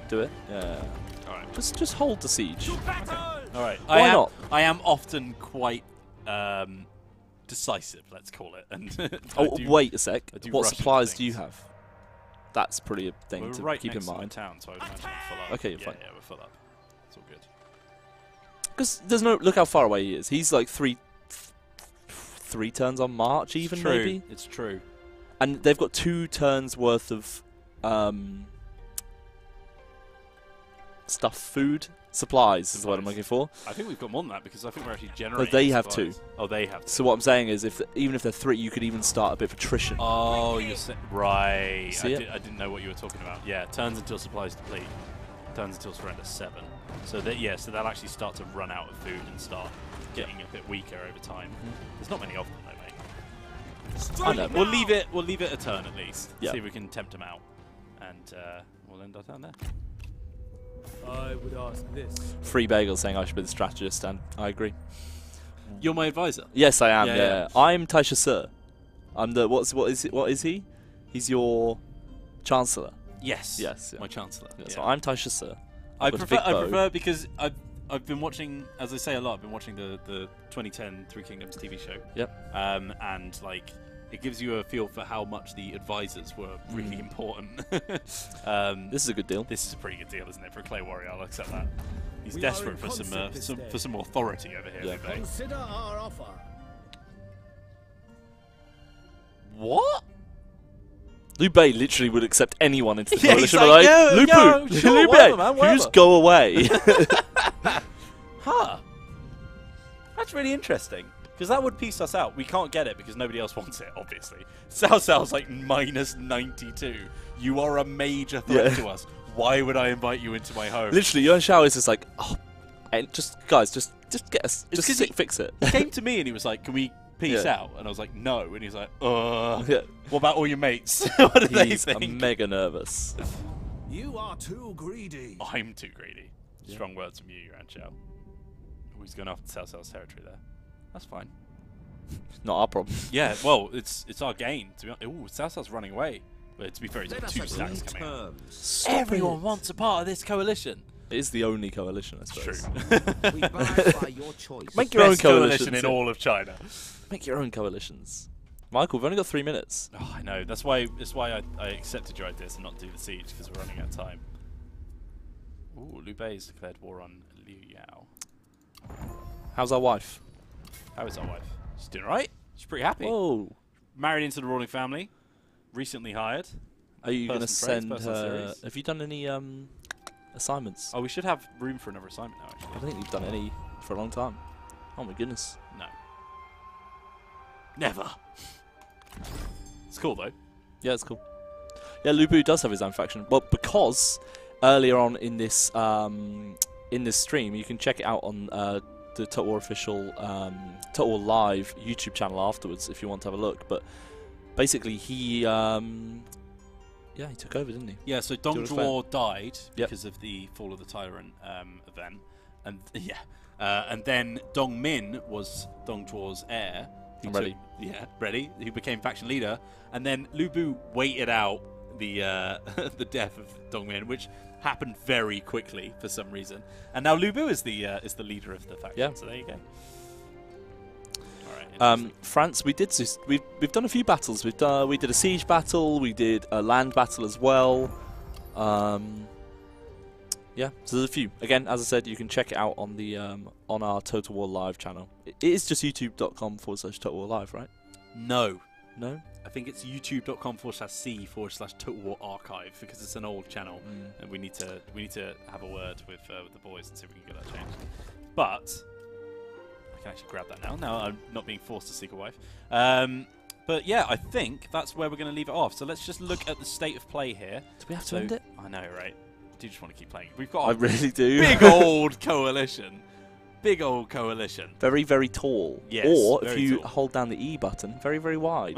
Do it. Yeah. All right. Just hold the siege. Okay. All right. Why not? I am often quite decisive, let's call it. And wait a sec. What rush supplies do you have? That's pretty a thing to right keep in next to mind. the town, so I would imagine we're full up. Okay, you're fine. Yeah, we're full up. It's all good. Because there's no look how far away he is. He's like three turns on march, even it's true. maybe. It's true. And they've got 2 turns worth of food, supplies is what I'm looking for. I think we've got more than that because I think we're actually generating. But they have supplies. 2. Oh, they have 2. So what I'm saying is, even if they're 3, you could even start a bit of attrition. Oh, you're right. See I didn't know what you were talking about. Yeah, turns until supplies deplete. Turns until surrender 7. So so they'll actually start to run out of food and start getting a bit weaker over time. There's not many of them though, mate. I know. We'll leave it a turn at least. Yeah. See if we can tempt them out, and we'll end our turn there. I would ask this. Free Bagel saying I should be the strategist, and I agree. You're my advisor. Yes, I am. Yeah. I'm Taisha Sir. I'm the what is he? He's your chancellor. Yes. Yes. Yeah. My chancellor. Yeah, Yeah. So I'm Taisha Sir. I prefer because I've been watching, as I say a lot. I've been watching the 2010 Three Kingdoms TV show. Yep. And like, it gives you a feel for how much the advisors were really important. This is a good deal. This is a pretty good deal, isn't it, for a clay warrior? I'll accept that. He's desperate for some authority over here. Yeah. Consider our offer. What? Liu Bei literally would accept anyone into the Yeah, coalition. he's like, Liu no, Bu, sure, Liu whatever, Bei, man, you whatever." just go away. Huh. That's really interesting. Because that would piece us out. We can't get it because nobody else wants it, obviously. Cao Cao's like -92. You are a major threat to us. Why would I invite you into my home? Literally, Yuan Shao is just like, oh, and just get us, fix it. He came to me and he was like, "Can we peace out?" And I was like, "No." And he's like, What about all your mates? What do they think? I'm mega nervous. You are too greedy. I'm too greedy. Strong words from you, Yuan Shao. Oh, he's going after Cao Cao's territory there. That's fine. Not our problem. Yeah, well, it's our gain. To be honest. Ooh, Cao Cao's running away. But to be fair, he's got 2 stacks coming out. Everyone wants a part of this coalition. It is the only coalition, I suppose. We buy by your choice. Make your own Best coalition in all of China. Make your own coalitions. Michael, we've only got 3 minutes. Oh, I know. That's why I accepted your idea to not do the siege, because we're running out of time. Ooh, Liu Bei's declared war on Liu Yao. How's our wife? How is our wife? She's doing alright. She's pretty happy. Whoa. Married into the ruling family. Recently hired. Are you going to send personal her... series. Have you done any assignments? Oh, we should have room for another assignment now, I actually. don't think you've done any for a long time. Oh my goodness. No. Never. It's cool, though. Yeah, it's cool. Yeah, Lu Bu does have his own faction. Well, because earlier on in this stream, you can check it out on the Total War official Total War Live YouTube channel afterwards if you want to have a look. But basically, he took over, didn't he? Yeah, so Dong Zhuo died Yep. because of the Fall of the Tyrant event. And and then Dong Min was Dong Zhuo's heir. I'm ready. Ready. Who became faction leader. And then Lu Bu waited out the the death of Dong Min, which happened very quickly for some reason. And now Lu Bu is the leader of the faction. Yeah. So there you go. All right. France, we've done a few battles. We did a siege battle. We did a land battle as well. Yeah, so there's a few. Again, as I said, you can check it out on the on our Total War Live channel. It is just youtube.com/Total War Live, right? No. No? I think it's youtube.com/c/Total War Archive because it's an old channel and we need to have a word with the boys and see if we can get that changed. But I can actually grab that now. Now I'm not being forced to seek a wife. But yeah, I think that's where we're going to leave it off. So let's just look at the state of play here. Do we have to end it? I know, right? I do just want to keep playing. We've got I really do. big old coalition. Big old coalition. Very, very tall. Yes, or if very you tall. hold down the E button, very, very wide.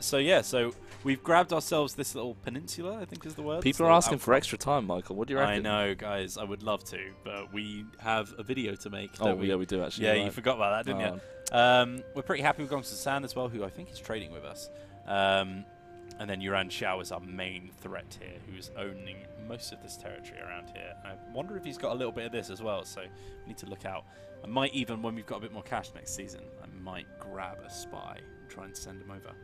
So we've grabbed ourselves this little peninsula, I think is the word. People are asking for extra time, Michael. What do you reckon? I know, guys. I would love to, but we have a video to make. Oh, don't we? yeah, we do actually. Yeah, right. you forgot about that, didn't you? We're pretty happy with Gong San as well, who I think is trading with us. And then Yuan Shao is our main threat here, who's owning most of this territory around here. I wonder if he's got a little bit of this as well, so we need to look out. I might even, when we've got a bit more cash next season, I might grab a spy and try and send him over.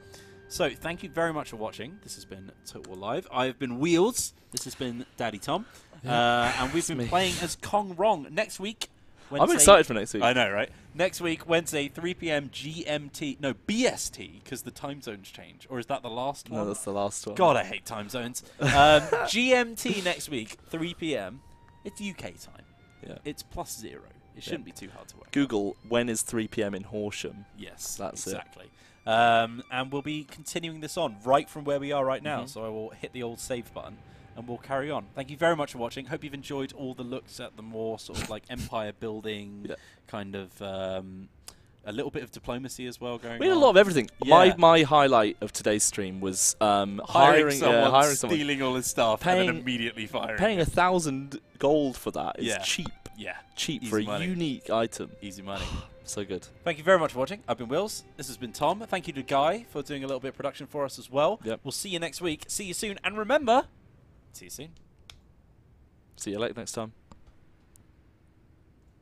So, thank you very much for watching. This has been Total War Live. I've been Wheels. This has been Daddy Tom. And we've been playing as Kong Rong. Next week, Wednesday, I'm excited for next week. I know, right? Next week, Wednesday, 3 p.m. GMT. No, BST, because the time zones change. Or is that the last one? No, that's the last one. God, I hate time zones. GMT next week, 3 p.m. It's UK time. Yeah. It's +0. It shouldn't be too hard to work. Google, when is 3 p.m. in Horsham? Yes, that's exactly. And we'll be continuing this on right from where we are right now. So I will hit the old save button. And we'll carry on. Thank you very much for watching. Hope you've enjoyed all the looks at the more sort of like empire building, kind of a little bit of diplomacy as well going on. We had a lot of everything. Yeah. My highlight of today's stream was hiring someone, stealing all his stuff, and then immediately firing. Paying 1,000 gold for that is cheap. Yeah. Cheap for a unique item. Easy money. So good. Thank you very much for watching. I've been Wills. This has been Tom. Thank you to Guy for doing a little bit of production for us as well. We'll see you next week. See you soon. And remember... See you soon. See you later next time.